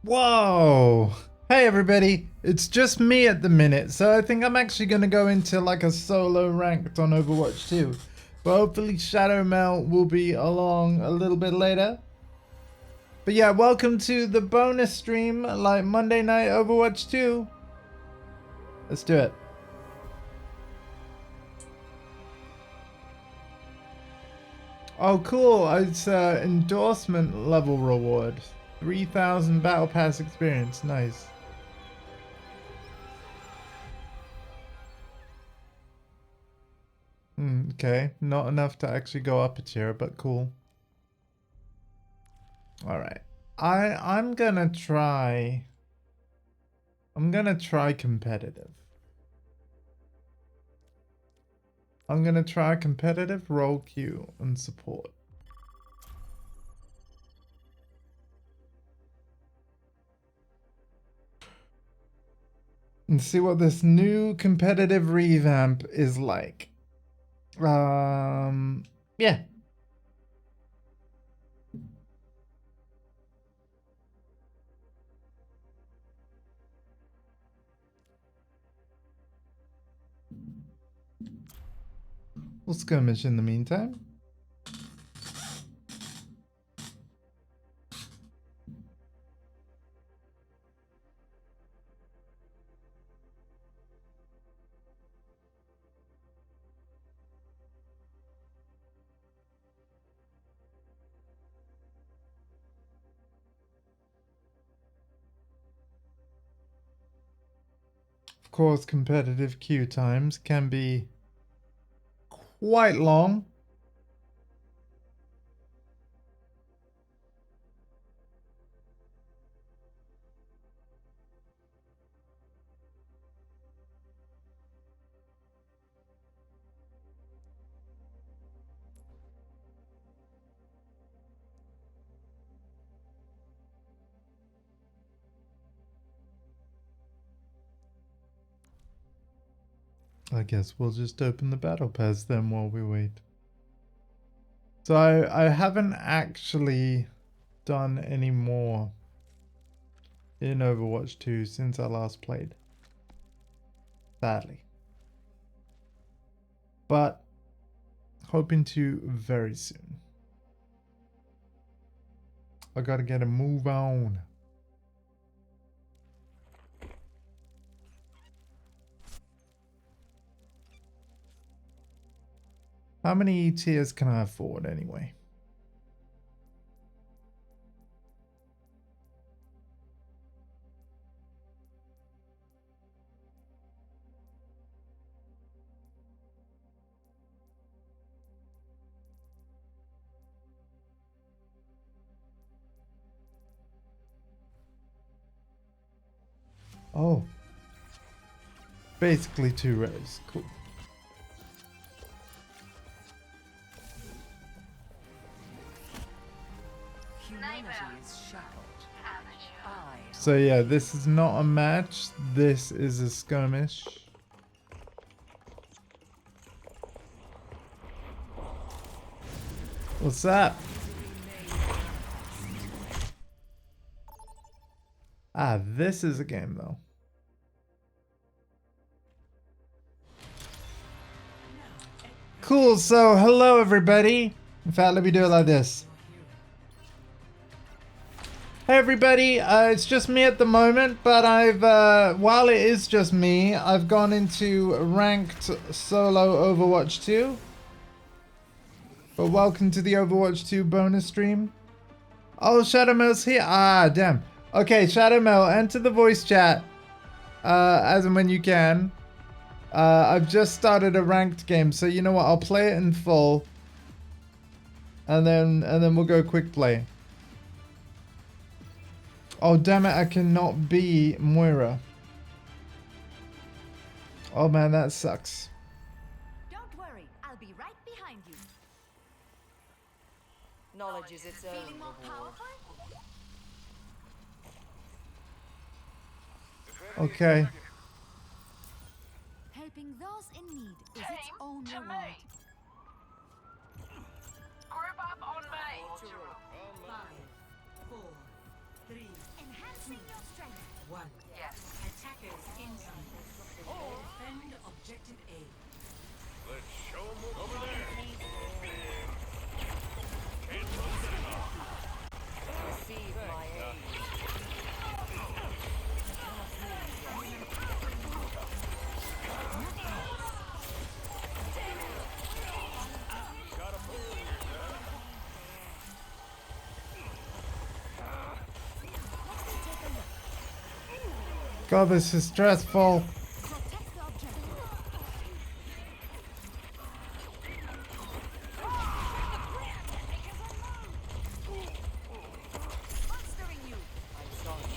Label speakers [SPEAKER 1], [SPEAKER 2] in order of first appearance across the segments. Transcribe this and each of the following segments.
[SPEAKER 1] Whoa! Hey everybody, it's just me at the minute, so I think I'm actually going to go into like a solo ranked on Overwatch 2. But hopefully Shadow Mel will be along a little bit later. But yeah, welcome to the bonus stream, like Monday night Overwatch 2. Let's do it. Oh cool, it's endorsement level reward. 3,000 battle pass experience, nice. Okay, not enough to actually go up a tier, but cool. All right, I'm gonna try competitive. I'm gonna try competitive, role queue, and support. And see what this new competitive revamp is like. Yeah. We'll skirmish in the meantime. Of course, competitive queue times can be quite long. I guess we'll just open the battle pass then while we wait. So I haven't actually done any more in Overwatch 2 since I last played. Sadly. But hoping to very soon. I gotta get a move on. How many tiers can I afford anyway? Oh. Basically 2 rows. Cool. So yeah, this is not a match. This is a skirmish. What's that? Ah, this is a game though. Cool, so hello everybody. In fact, let me do it like this. Hey everybody, it's just me at the moment, but while it is just me, I've gone into ranked solo Overwatch 2. But welcome to the Overwatch 2 bonus stream. Oh, Shadowmel's here. Ah, damn. Okay, Shadowmel, enter the voice chat as and when you can. I've just started a ranked game, so you know what? I'll play it in full, and then we'll go quick play. Oh damn it! I cannot be Moira. Oh man, that sucks.
[SPEAKER 2] Don't worry, I'll be right behind you.
[SPEAKER 3] Knowledge is its own
[SPEAKER 2] Feeling more
[SPEAKER 3] reward.
[SPEAKER 2] powerful?
[SPEAKER 1] Okay.
[SPEAKER 2] Helping those in need is its own reward.
[SPEAKER 4] Group up on me.
[SPEAKER 2] 5, 4, 3. Enhance Increasing your strength.
[SPEAKER 3] One. Yes. Attackers incoming. Defend objective A.
[SPEAKER 4] Let's show 'em what's over there.
[SPEAKER 5] Receive my aid.
[SPEAKER 1] God, this is stressful.
[SPEAKER 2] Protect the objective. Monstering you.
[SPEAKER 5] I'm sorry.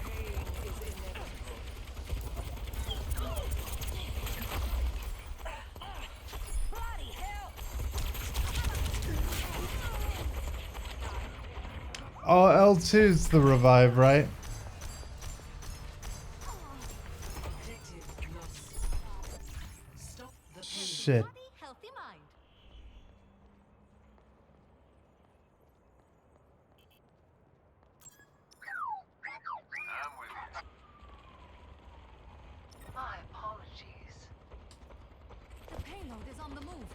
[SPEAKER 5] Pain is inevitable.
[SPEAKER 2] Bloody hell.
[SPEAKER 1] Oh, L2's the revive, right?
[SPEAKER 3] Objective lost. Stop the pain.
[SPEAKER 1] Shit.
[SPEAKER 2] Body, healthy mind.
[SPEAKER 4] I'm with you.
[SPEAKER 5] My apologies.
[SPEAKER 2] The payload is on the move.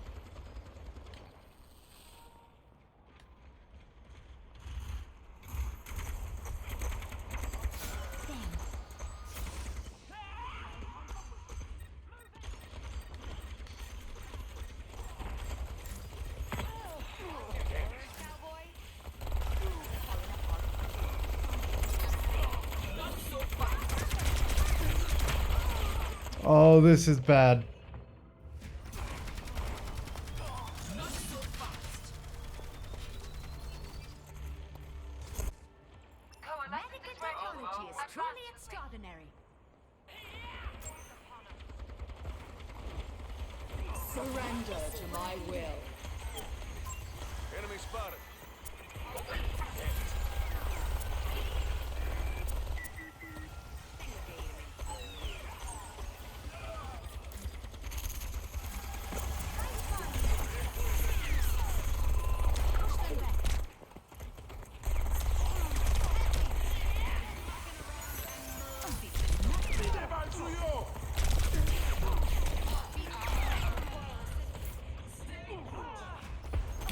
[SPEAKER 2] Damn. Cowboy.
[SPEAKER 1] Oh, this is bad.
[SPEAKER 2] Medical technology is truly extraordinary.
[SPEAKER 5] Surrender to my will.
[SPEAKER 4] Enemy spotted.
[SPEAKER 2] Push them back.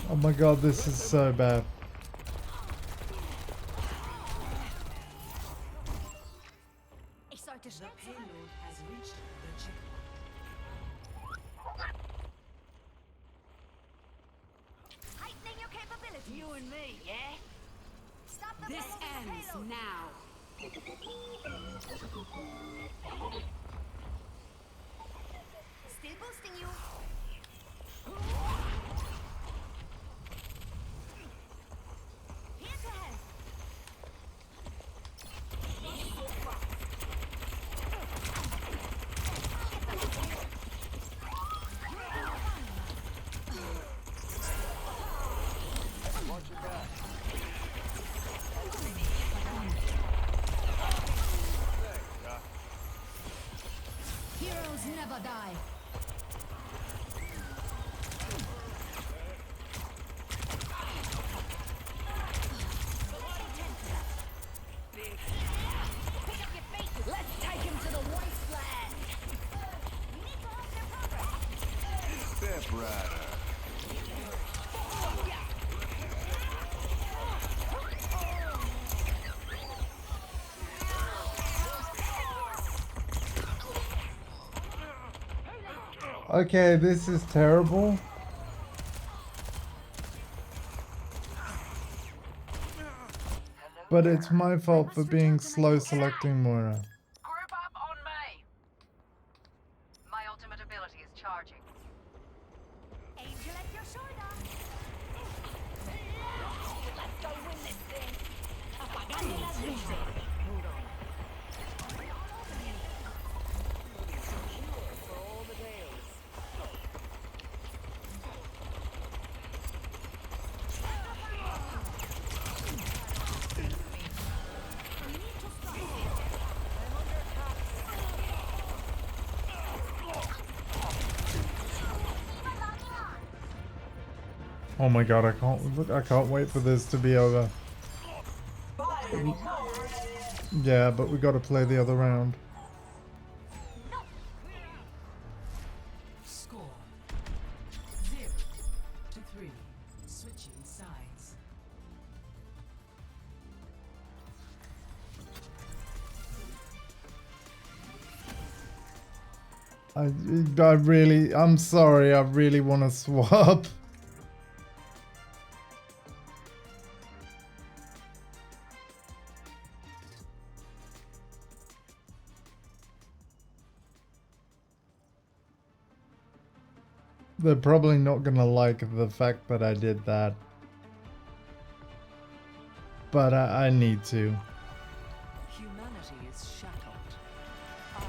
[SPEAKER 1] Oh my god, this is so bad.
[SPEAKER 2] Ich sollte
[SPEAKER 3] The
[SPEAKER 2] schnell zurück.
[SPEAKER 3] payload has reached the checkpoint.
[SPEAKER 2] Heightening your capabilities.
[SPEAKER 5] You and me, yeah?
[SPEAKER 2] Stop the
[SPEAKER 3] This
[SPEAKER 2] payload.
[SPEAKER 3] ends now.
[SPEAKER 2] Still boosting you. Here to help.
[SPEAKER 4] Watch your back.
[SPEAKER 2] Heroes never die. Pick up your feet.
[SPEAKER 5] Let's take him to the wasteland.
[SPEAKER 2] We need to halt their progress.
[SPEAKER 4] Step rider.
[SPEAKER 1] Okay, this is terrible. But it's my fault for being slow selecting Moira.
[SPEAKER 5] Group up on me. My ultimate ability is charging.
[SPEAKER 2] Angel at your shoulder.
[SPEAKER 5] Let's go win this thing. Apagando las luces. Hold on. For all the days.
[SPEAKER 1] Oh my god, I can't wait for this to be over.
[SPEAKER 3] Body
[SPEAKER 1] Yeah, but we gotta play the other round.
[SPEAKER 3] Score 0-3. Switching sides.
[SPEAKER 1] I'm sorry, I really want to swap. They're probably not gonna like the fact that I did that. But I need to.
[SPEAKER 6] Humanity is shackled. I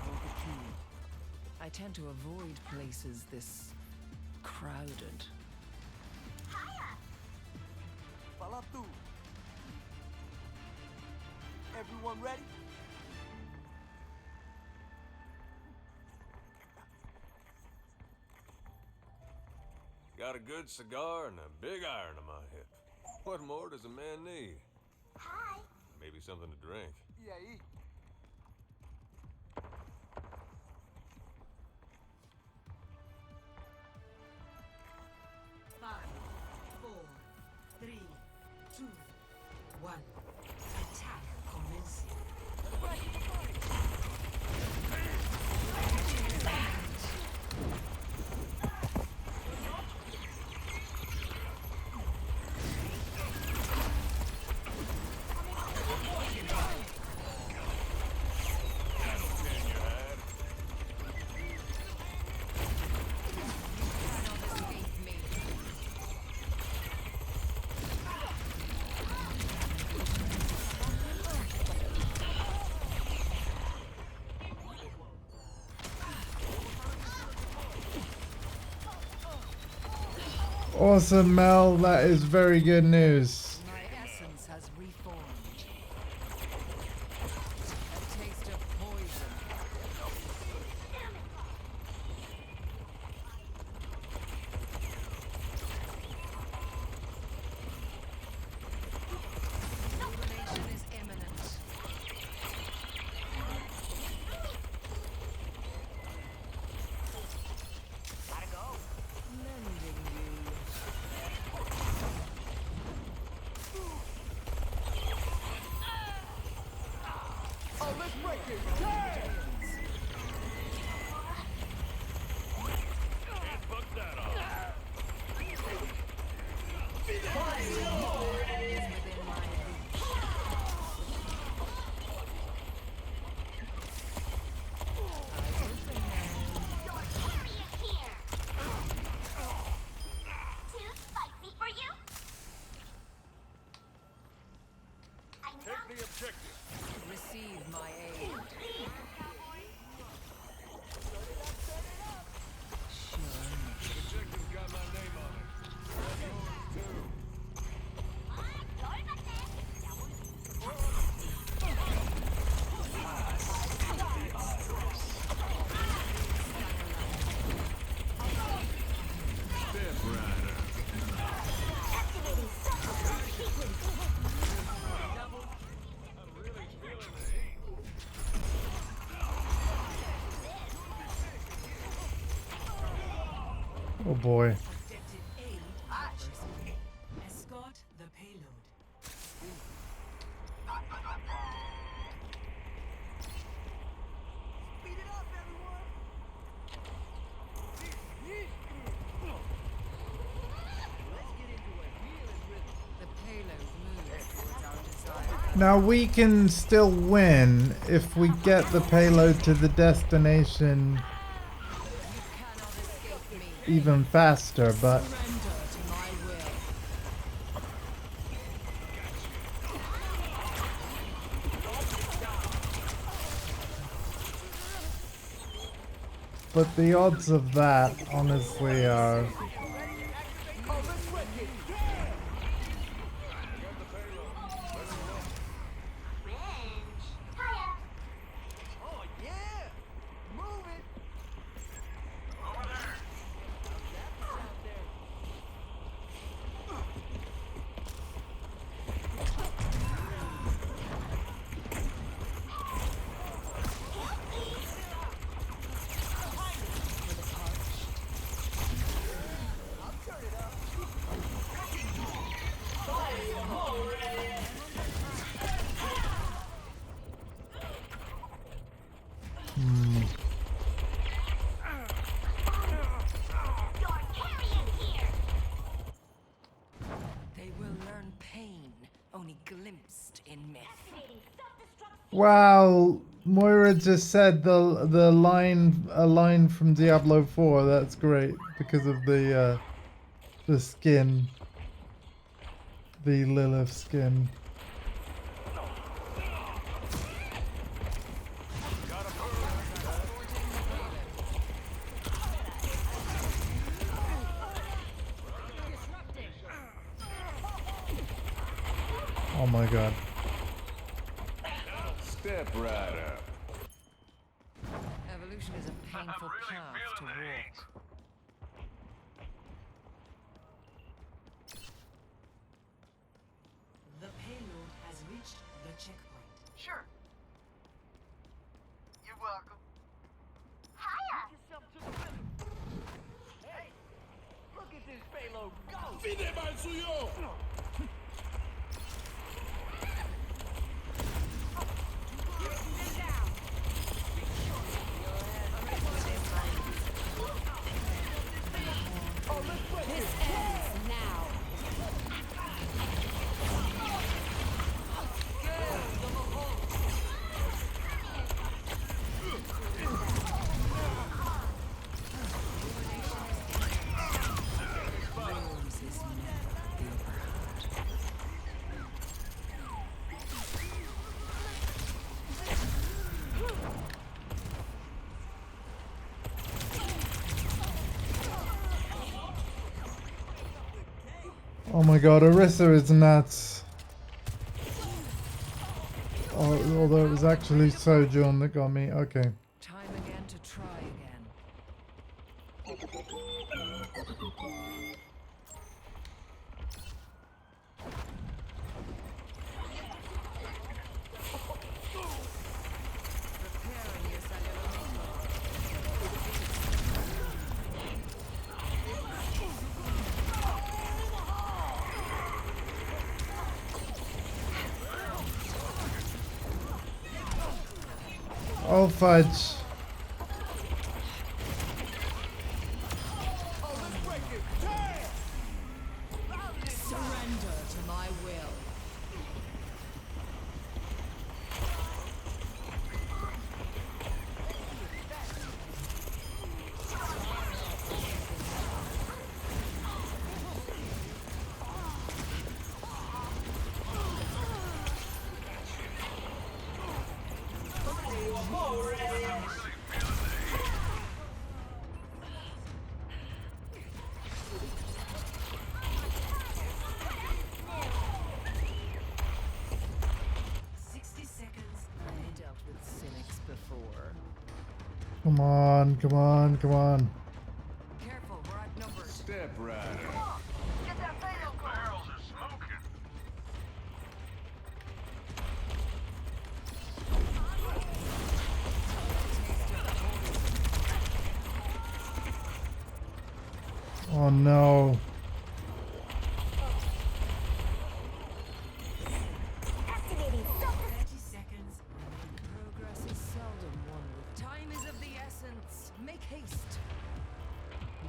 [SPEAKER 6] hold the key. I tend to avoid places this crowded.
[SPEAKER 7] Fala tu. Everyone ready?
[SPEAKER 4] Got a good cigar and a big iron on my hip. What more does a man need?
[SPEAKER 2] Hi.
[SPEAKER 4] Maybe something to drink.
[SPEAKER 7] E aí?
[SPEAKER 3] 5, 4, 3, 2, 1. Attack commencing.
[SPEAKER 1] Awesome, Mel. That is very good news.
[SPEAKER 6] My essence has reformed. A taste of poison. Illumination is imminent.
[SPEAKER 5] Gotta go.
[SPEAKER 6] Lending you.
[SPEAKER 7] Oh, let's break it. Yeah!
[SPEAKER 4] Fuck that off.
[SPEAKER 6] Is within my reach.
[SPEAKER 2] Too spicy for you? I know.
[SPEAKER 4] Take the objective.
[SPEAKER 6] Receive my aid. Sure.
[SPEAKER 4] The objective's got my name on it. That's yours too. Step rider. I'm really feeling the heat.
[SPEAKER 1] Oh boy.
[SPEAKER 3] Objective A. Reversing. Escort the payload.
[SPEAKER 7] Speed it up, everyone! Let's get into a healing rhythm.
[SPEAKER 6] The payload moves towards our desired.
[SPEAKER 1] Now we can still win if we get the payload to the destination
[SPEAKER 6] Cannot escape me.
[SPEAKER 1] even faster, but
[SPEAKER 6] Surrender to my will.
[SPEAKER 1] the odds of that honestly are
[SPEAKER 7] Oh, let's break it. Yeah!
[SPEAKER 2] Cringe. Hiya.
[SPEAKER 7] Oh, yeah! Move it!
[SPEAKER 4] Over there.
[SPEAKER 7] Out there.
[SPEAKER 1] Wow, Moira just said the line a line from Diablo 4. That's great because of the skin, the Lilith skin. Oh my god.
[SPEAKER 4] Step right up.
[SPEAKER 6] Evolution is a painful path to walk.
[SPEAKER 3] The payload has reached the checkpoint.
[SPEAKER 5] Sure. You're welcome.
[SPEAKER 2] Hiya!
[SPEAKER 7] Yourself to the rhythm. Hey, look at this payload go.
[SPEAKER 6] Worms is never the upper hand.
[SPEAKER 1] Oh my god, Orisa is nuts. Oh, although it was actually Sojourn that got me. Okay.
[SPEAKER 6] Time again to try again. Preparing your cellular motor.
[SPEAKER 1] Oh fudge.
[SPEAKER 6] Surrender to my will. I dealt with cynics before.
[SPEAKER 1] Come on, come on, come on.
[SPEAKER 6] Careful, we're outnumbered.
[SPEAKER 4] Step right up.
[SPEAKER 5] Get that payload going.
[SPEAKER 4] Barrels are smoking.
[SPEAKER 1] Oh no.
[SPEAKER 2] Activating
[SPEAKER 6] Progress is seldom won with time is of the essence. Make haste.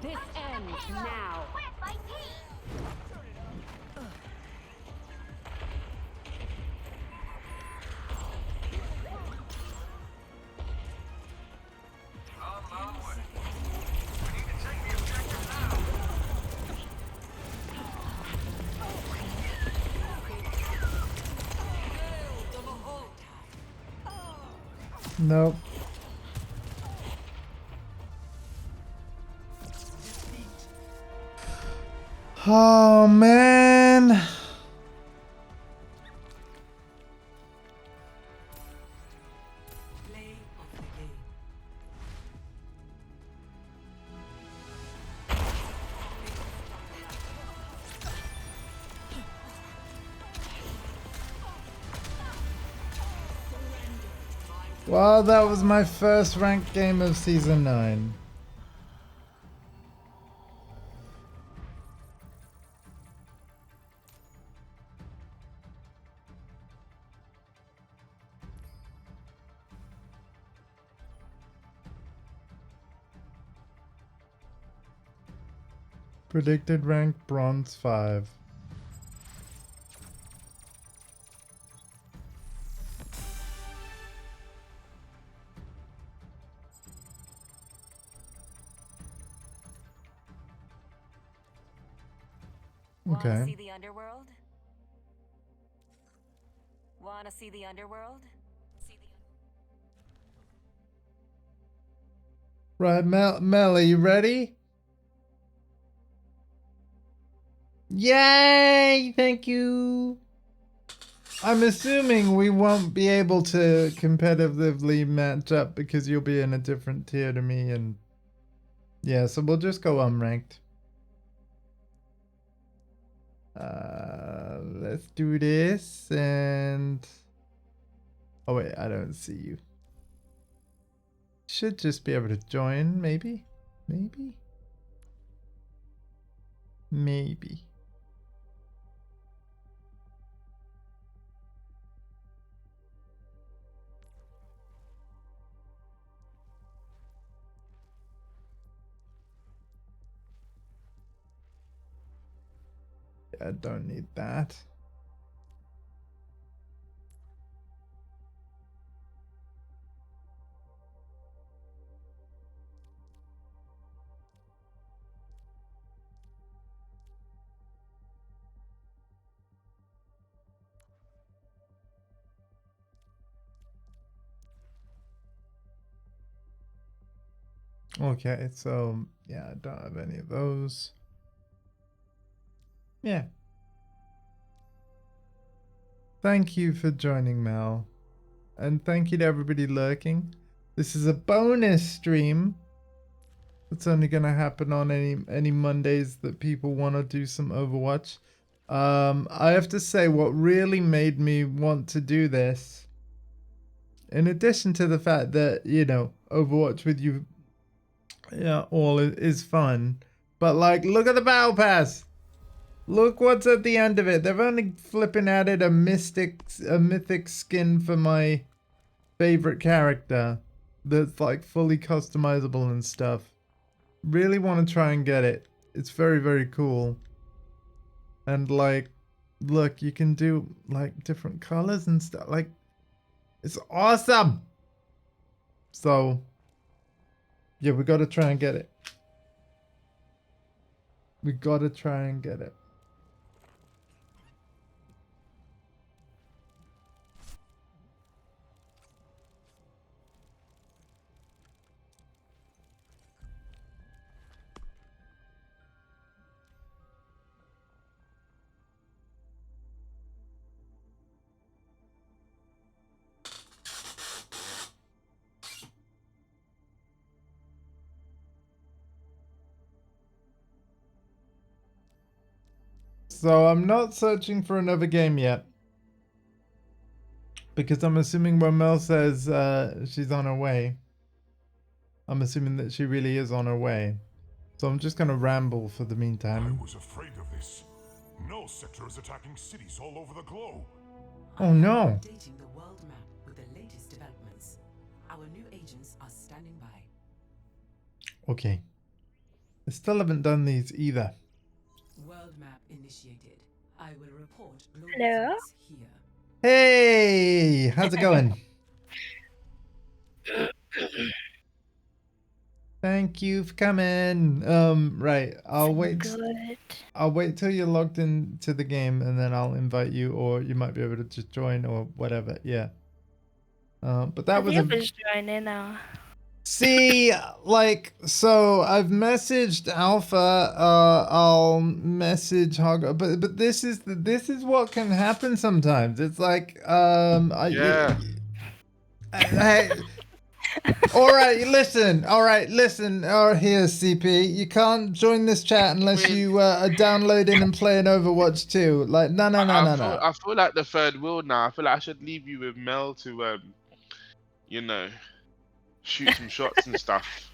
[SPEAKER 2] This ends now. With my team.
[SPEAKER 4] On my way. We need to take the objective now.
[SPEAKER 1] Nope. Oh man.
[SPEAKER 3] Play of the game.
[SPEAKER 1] Well, that was my first ranked game of season 9. Predicted rank bronze 5. Okay.
[SPEAKER 2] See the underworld? Wanna see the underworld? See the
[SPEAKER 1] Right, Mel, are you ready? Yay! Thank you. I'm assuming we won't be able to competitively match up because you'll be in a different tier to me, and yeah, so we'll just go unranked. Let's do this, and oh wait, I don't see you. Should just be able to join, maybe? Maybe? Maybe. I don't need that. Okay, so yeah, I don't have any of those. Yeah. Thank you for joining, Mel. And thank you to everybody lurking. This is a bonus stream. It's only gonna happen on any Mondays that people want to do some Overwatch. I have to say what really made me want to do this, in addition to the fact that, you know, Overwatch with you all is fun, but like, look at the battle pass. Look what's at the end of it. They've only flipping added a mythic skin for my favorite character that's like fully customizable and stuff. Really want to try and get it. It's very, very cool. And like, look, you can do like different colors and stuff. Like, it's awesome. So yeah, we got to try and get it. We got to try and get it. So I'm not searching for another game yet, because I'm assuming when Mel says she's on her way, I'm assuming that she really is on her way. So I'm just gonna ramble for the meantime.
[SPEAKER 8] I was afraid of this. Null sector is attacking cities all over the globe.
[SPEAKER 1] Oh no.
[SPEAKER 3] Updating the world map with the latest developments. Our new agents are standing by.
[SPEAKER 1] Okay. I still haven't done these either.
[SPEAKER 3] World map initiated. I will report global
[SPEAKER 9] Hello?
[SPEAKER 3] threats here.
[SPEAKER 1] Hey, how's it going? Thank you for coming. Right. I'll wait.
[SPEAKER 9] Good.
[SPEAKER 1] I'll wait till you're logged into the game, and then I'll invite you, or you might be able to just join or whatever. Yeah. But that was a.
[SPEAKER 9] just joining now.
[SPEAKER 1] See, like, so I've messaged Alpha. I'll message Hog, but this is what can happen sometimes. It's like,
[SPEAKER 10] Yeah.
[SPEAKER 1] Hey. All right, listen. Oh, here's CP. You can't join this chat unless you are downloading and playing Overwatch 2. Like, no.
[SPEAKER 10] I feel like the third wheel now. I feel like I should leave you with Mel to, you know, shoot some shots and stuff.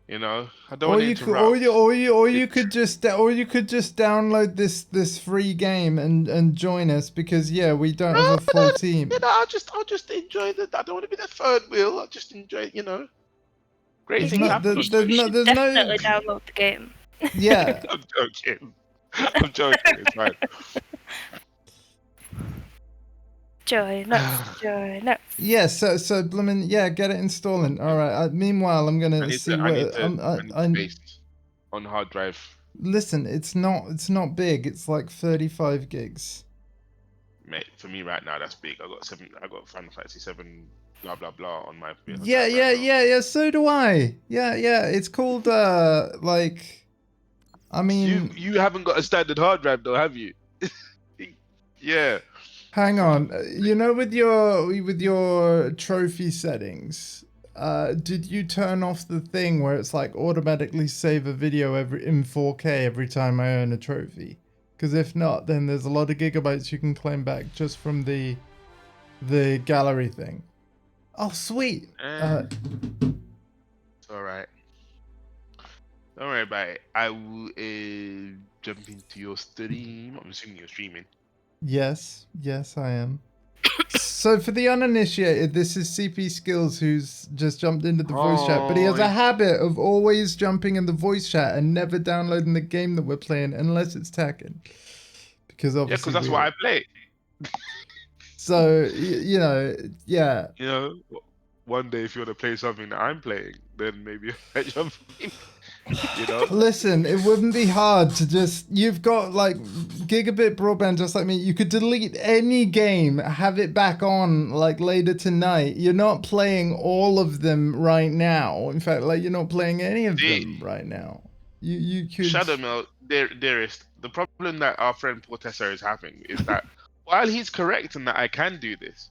[SPEAKER 10] You know, I don't want to interrupt.
[SPEAKER 1] Or you could just download this free game and join us, because yeah, we don't have a full team.
[SPEAKER 10] You know, I'll just enjoy the. I don't want to be the third wheel. I'll just enjoy. You know, great things happen.
[SPEAKER 1] There's no.
[SPEAKER 9] Definitely download the game.
[SPEAKER 1] Yeah.
[SPEAKER 10] I'm joking. I'm joking. It's fine.
[SPEAKER 9] Join us.
[SPEAKER 1] Yeah. So blooming yeah, get it installing. All right. Meanwhile, I'm gonna see
[SPEAKER 10] I need
[SPEAKER 1] what
[SPEAKER 10] to paste on hard drive.
[SPEAKER 1] Listen, it's not big. It's like 35 gigs.
[SPEAKER 10] Mate, for me right now, that's big. I got Final Fantasy 7, blah blah blah on my.
[SPEAKER 1] Yeah, so do I. Yeah. It's called like, I mean,
[SPEAKER 10] You haven't got a standard hard drive though, have you? Yeah.
[SPEAKER 1] hang on. You know, with your trophy settings, did you turn off the thing where it's like automatically save a video in 4K every time I earn a trophy? Because if not, then there's a lot of gigabytes you can claim back just from the gallery thing. Oh, sweet.
[SPEAKER 10] It's all right. Don't worry about it. I will jump into your stream. I'm assuming you're streaming.
[SPEAKER 1] Yes, I am. So for the uninitiated, this is CP Skills, who's just jumped into the voice chat, but he has a habit of always jumping in the voice chat and never downloading the game that we're playing unless it's Tekken. Because obviously,
[SPEAKER 10] because that's what I play.
[SPEAKER 1] So you know, yeah.
[SPEAKER 10] You know, one day if you want to play something that I'm playing, then maybe I jump in. You know.
[SPEAKER 1] Listen, it wouldn't be hard to just. You've got like gigabit broadband, just like me. You could delete any game, have it back on like later tonight. You're not playing all of them right now. In fact, like you're not playing any of them right now. You could.
[SPEAKER 10] Shadowmel, dearest. The problem that our friend Portessa is having is that while he's correct in that I can do this,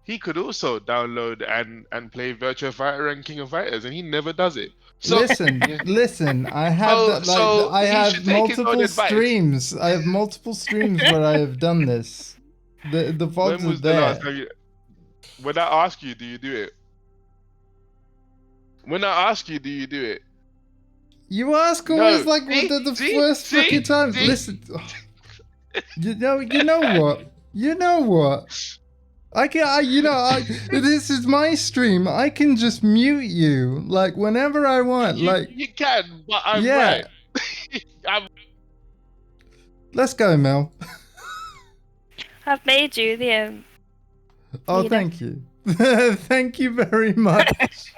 [SPEAKER 10] he could also download and play Virtua Fighter and King of Fighters, and he never does it. So,
[SPEAKER 1] listen. I have I have multiple streams. I have multiple streams where I have done this. The VODs are there.
[SPEAKER 10] Last time when I ask you, do you do it? When I ask you, do you do it?
[SPEAKER 1] You ask always like the first fucking time. Listen, you know what? This is my stream. I can just mute you, like, whenever I want.
[SPEAKER 10] You can, but I'm right.
[SPEAKER 1] Let's go, Mel.
[SPEAKER 9] I've made you the
[SPEAKER 1] Oh,
[SPEAKER 9] leader.
[SPEAKER 1] thank you. Thank you very much.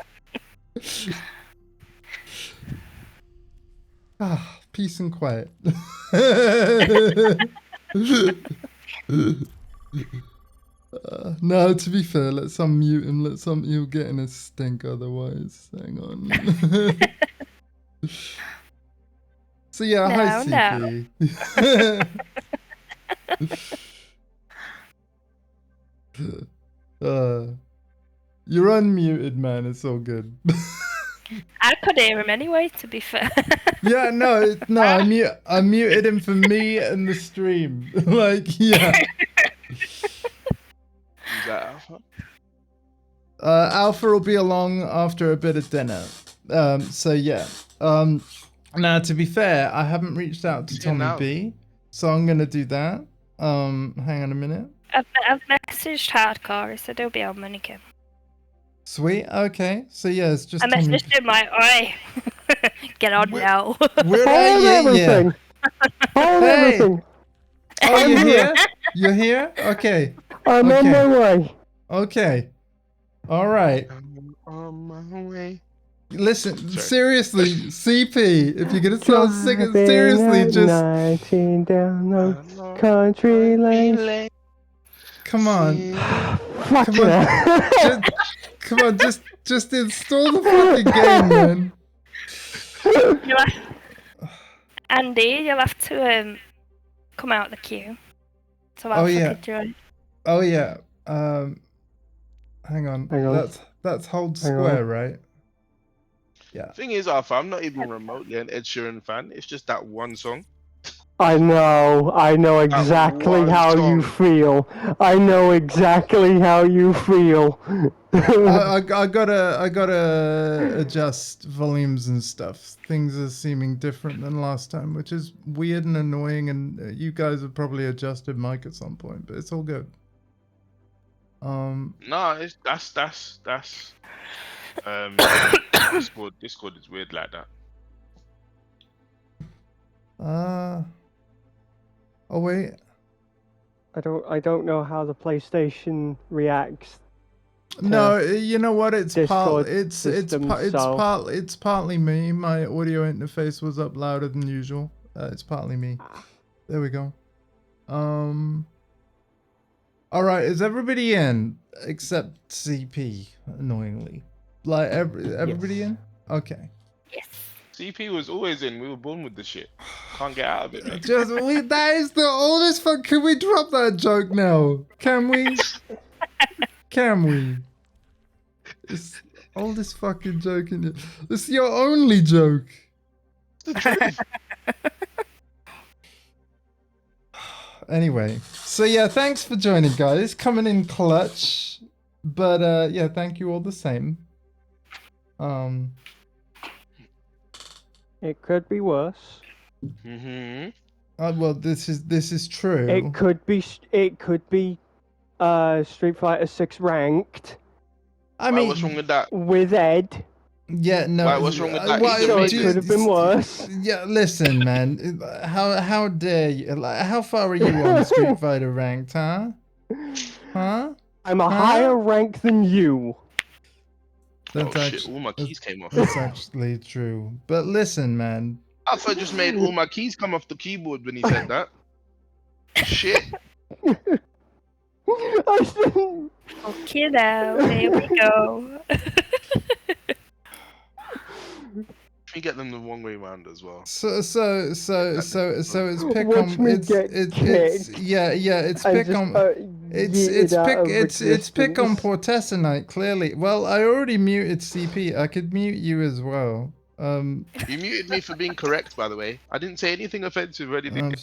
[SPEAKER 1] Peace and quiet. No, to be fair, let's unmute him. He'll get in a stink otherwise. Hang on. So yeah, hi CP. You're unmuted, man. It's all good.
[SPEAKER 9] I could hear him anyway, to be fair.
[SPEAKER 1] Yeah, no. I muted him for me and the stream. Like, yeah.
[SPEAKER 10] Is that Alpha?
[SPEAKER 1] Alpha will be along after a bit of dinner. So yeah. Now, to be fair, I haven't reached out to Tommy B, so I'm gonna do that. Hang on a minute.
[SPEAKER 9] I've messaged Hardcore, so they'll be on Minicam.
[SPEAKER 1] Sweet. Okay. So yeah, it's just.
[SPEAKER 9] I messaged him like, "Oi, get on now."
[SPEAKER 1] We're
[SPEAKER 7] everything. Hold everything.
[SPEAKER 1] Oh, you're here? You're here? Okay.
[SPEAKER 7] I'm on my way.
[SPEAKER 1] Okay. All right.
[SPEAKER 10] I'm on my way.
[SPEAKER 1] Listen, seriously, CP, if you're gonna start singing, seriously, just
[SPEAKER 7] 19 down the country lane.
[SPEAKER 1] Come on. Come on, just install the fucking game, man.
[SPEAKER 9] Andy, you'll have to come out the queue. So I'll join.
[SPEAKER 1] Oh yeah. Hang on. That's hold square, right? Yeah.
[SPEAKER 10] Thing is, Arthur, I'm not even remotely an Ed Sheeran fan. It's just that one song.
[SPEAKER 7] I know exactly how you feel. I know exactly how you feel.
[SPEAKER 1] I gotta adjust volumes and stuff. Things are seeming different than last time, which is weird and annoying. And you guys have probably adjusted mic at some point, but it's all good.
[SPEAKER 10] No, that's Discord is weird like that.
[SPEAKER 1] Oh wait.
[SPEAKER 7] I don't know how the PlayStation reacts.
[SPEAKER 1] No, you know what? It's
[SPEAKER 7] Discord
[SPEAKER 1] partly me. My audio interface was up louder than usual. It's partly me. There we go. All right, is everybody in except CP? Annoyingly, like everybody in? Okay.
[SPEAKER 9] Yes.
[SPEAKER 10] CP was always in. We were born with the shit. Can't get out of it, mate.
[SPEAKER 1] That is the oldest fuck. Can we drop that joke now? Can we? Can we? It's the oldest fucking joke in it. It's your only joke.
[SPEAKER 10] The truth.
[SPEAKER 1] Anyway, so yeah, thanks for joining, guys. Coming in clutch, but yeah, thank you all the same.
[SPEAKER 7] It could be worse.
[SPEAKER 1] Well, this is true.
[SPEAKER 7] It could be Street Fighter 6 ranked.
[SPEAKER 1] I mean,
[SPEAKER 10] what's wrong with that?
[SPEAKER 7] With Ed.
[SPEAKER 1] Yeah, no.
[SPEAKER 10] Why, what's wrong with that?
[SPEAKER 7] So it could have been worse.
[SPEAKER 1] Yeah, listen, man. How dare you? Like, how far are you on Street Fighter ranked, huh? Huh?
[SPEAKER 7] I'm a higher rank than you.
[SPEAKER 1] That's
[SPEAKER 10] shit, all my keys came off.
[SPEAKER 1] That's actually true. But listen, man.
[SPEAKER 10] Alpha just made all my keys come off the keyboard when he said that. Shit.
[SPEAKER 9] Okay, now there we go.
[SPEAKER 10] We get them the wrong way round as well.
[SPEAKER 1] So it's pick
[SPEAKER 7] Watch
[SPEAKER 1] on
[SPEAKER 7] me
[SPEAKER 1] it's
[SPEAKER 7] get
[SPEAKER 1] it's
[SPEAKER 7] kicked
[SPEAKER 1] yeah it's
[SPEAKER 7] and
[SPEAKER 1] pick
[SPEAKER 7] just,
[SPEAKER 1] on
[SPEAKER 7] it's
[SPEAKER 1] pick on Portessanite, clearly. Well, I already muted CP. I could mute you as well.
[SPEAKER 10] You muted me for being correct, by the way. I didn't say anything offensive or anything.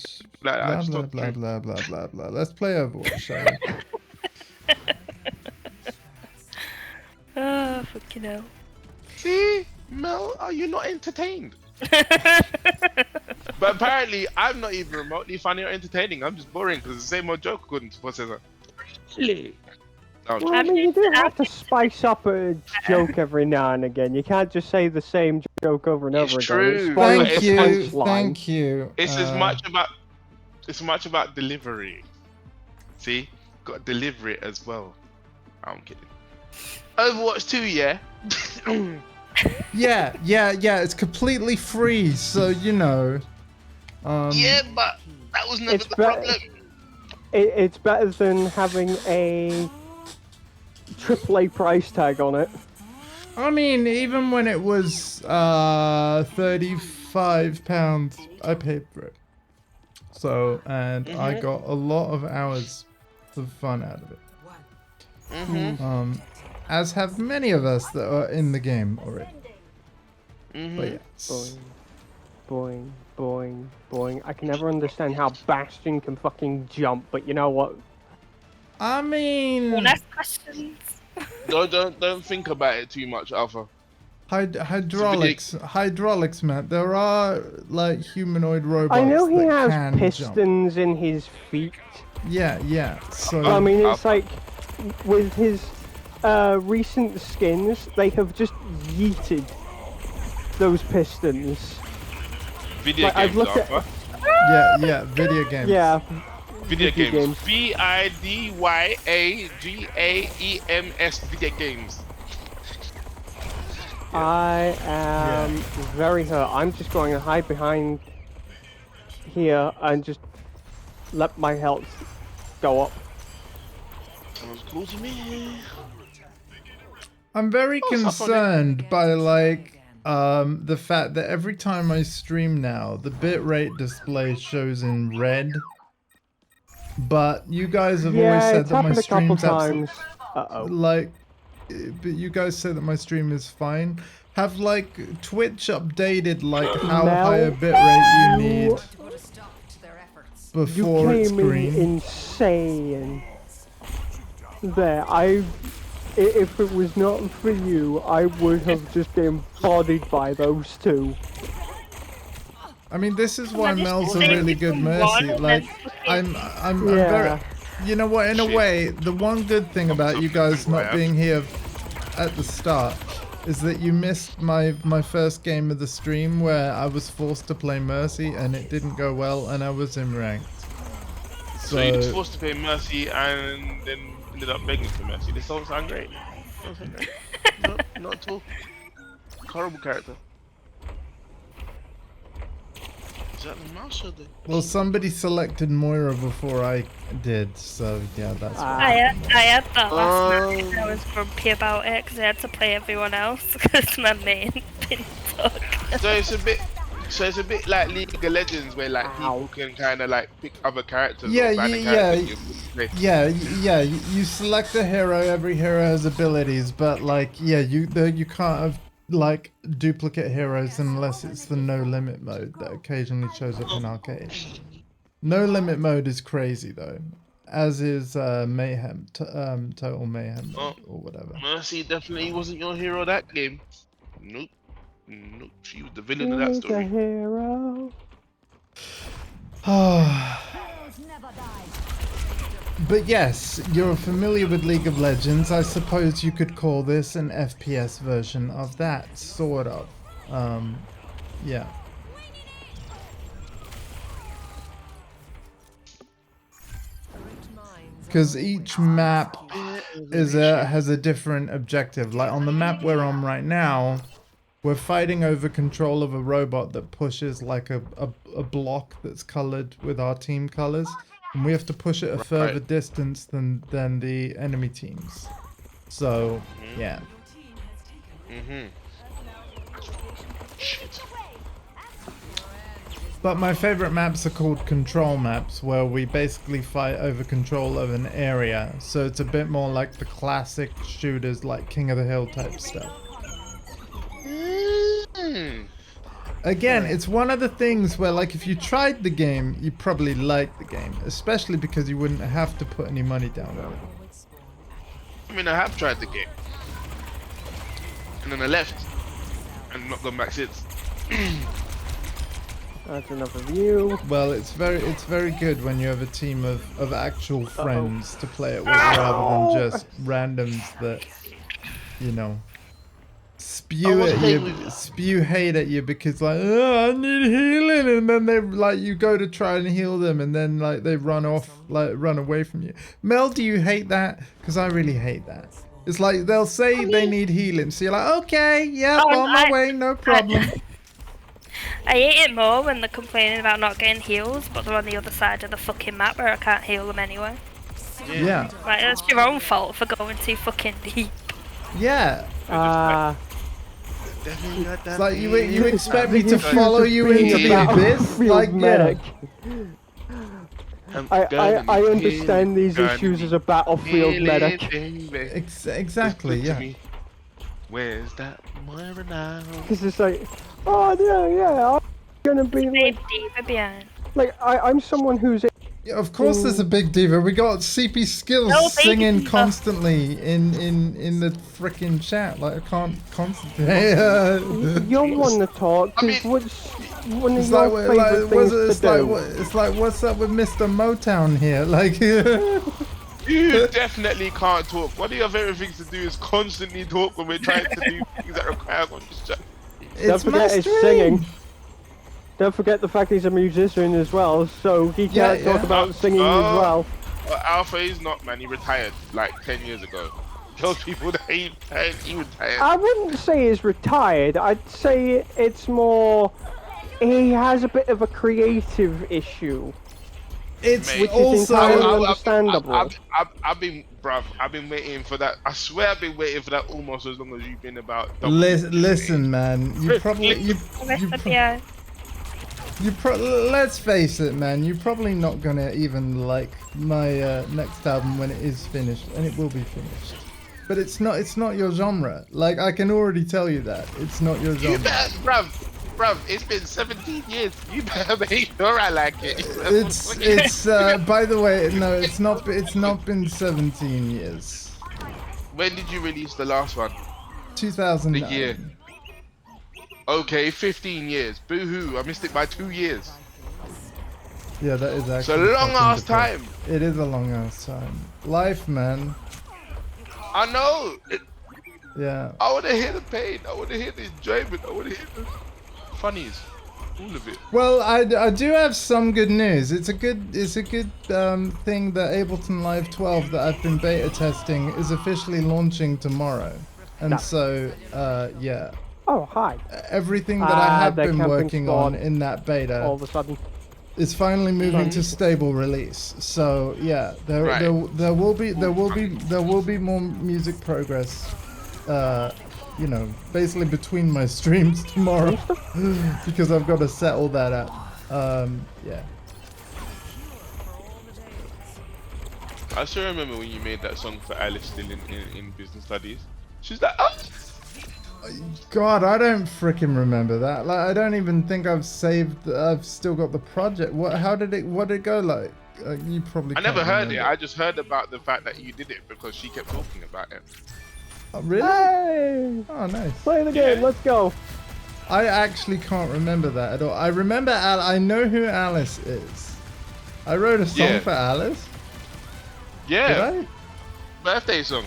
[SPEAKER 1] Blah blah blah blah blah blah blah. Let's play Overwatch, shall we?
[SPEAKER 9] Oh, fucking hell.
[SPEAKER 10] See? Mel, are you not entertained? But apparently, I'm not even remotely funny or entertaining. I'm just boring because it's the same old joke according to Possessor.
[SPEAKER 7] Well, I mean, you do have to spice up a joke every now and again. You can't just say the same joke over and over again.
[SPEAKER 10] True.
[SPEAKER 1] Thank you, thank you.
[SPEAKER 10] It's as much about delivery. See, got to deliver it as well. I'm kidding. Overwatch 2, yeah.
[SPEAKER 1] yeah. It's completely free, so you know.
[SPEAKER 10] Yeah, but that was never the problem.
[SPEAKER 7] It's better than having a AAA price tag on it.
[SPEAKER 1] I mean, even when it was £35, I paid for it. So, and I got a lot of hours of fun out of it. As have many of us that are in the game already. But yes.
[SPEAKER 7] Boing, boing, boing. I can never understand how Bastion can fucking jump, but you know what?
[SPEAKER 1] I mean...
[SPEAKER 9] Don't ask questions.
[SPEAKER 10] Don't think about it too much, Alpha.
[SPEAKER 1] Hydraulics, man. There are like humanoid robots.
[SPEAKER 7] I know he
[SPEAKER 1] that
[SPEAKER 7] has
[SPEAKER 1] can
[SPEAKER 7] pistons
[SPEAKER 1] jump.
[SPEAKER 7] in his feet.
[SPEAKER 1] Yeah. So
[SPEAKER 7] I mean, it's like with his recent skins, they have just yeeted those pistons.
[SPEAKER 10] Video
[SPEAKER 7] like,
[SPEAKER 10] games, Alpha.
[SPEAKER 1] Yeah, video games.
[SPEAKER 7] Yeah.
[SPEAKER 10] Video games. VIDYAGAEMS. Video games.
[SPEAKER 7] I am very hurt. I'm just going to hide behind here and just let my health go up.
[SPEAKER 1] I'm very concerned by like the fact that every time I stream now, the bitrate display shows in red. But you guys have always said that my stream's like, but you guys say that my stream is fine. Have like Twitch updated like how high a bitrate you need before it's green?
[SPEAKER 7] Insane. There, if it was not for you, I would have just been bodied by those two.
[SPEAKER 1] I mean, this is why Mel's a really good Mercy. Like, I'm very, you know what? In a way, the one good thing about you guys not being here at the start is that you missed my first game of the stream where I was forced to play Mercy and it didn't go well and I was in ranked.
[SPEAKER 10] So you were forced to play Mercy and then ended up begging for Mercy. This doesn't sound great. No, not at all. Horrible character. that the mouse or the...
[SPEAKER 1] Well, somebody selected Moira before I did, so yeah, that's why.
[SPEAKER 9] I had that last match and I was grumpy about it because I had to play everyone else because my main been took.
[SPEAKER 10] So it's a bit like League of Legends where like people can kind of like pick other characters.
[SPEAKER 1] Yeah,
[SPEAKER 10] or random characters you play.
[SPEAKER 1] yeah. You select a hero. Every hero has abilities, but like, yeah, you can't have like duplicate heroes unless it's the no limit mode that occasionally shows up in arcade. No limit mode is crazy though, as is mayhem, total mayhem mode, or whatever.
[SPEAKER 10] Mercy definitely wasn't your hero that game. Nope. Nope, she was the villain of that
[SPEAKER 7] He's a
[SPEAKER 10] story.
[SPEAKER 7] hero.
[SPEAKER 1] But yes, you're familiar with League of Legends. I suppose you could call this an FPS version of that, sort of. Yeah. Because each map has a different objective. Like on the map we're on right now, we're fighting over control of a robot that pushes like a block that's colored with our team colors, and we have to push it a further distance than the enemy teams. So yeah.
[SPEAKER 10] Shit.
[SPEAKER 1] But my favorite maps are called control maps, where we basically fight over control of an area. So it's a bit more like the classic shooters, like King of the Hill type stuff. Again, it's one of the things where, like, if you tried the game, you probably like the game, especially because you wouldn't have to put any money down on it.
[SPEAKER 10] I mean, I have tried the game, and then I left, and not gone back since.
[SPEAKER 7] That's another view.
[SPEAKER 1] Well, it's very good when you have a team of actual friends to play it with, rather than just randoms that, you know, spew hate at you because like, oh, I need healing, and then they like, you go to try and heal them, and then like they run away from you. Mel, do you hate that? Because I really hate that. It's like they'll say they need healing, so you're like, okay, yeah, on my way, no problem.
[SPEAKER 9] I hate it more when they're complaining about not getting heals, but they're on the other side of the fucking map where I can't heal them anyway.
[SPEAKER 1] Yeah.
[SPEAKER 9] Like, that's your own fault for going too fucking deep.
[SPEAKER 1] Yeah.
[SPEAKER 10] It's
[SPEAKER 1] like you expect me to follow you into the abyss? Like,
[SPEAKER 7] medic. I understand these issues as a battlefield medic.
[SPEAKER 1] Exactly, yeah.
[SPEAKER 10] Where's that Moira now?
[SPEAKER 7] Because it's like, oh yeah, I'm gonna be like I'm someone who's.
[SPEAKER 1] Yeah, of course there's a big diva. We got CP Skills singing constantly in the frickin' chat. Like, I can't concentrate.
[SPEAKER 7] You're one to talk, because what's one of your favorite things to do?
[SPEAKER 1] It's like, what's up with Mr. Motown here? Like,
[SPEAKER 10] you definitely can't talk. One of your favorite things to do is constantly talk when we're trying to do things that require concentration.
[SPEAKER 7] Don't forget his singing. Don't forget the fact he's a musician as well, so he can't talk about singing as well.
[SPEAKER 10] Alpha is not, man. He retired like 10 years ago. Those people that he retired.
[SPEAKER 7] I wouldn't say he's retired. I'd say it's more he has a bit of a creative issue.
[SPEAKER 1] It's
[SPEAKER 7] which is entirely understandable.
[SPEAKER 10] I've been waiting for that. I swear I've been waiting for that almost as long as you've been about.
[SPEAKER 1] Listen, man. You probably let's face it, man. You're probably not gonna even like my next album when it is finished, and it will be finished. But it's not your genre. Like, I can already tell you that it's not your genre.
[SPEAKER 10] You better, bruv, it's been 17 years. You better make sure I like it.
[SPEAKER 1] It's by the way, no, it's not been 17 years.
[SPEAKER 10] When did you release the last one?
[SPEAKER 1] 2009.
[SPEAKER 10] The year. Okay, 15 years. Boo-hoo, I missed it by 2 years.
[SPEAKER 1] Yeah, that is actually.
[SPEAKER 10] It's a long ass time.
[SPEAKER 1] It is a long ass time. Life, man.
[SPEAKER 10] I know.
[SPEAKER 1] Yeah.
[SPEAKER 10] I want to hear the pain. I want to hear the enjoyment. I want to hear the funnies. All of it.
[SPEAKER 1] Well, I do have some good news. It's a good thing that Ableton Live 12 that I've been beta testing is officially launching tomorrow, and so yeah.
[SPEAKER 7] Oh, hi.
[SPEAKER 1] Everything that I have
[SPEAKER 7] the
[SPEAKER 1] been
[SPEAKER 7] camping
[SPEAKER 1] working on
[SPEAKER 7] spot.
[SPEAKER 1] in that beta
[SPEAKER 7] All of a sudden.
[SPEAKER 1] is finally moving to stable release. So yeah, there will be more music progress. You know, basically between my streams tomorrow, because I've got to settle that out. Yeah.
[SPEAKER 10] I still remember when you made that song for Alice still in business studies. She's like, oh!
[SPEAKER 1] God, I don't freaking remember that. Like, I don't even think I've saved. I've still got the project. What? How did it? What did it go like? You probably.
[SPEAKER 10] I never
[SPEAKER 1] can't
[SPEAKER 10] heard
[SPEAKER 1] remember.
[SPEAKER 10] it. I just heard about the fact that you did it because she kept talking about it.
[SPEAKER 1] Oh, really?
[SPEAKER 7] Hey!
[SPEAKER 1] Oh, nice.
[SPEAKER 7] Play the game.
[SPEAKER 10] Yeah.
[SPEAKER 7] Let's go.
[SPEAKER 1] I actually can't remember that at all. I remember I know who Alice is. I wrote a song for Alice.
[SPEAKER 10] Yeah.
[SPEAKER 1] Did I?
[SPEAKER 10] Birthday song.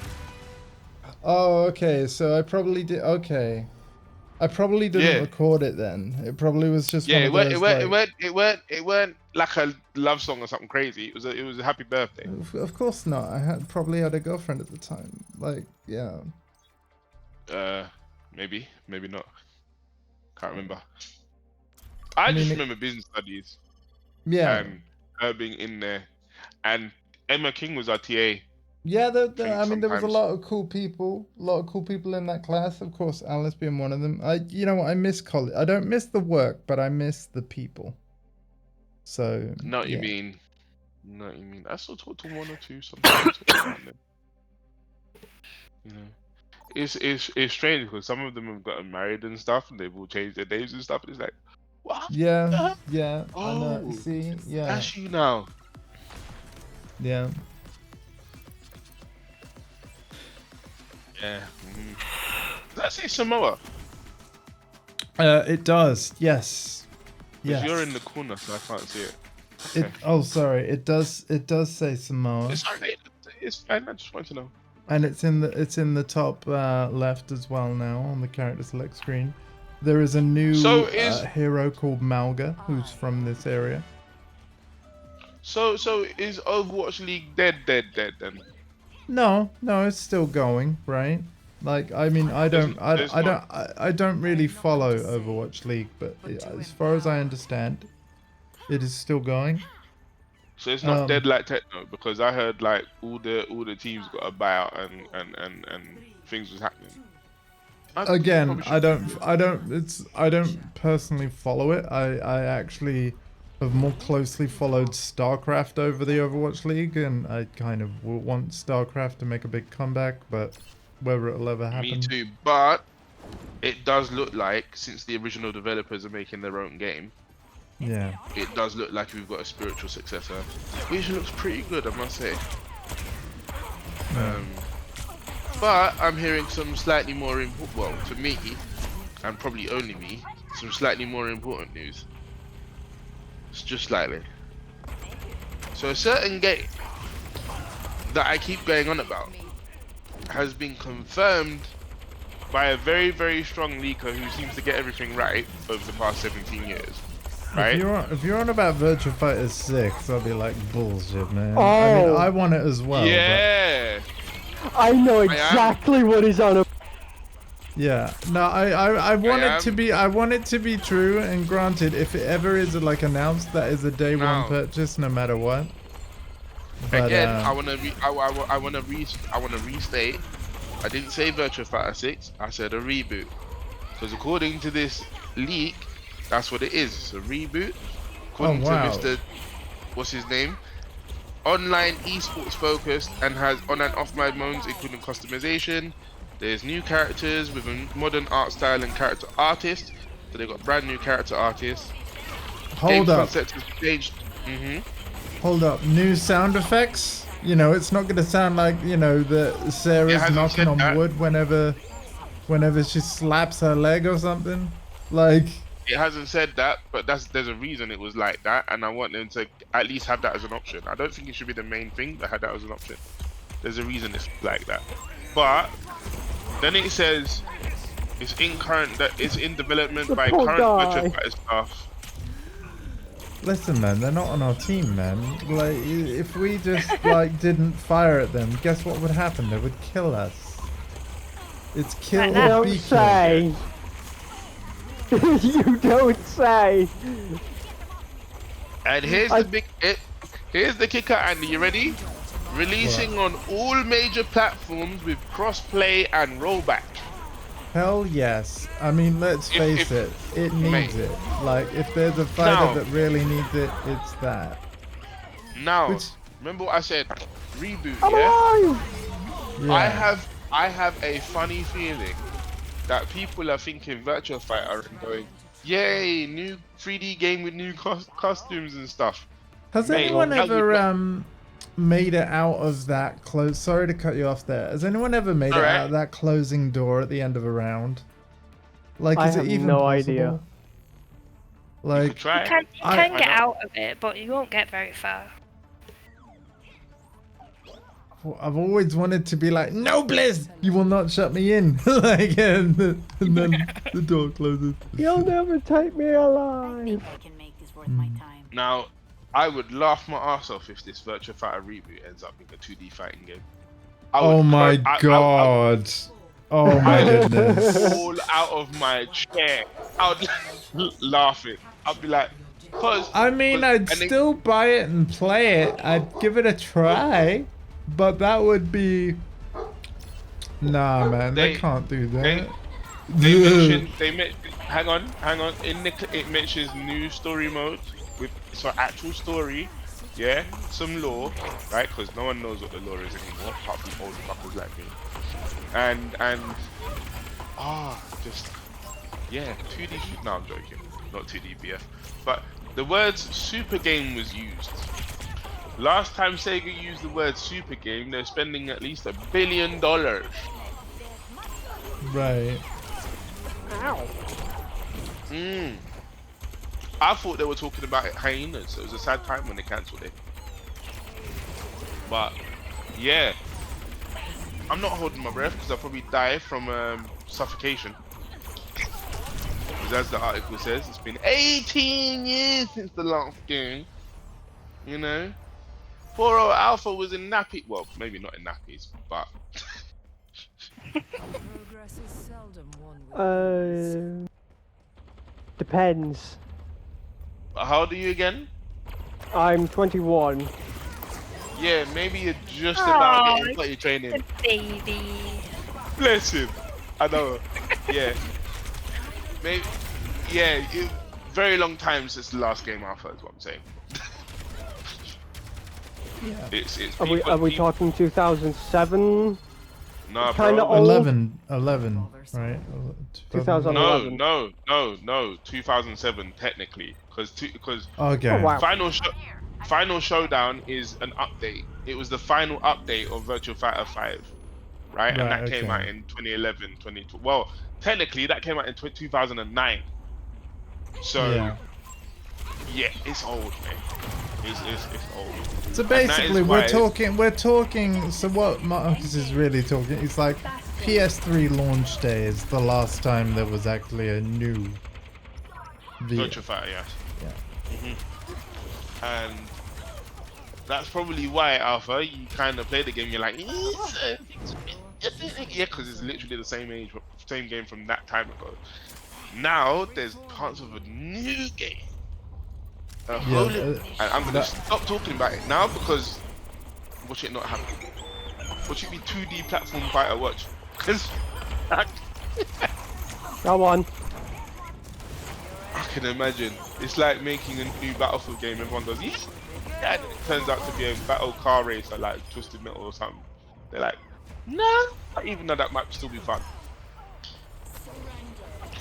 [SPEAKER 1] Oh, okay. So I probably did. Okay. I probably didn't record it then. It probably was just one of those,
[SPEAKER 10] it weren't like a love song or something crazy. It was a happy birthday.
[SPEAKER 1] Of course not. I probably had a girlfriend at the time. Like, yeah.
[SPEAKER 10] Maybe not. Can't remember. I just remember business studies.
[SPEAKER 1] Yeah.
[SPEAKER 10] And her being in there, and Emma King was our TA.
[SPEAKER 1] Yeah, I mean, there was a
[SPEAKER 10] sometimes.
[SPEAKER 1] lot of cool people. A lot of cool people in that class. Of course, Alice being one of them. You know what? I miss college. I don't miss the work, but I miss the people. So.
[SPEAKER 10] Know what you mean. I still talk to one or two sometimes. You know, it's strange because some of them have gotten married and stuff, and they've all changed their names and stuff. And it's like, what?
[SPEAKER 1] Yeah, yeah.
[SPEAKER 10] Oh,
[SPEAKER 1] I know. See, yeah.
[SPEAKER 10] That's you now.
[SPEAKER 1] Yeah.
[SPEAKER 10] Yeah. Does that say Samoa?
[SPEAKER 1] It does. Yes.
[SPEAKER 10] Because
[SPEAKER 1] Yes.
[SPEAKER 10] you're in the corner, so I can't see it.
[SPEAKER 1] It. Oh, sorry. It does. It does say Samoa.
[SPEAKER 10] It's alright. It's fine. I just want to know.
[SPEAKER 1] And it's in the top left as well now on the character select screen. There is a new hero called Malga who's from this area.
[SPEAKER 10] So is Overwatch League dead then?
[SPEAKER 1] No, it's still going, right? Like, I mean, I don't really follow Overwatch League, but as far as I understand, it is still going.
[SPEAKER 10] So it's not dead like Techno, because I heard like all the teams got a buyout and things was happening.
[SPEAKER 1] Again, I don't personally follow it. I actually have more closely followed StarCraft over the Overwatch League, and I kind of want StarCraft to make a big comeback, but whether it'll ever happen.
[SPEAKER 10] Me too, but it does look like, since the original developers are making their own game,
[SPEAKER 1] yeah,
[SPEAKER 10] it does look like we've got a spiritual successor, which looks pretty good, I must say. But I'm hearing some slightly more important, well, to me, and probably only me, some slightly more important news. It's just slightly. So a certain game that I keep going on about has been confirmed by a very, very strong leaker who seems to get everything right over the past 17 years. Right?
[SPEAKER 1] If you're on about Virtua Fighter 6, I'll be like, bullshit, man.
[SPEAKER 7] Oh.
[SPEAKER 1] I mean, I want it as well.
[SPEAKER 10] Yeah.
[SPEAKER 7] I know exactly what he's on about.
[SPEAKER 1] Yeah, no, I want it to be. I want it to be true. And granted, if it ever is like announced, that is a day one purchase, no matter what. But,
[SPEAKER 10] again, I want to restate. I didn't say Virtua Fighter 6. I said a reboot, because according to this leak, that's what it is. It's a reboot. According to Mr. What's his name? Online esports focused and has on and off mode modes, including customization. There's new characters with a modern art style and character artist. So they've got brand new character artists.
[SPEAKER 1] Hold up.
[SPEAKER 10] Concept is changed.
[SPEAKER 1] Hold up. New sound effects. You know, it's not going to sound like, you know, the Sarah's knocking on wood whenever she slaps her leg or something. Like.
[SPEAKER 10] It hasn't said that, but there's a reason it was like that, and I want them to at least have that as an option. I don't think it should be the main thing, but have that as an option. There's a reason it's like that. But then it says it's in development by current Virtua Fighter staff.
[SPEAKER 1] Listen, man, they're not on our team, man. Like, if we just like didn't fire at them, guess what would happen? They would kill us. It's kill or be killed.
[SPEAKER 7] You don't say.
[SPEAKER 10] And here's here's the kicker, Andy. You ready? Releasing on all major platforms with crossplay and rollback.
[SPEAKER 1] Hell yes. I mean, let's face it. It needs it. Like, if there's a fighter that really needs it, it's that.
[SPEAKER 10] Now, remember what I said? Reboot,
[SPEAKER 7] yeah?
[SPEAKER 10] I have a funny feeling that people are thinking Virtua Fighter and going, yay, new 3D game with new costumes and stuff.
[SPEAKER 1] Has anyone ever made it out of that close? Sorry to cut you off there. Has anyone ever made it out of that closing door at the end of a round? Like, is it even possible?
[SPEAKER 7] Idea.
[SPEAKER 1] Like,
[SPEAKER 9] you can get out of it, but you won't get very far.
[SPEAKER 1] I've always wanted to be like, no, Blizz, you will not shut me in. Like, and then the door closes.
[SPEAKER 7] You'll never take me alive.
[SPEAKER 2] I think I can make this worth my time.
[SPEAKER 10] Now, I would laugh my ass off if this Virtua Fighter reboot ends up being a 2D fighting game.
[SPEAKER 1] Oh my god. Oh my goodness.
[SPEAKER 10] Fall out of my chair. I would laughing. I'd be like,
[SPEAKER 1] I mean, I'd still buy it and play it. I'd give it a try. But that would be... Nah, man, they can't do that.
[SPEAKER 10] Hang on. It mentions new story mode with actual story, yeah, some lore, right? Because no one knows what the lore is anymore, apart from old fuckers like me. And just yeah, 2D. No, I'm joking, not 2D BF. But the words super game was used. Last time Sega used the word super game, they're spending at least $1 billion.
[SPEAKER 1] Right.
[SPEAKER 7] Ow.
[SPEAKER 10] I thought they were talking about hyenas, so it was a sad time when they cancelled it. But yeah, I'm not holding my breath because I'll probably die from suffocation. Because as the article says, it's been 18 years since the last game. You know? Poor old Alpha was in nappy. Well, maybe not in nappies, but.
[SPEAKER 6] Progress is seldom won with
[SPEAKER 7] depends.
[SPEAKER 10] How old are you again?
[SPEAKER 7] I'm 21.
[SPEAKER 10] Yeah, maybe you're just about getting potty training.
[SPEAKER 9] The baby.
[SPEAKER 10] Bless him. I know. Yeah. Maybe. Yeah. Very long time since the last game Alpha is what I'm saying.
[SPEAKER 1] Yeah.
[SPEAKER 10] It's
[SPEAKER 7] Are we talking 2007?
[SPEAKER 10] Nah,
[SPEAKER 7] Kinda
[SPEAKER 10] bro.
[SPEAKER 7] old.
[SPEAKER 1] 11, right?
[SPEAKER 7] 2011.
[SPEAKER 10] No, 2007 technically, because
[SPEAKER 1] okay.
[SPEAKER 7] Oh, wow.
[SPEAKER 10] Final Showdown is an update. It was the final update of Virtua Fighter 5, right? And that came out in 2011, 2012. Well, technically that came out in 2009. So yeah, it's old, man. It's old.
[SPEAKER 1] So basically, we're talking. So what Marcus is really talking? It's like PS3 launch day is the last time there was actually a new
[SPEAKER 10] Virtua Fighter, yes. Yeah. And that's probably why Alpha, you kind of play the game. You're like, yeah, because it's literally the same game from that time ago. Now there's parts of a new game. And I'm gonna stop talking about it now because watch it not happen. Watch it be 2D platform fighter. Watch, because
[SPEAKER 7] Come on.
[SPEAKER 10] I can imagine it's like making a new Battlefield game. Everyone goes, yeah, and it turns out to be a battle car racer like Twisted Metal or something. They're like, no, even though that might still be fun.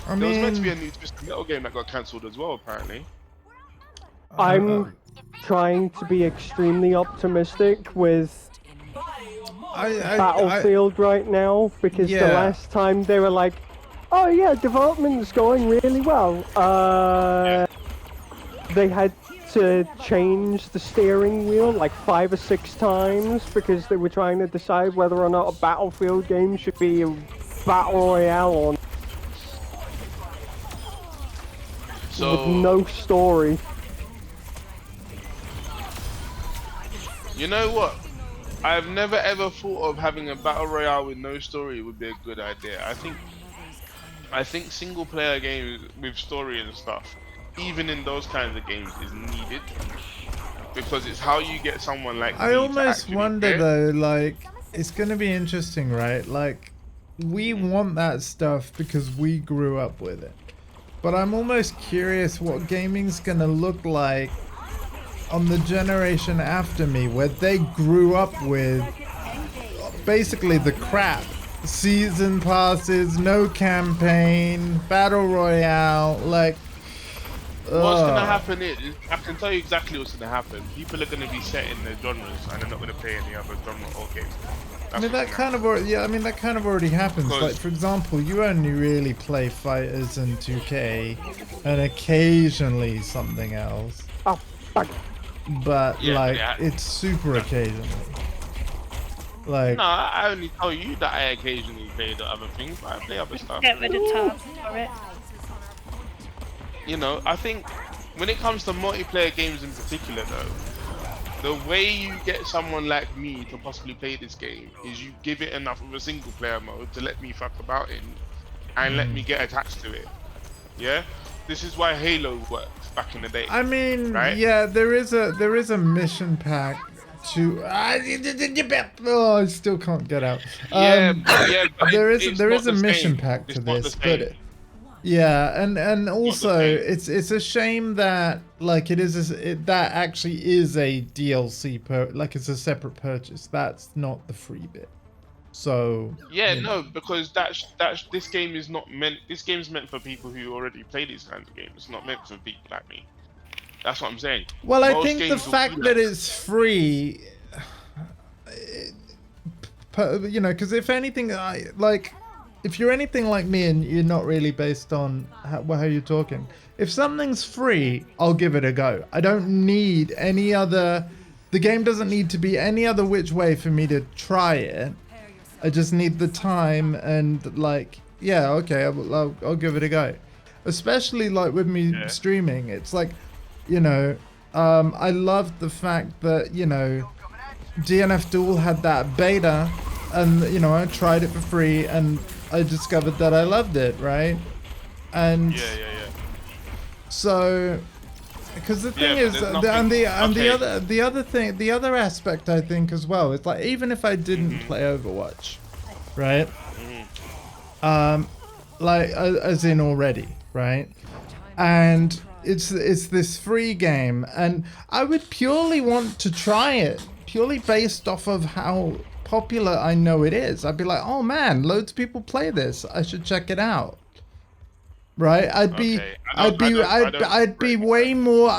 [SPEAKER 10] There was meant to be a new Twisted Metal game that got cancelled as well, apparently.
[SPEAKER 7] I'm trying to be extremely optimistic with Battlefield right now because the last time they were like, oh yeah, development's going really well. They had to change the steering wheel like 5 or 6 times because they were trying to decide whether or not a Battlefield game should be a battle royale or not. With no story.
[SPEAKER 10] You know what? I've never ever thought of having a battle royale with no story would be a good idea. I think I think single player games with story and stuff, even in those kinds of games, is needed because it's how you get someone like
[SPEAKER 1] I
[SPEAKER 10] me to
[SPEAKER 1] almost
[SPEAKER 10] actually
[SPEAKER 1] wonder
[SPEAKER 10] play it.
[SPEAKER 1] though, like, it's gonna be interesting, right? Like, we want that stuff because we grew up with it. But I'm almost curious what gaming's gonna look like on the generation after me, where they grew up with basically the crap. Season passes, no campaign, battle royale, like...
[SPEAKER 10] What's gonna happen is, I can tell you exactly what's gonna happen. People are gonna be set in their genres and they're not gonna play any other genre or game.
[SPEAKER 1] I mean, that kind of already, yeah, I mean, that kind of already happens. Like, for example, you only really play Fighters and 2K and occasionally something else.
[SPEAKER 7] Oh, fuck.
[SPEAKER 1] But,
[SPEAKER 10] Yeah,
[SPEAKER 1] like,
[SPEAKER 10] yeah.
[SPEAKER 1] it's super occasionally. Like,
[SPEAKER 10] No, I only tell you that I occasionally play the other things, but I play other stuff.
[SPEAKER 9] Get rid of tabs for it.
[SPEAKER 10] You know, I think when it comes to multiplayer games in particular, though, the way you get someone like me to possibly play this game is you give it enough of a single player mode to let me fuck about in and let me get attached to it. Yeah? This is why Halo worked back in the day.
[SPEAKER 1] I mean,
[SPEAKER 10] right?
[SPEAKER 1] yeah, there is a mission pack to... oh, I still can't get out.
[SPEAKER 10] But
[SPEAKER 1] there
[SPEAKER 10] it's
[SPEAKER 1] is
[SPEAKER 10] not
[SPEAKER 1] a
[SPEAKER 10] the
[SPEAKER 1] mission
[SPEAKER 10] same.
[SPEAKER 1] pack
[SPEAKER 10] It's
[SPEAKER 1] to
[SPEAKER 10] not
[SPEAKER 1] this,
[SPEAKER 10] the
[SPEAKER 1] but...
[SPEAKER 10] same.
[SPEAKER 1] Yeah, and also
[SPEAKER 10] same.
[SPEAKER 1] it's a shame that like that actually is a DLC like it's a separate purchase. That's not the free bit. So
[SPEAKER 10] Yeah,
[SPEAKER 1] you know.
[SPEAKER 10] no, because this game is not meant. This game's meant for people who already play these kinds of games. It's not meant for people like me. That's what I'm saying.
[SPEAKER 1] Well, I
[SPEAKER 10] Most
[SPEAKER 1] think the
[SPEAKER 10] games will
[SPEAKER 1] fact
[SPEAKER 10] be
[SPEAKER 1] that
[SPEAKER 10] like-
[SPEAKER 1] it's free, you know, because if anything, if you're anything like me and you're not really based on how you're talking, if something's free, I'll give it a go. I don't need any other. The game doesn't need to be any other which way for me to try it. I just need the time and like, yeah, okay, I'll give it a go. Especially like with me streaming, it's like, you know, I loved the fact that, you know, DNF Duel had that beta and, you know, I tried it for free and I discovered that I loved it, right? And so, because the thing is, the other aspect I think as well is like, even if I didn't play Overwatch, right? Like as in already, right? And it's this free game, and I would purely want to try it, purely based off of how popular I know it is. I'd be like, oh man, loads of people play this. I should check it out. Right? I'd be way more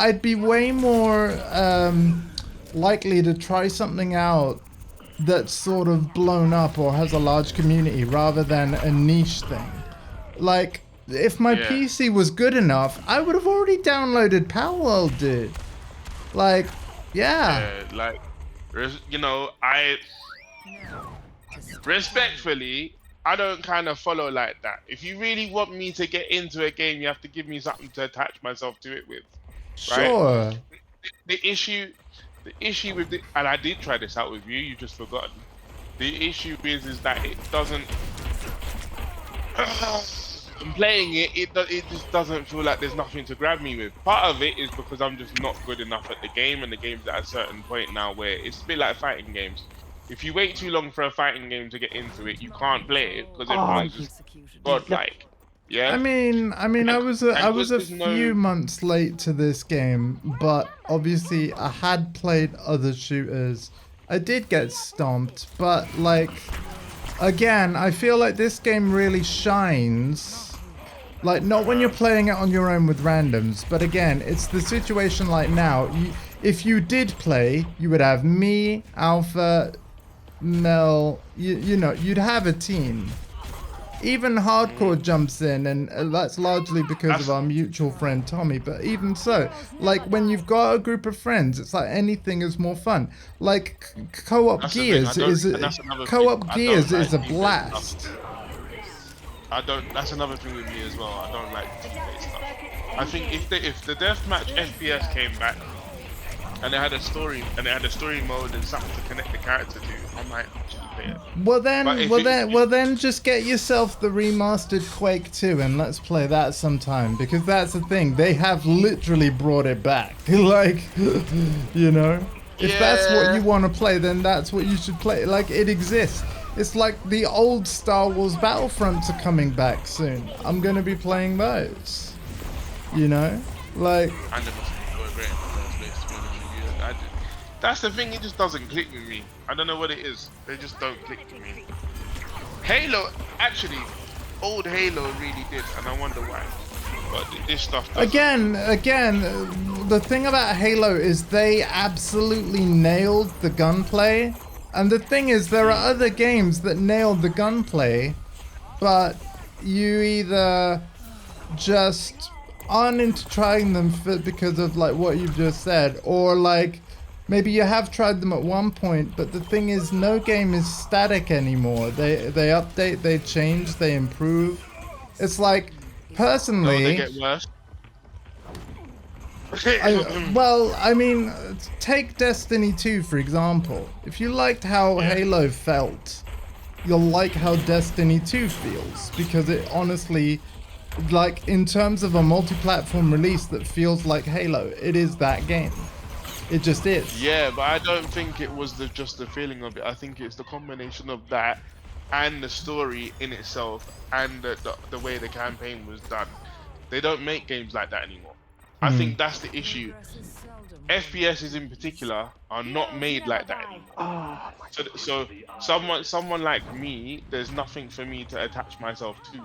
[SPEAKER 1] likely to try something out that's sort of blown up or has a large community rather than a niche thing. Like, if my PC was good enough, I would have already downloaded Palworld, dude. Like, yeah.
[SPEAKER 10] Like, you know, respectfully, I don't kind of follow like that. If you really want me to get into a game, you have to give me something to attach myself to it with. Right?
[SPEAKER 1] Sure.
[SPEAKER 10] The issue with the, and I did try this out with you, you just forgotten. The issue is that it doesn't. Playing it just doesn't feel like there's nothing to grab me with. Part of it is because I'm just not good enough at the game, and the game's at a certain point now where it's a bit like fighting games. If you wait too long for a fighting game to get into it, you can't play it because everyone's just godlike. Yeah.
[SPEAKER 1] I mean, I was a few months late to this game, but obviously I had played other shooters. I did get stomped, but like, again, I feel like this game really shines. Like, not when you're playing it on your own with randoms, but again, it's the situation like now. If you did play, you would have me, Alpha, Mel, you know, you'd have a team. Even Hardcore jumps in, and that's largely because of our mutual friend Tommy, but even so, like, when you've got a group of friends, it's like anything is more fun. Like, co-op Gears is a blast.
[SPEAKER 10] That's another thing with me as well. I don't like team-based stuff. I think if the deathmatch FPS came back, and it had a story, mode and something to connect the character to, I might actually play it.
[SPEAKER 1] Well then, just get yourself the remastered Quake 2 and let's play that sometime, because that's the thing. They have literally brought it back. Like, you know, if that's what you want to play, then that's what you should play. Like, it exists. It's like the old Star Wars Battlefronts are coming back soon. I'm gonna be playing those. You know, like.
[SPEAKER 10] I never saw it great in the first place, to be honest with you. That's the thing, it just doesn't click with me. I don't know what it is. They just don't click with me. Halo, actually, old Halo really did, and I wonder why. But this stuff doesn't.
[SPEAKER 1] Again, the thing about Halo is they absolutely nailed the gunplay. And the thing is, there are other games that nailed the gunplay, but you either just aren't into trying them because of like what you've just said, or like maybe you have tried them at one point, but the thing is, no game is static anymore. They update, they change, they improve. It's like, personally,
[SPEAKER 10] No, they get worse.
[SPEAKER 1] well, I mean, take Destiny 2 for example. If you liked how Halo felt, you'll like how Destiny 2 feels, because it honestly, like, in terms of a multi-platform release that feels like Halo, it is that game. It just is.
[SPEAKER 10] Yeah, but I don't think it was just the feeling of it. I think it's the combination of that and the story in itself and the way the campaign was done. They don't make games like that anymore. I think that's the issue. FPSs in particular are not made like that anymore. So someone like me, there's nothing for me to attach myself to,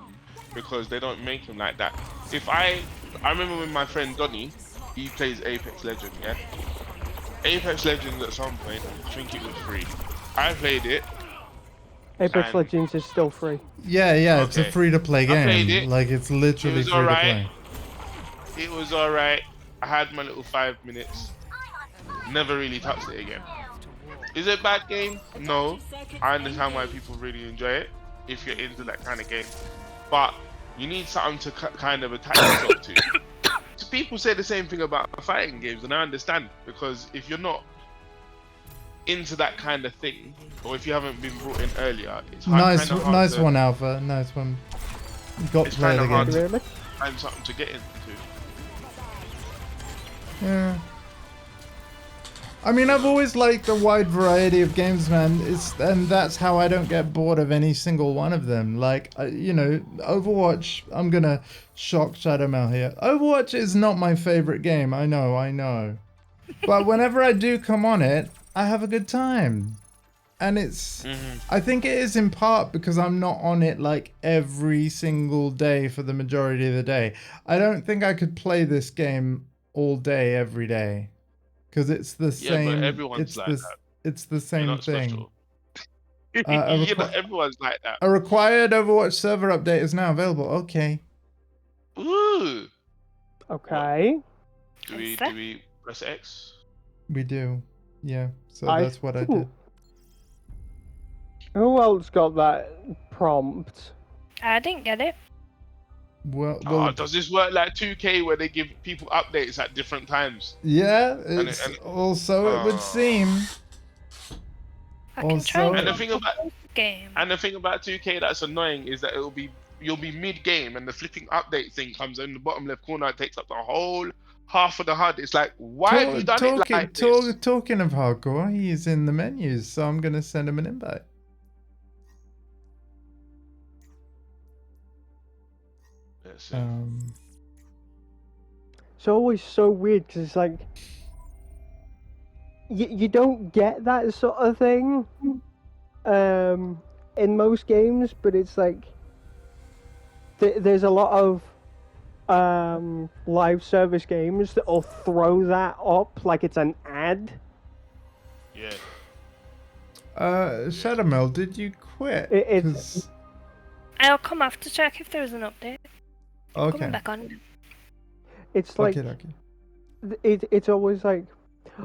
[SPEAKER 10] because they don't make them like that. If I remember when my friend Donny, he plays Apex Legends, yeah? Apex Legends at some point, I think it was free. I played it.
[SPEAKER 7] Apex Legends is still free.
[SPEAKER 1] Yeah, it's a free-to-play game.
[SPEAKER 10] I played it.
[SPEAKER 1] Like, it's literally free-to-play.
[SPEAKER 10] It was alright. I had my little 5 minutes. Never really touched it again. Is it a bad game? No. I understand why people really enjoy it, if you're into that kind of game. But you need something to kind of attach yourself to. So people say the same thing about fighting games, and I understand, because if you're not into that kind of thing, or if you haven't been brought in earlier, it's
[SPEAKER 1] nice one, Alpha. Nice one. You got to play the game.
[SPEAKER 10] Find something to get into.
[SPEAKER 1] Yeah. I mean, I've always liked a wide variety of games, man. And that's how I don't get bored of any single one of them. Like, you know, Overwatch, I'm gonna shock Shadow Mail here. Overwatch is not my favorite game, I know. But whenever I do come on it, I have a good time. And it's, I think it is in part because I'm not on it like every single day for the majority of the day. I don't think I could play this game all day, every day. Because it's the same.
[SPEAKER 10] But everyone's like that.
[SPEAKER 1] It's the same thing.
[SPEAKER 10] Everyone's like that.
[SPEAKER 1] A required Overwatch server update is now available. Okay.
[SPEAKER 10] Ooh.
[SPEAKER 7] Okay.
[SPEAKER 10] Do we press X?
[SPEAKER 1] We do. Yeah. So that's what I did.
[SPEAKER 7] Who else got that prompt?
[SPEAKER 9] I didn't get it.
[SPEAKER 1] Well,
[SPEAKER 10] does this work like 2K where they give people updates at different times?
[SPEAKER 1] Yeah, it would seem.
[SPEAKER 9] I can try
[SPEAKER 10] and the thing about 2K that's annoying is that you'll be mid-game and the flipping update thing comes in the bottom left corner. It takes up the whole half of the HUD. It's like, why have you done it like this?
[SPEAKER 1] Talking of hardcore, he's in the menus, so I'm gonna send him an invite.
[SPEAKER 7] It's always so weird because it's like you don't get that sort of thing in most games, but it's like there's a lot of live service games that'll throw that up like it's an ad.
[SPEAKER 10] Yeah.
[SPEAKER 1] Shadowmel, did you quit?
[SPEAKER 9] I'll come off to check if there's an update.
[SPEAKER 1] Okay.
[SPEAKER 9] Coming back on.
[SPEAKER 7] It's like it's always like,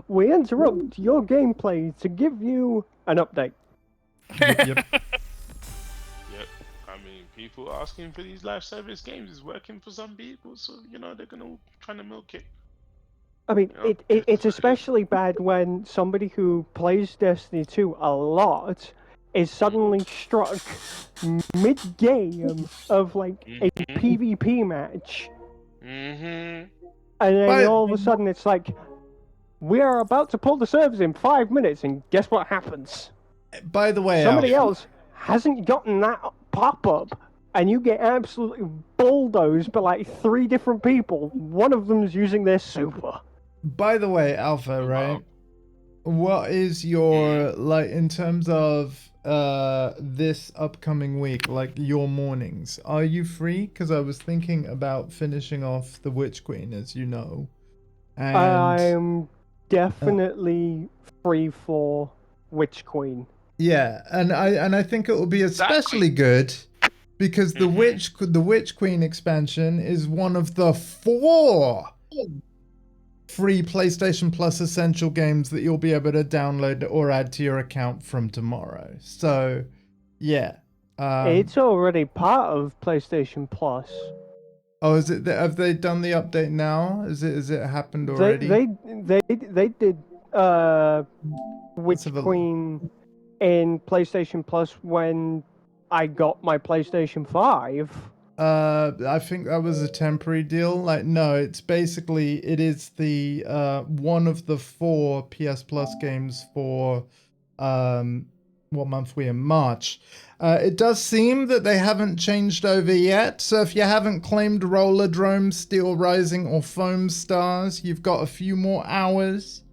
[SPEAKER 7] we interrupt your gameplay to give you an update.
[SPEAKER 1] Yep.
[SPEAKER 10] I mean, people asking for these live service games is working for some people, so you know they're gonna try to milk it.
[SPEAKER 7] I mean,
[SPEAKER 10] Yeah,
[SPEAKER 7] it's especially bad when somebody who plays Destiny 2 a lot is suddenly struck mid-game of like a PvP match,
[SPEAKER 10] Mm-hmm.
[SPEAKER 7] and then
[SPEAKER 1] But
[SPEAKER 7] all of a sudden it's like, we are about to pull the servers in 5 minutes, and guess what happens?
[SPEAKER 1] by the way,
[SPEAKER 7] Somebody
[SPEAKER 1] Alpha,
[SPEAKER 7] else hasn't gotten that pop-up, and you get absolutely bulldozed by like 3 different people. One of them's using their super.
[SPEAKER 1] by the way, Alpha, right? What is your like in terms of this upcoming week, like your mornings? Are you free? Because I was thinking about finishing off the Witch Queen, as you know, and
[SPEAKER 7] I'm definitely free for Witch Queen.
[SPEAKER 1] yeah, and I think it will be especially good because the Witch Queen expansion is one of the 4 free PlayStation Plus essential games that you'll be able to download or add to your account from tomorrow. So, yeah.
[SPEAKER 7] It's already part of PlayStation Plus.
[SPEAKER 1] Oh, is it? Have they done the update now? Is it happened already?
[SPEAKER 7] They did Witch Queen in PlayStation Plus when I got my PlayStation 5.
[SPEAKER 1] I think that was a temporary deal. Like, no, it's basically it is the one of the 4 PS Plus games for what month we in? March. It does seem that they haven't changed over yet. So if you haven't claimed Rollerdrome, Steel Rising, or Foam Stars, you've got a few more hours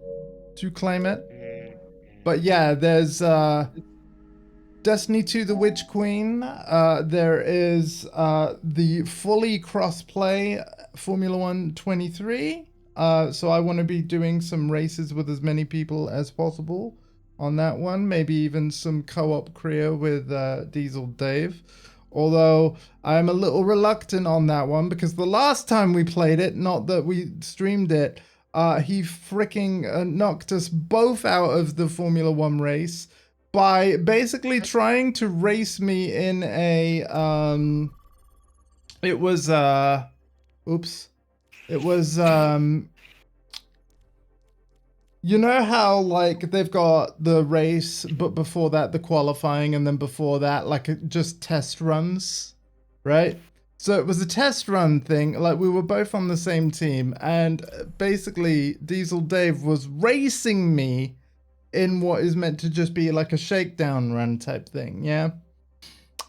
[SPEAKER 1] to claim it. But yeah, there's Destiny 2 The Witch Queen. There is the fully cross-play Formula 1 23. So I want to be doing some races with as many people as possible on that one. Maybe even some co-op career with Diesel Dave. Although I'm a little reluctant on that one because the last time we played it, not that we streamed it, he freaking knocked us both out of the Formula 1 race by basically trying to race me in a it was you know how like they've got the race, but before that the qualifying, and then before that like just test runs, right? So it was a test run thing. Like we were both on the same team, and basically Diesel Dave was racing me in what is meant to just be like a shakedown run type thing, yeah?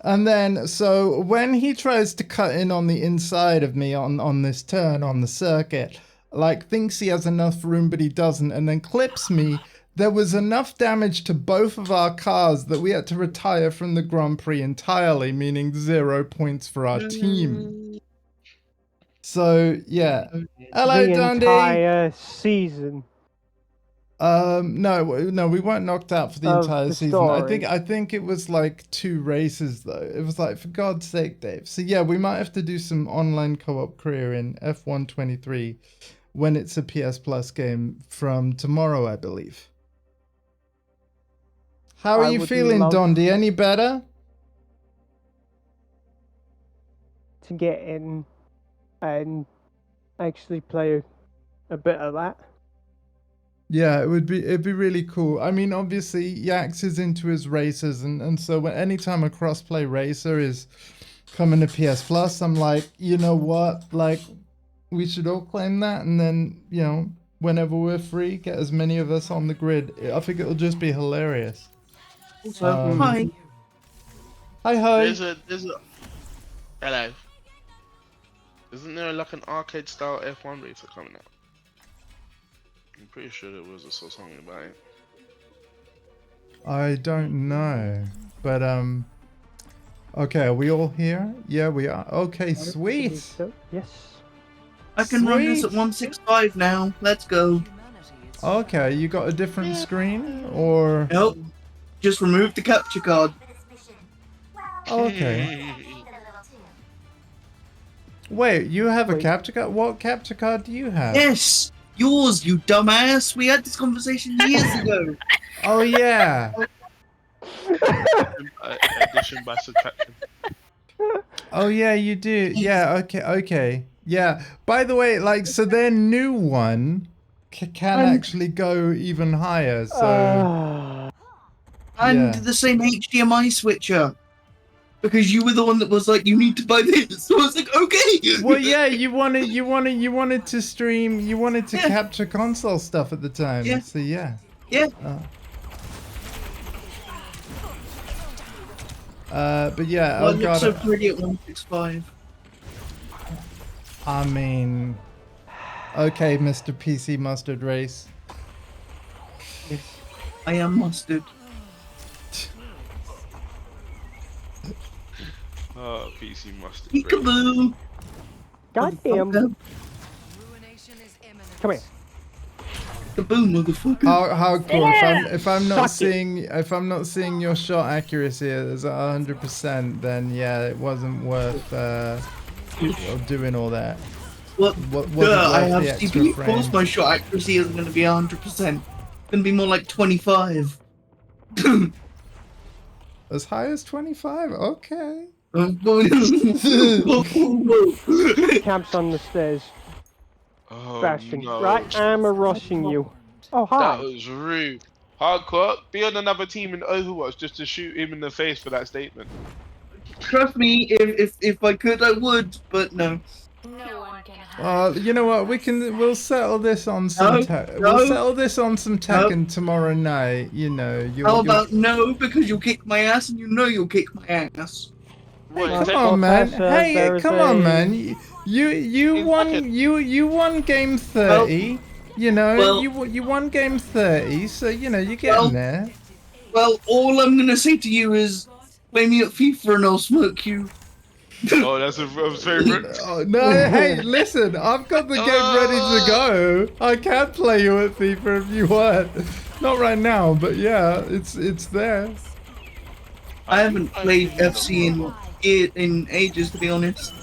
[SPEAKER 1] And then, so when he tries to cut in on the inside of me on this turn on the circuit, like thinks he has enough room, but he doesn't, and then clips me, there was enough damage to both of our cars that we had to retire from the Grand Prix entirely, meaning 0 points for our team. So, yeah. Hello,
[SPEAKER 7] the
[SPEAKER 1] Dundee!
[SPEAKER 7] entire season.
[SPEAKER 1] No, we weren't knocked out for the
[SPEAKER 7] Of
[SPEAKER 1] entire
[SPEAKER 7] the
[SPEAKER 1] season.
[SPEAKER 7] story.
[SPEAKER 1] I think it was like 2 races though. It was like, for God's sake, Dave. So yeah, we might have to do some online co-op career in F1 23 when it's a PS Plus game from tomorrow, I believe. How are
[SPEAKER 7] I
[SPEAKER 1] you
[SPEAKER 7] would
[SPEAKER 1] feeling,
[SPEAKER 7] love-
[SPEAKER 1] Dondi? Any better?
[SPEAKER 7] To get in and actually play a bit of that.
[SPEAKER 1] Yeah, it'd be really cool. I mean, obviously, Yax is into his races, and so anytime a crossplay racer is coming to PS Plus, I'm like, you know what? Like, we should all claim that, and then, you know, whenever we're free, get as many of us on the grid. I think it'll just be hilarious.
[SPEAKER 11] Hi.
[SPEAKER 1] Hi, hi.
[SPEAKER 10] There's a hello. Isn't there like an arcade style F1 racer coming out? I'm pretty sure there was. I saw something about it.
[SPEAKER 1] I don't know, but okay, are we all here? Yeah, we are. Okay, sweet.
[SPEAKER 7] Yes.
[SPEAKER 11] I can run this at 165 now. Let's go.
[SPEAKER 1] Okay, you got a different screen, or?
[SPEAKER 11] Nope. Just remove the capture card.
[SPEAKER 1] Okay. Wait, you have a capture card? What capture card do you have?
[SPEAKER 11] Yes! Yours, you dumbass! We had this conversation years ago!
[SPEAKER 1] Oh, yeah!
[SPEAKER 10] Addition by subtraction.
[SPEAKER 1] Oh, yeah, you do. Yeah, okay. Yeah. By the way, like, so their new one, can actually go even higher. So
[SPEAKER 11] And
[SPEAKER 1] yeah.
[SPEAKER 11] the same HDMI switcher. Because you were the one that was like, you need to buy this. So I was like, okay.
[SPEAKER 1] Well, yeah, you wanted to stream, you wanted to capture console stuff at the time.
[SPEAKER 11] Yeah.
[SPEAKER 1] So yeah.
[SPEAKER 11] Yeah.
[SPEAKER 1] But yeah,
[SPEAKER 11] Well, it looks so
[SPEAKER 1] Elgato.
[SPEAKER 11] pretty at 165.
[SPEAKER 1] I mean, okay, Mr. PC Mustard Race.
[SPEAKER 11] I am mustard.
[SPEAKER 10] Oh, PC mustard.
[SPEAKER 11] Peekaboo.
[SPEAKER 7] Goddamn.
[SPEAKER 6] Ruination is imminent.
[SPEAKER 7] Come here.
[SPEAKER 11] Kaboom, motherfucker.
[SPEAKER 1] Hardcore. If I'm not
[SPEAKER 7] Suck it.
[SPEAKER 1] seeing your shot accuracy as 100%, then yeah, it wasn't worth doing all that.
[SPEAKER 11] Well,
[SPEAKER 1] What
[SPEAKER 11] I have
[SPEAKER 1] the extra
[SPEAKER 11] CPU. Of course,
[SPEAKER 1] frames?
[SPEAKER 11] my shot accuracy isn't going to be 100%. It's going to be more like 25.
[SPEAKER 1] As high as 25? Okay.
[SPEAKER 7] Camps on the stairs.
[SPEAKER 10] Oh,
[SPEAKER 7] Bastion.
[SPEAKER 10] no.
[SPEAKER 7] Right, I'm rushing you. Oh, hi.
[SPEAKER 10] That was rude. Hardcore, be on another team in Overwatch just to shoot him in the face for that statement.
[SPEAKER 11] Trust me, if I could, I would, but no.
[SPEAKER 2] No one can hide.
[SPEAKER 1] You know what? We'll settle this on some we'll settle this on some Tekken tomorrow night. You know.
[SPEAKER 11] How about no, because you'll kick my ass, and you know you'll kick my ass.
[SPEAKER 1] Come on, man. Hey, come on, man. You won game 30. You know, you won game 30, so you know you're getting there.
[SPEAKER 11] Well, all I'm gonna say to you is, play me at FIFA and I'll smoke you.
[SPEAKER 10] Oh, that's a favorite.
[SPEAKER 1] Oh, no, hey, listen, I've got the game ready to go. I can play you at FIFA if you want. Not right now, but yeah, it's there.
[SPEAKER 11] I haven't played FC in ages, to be honest.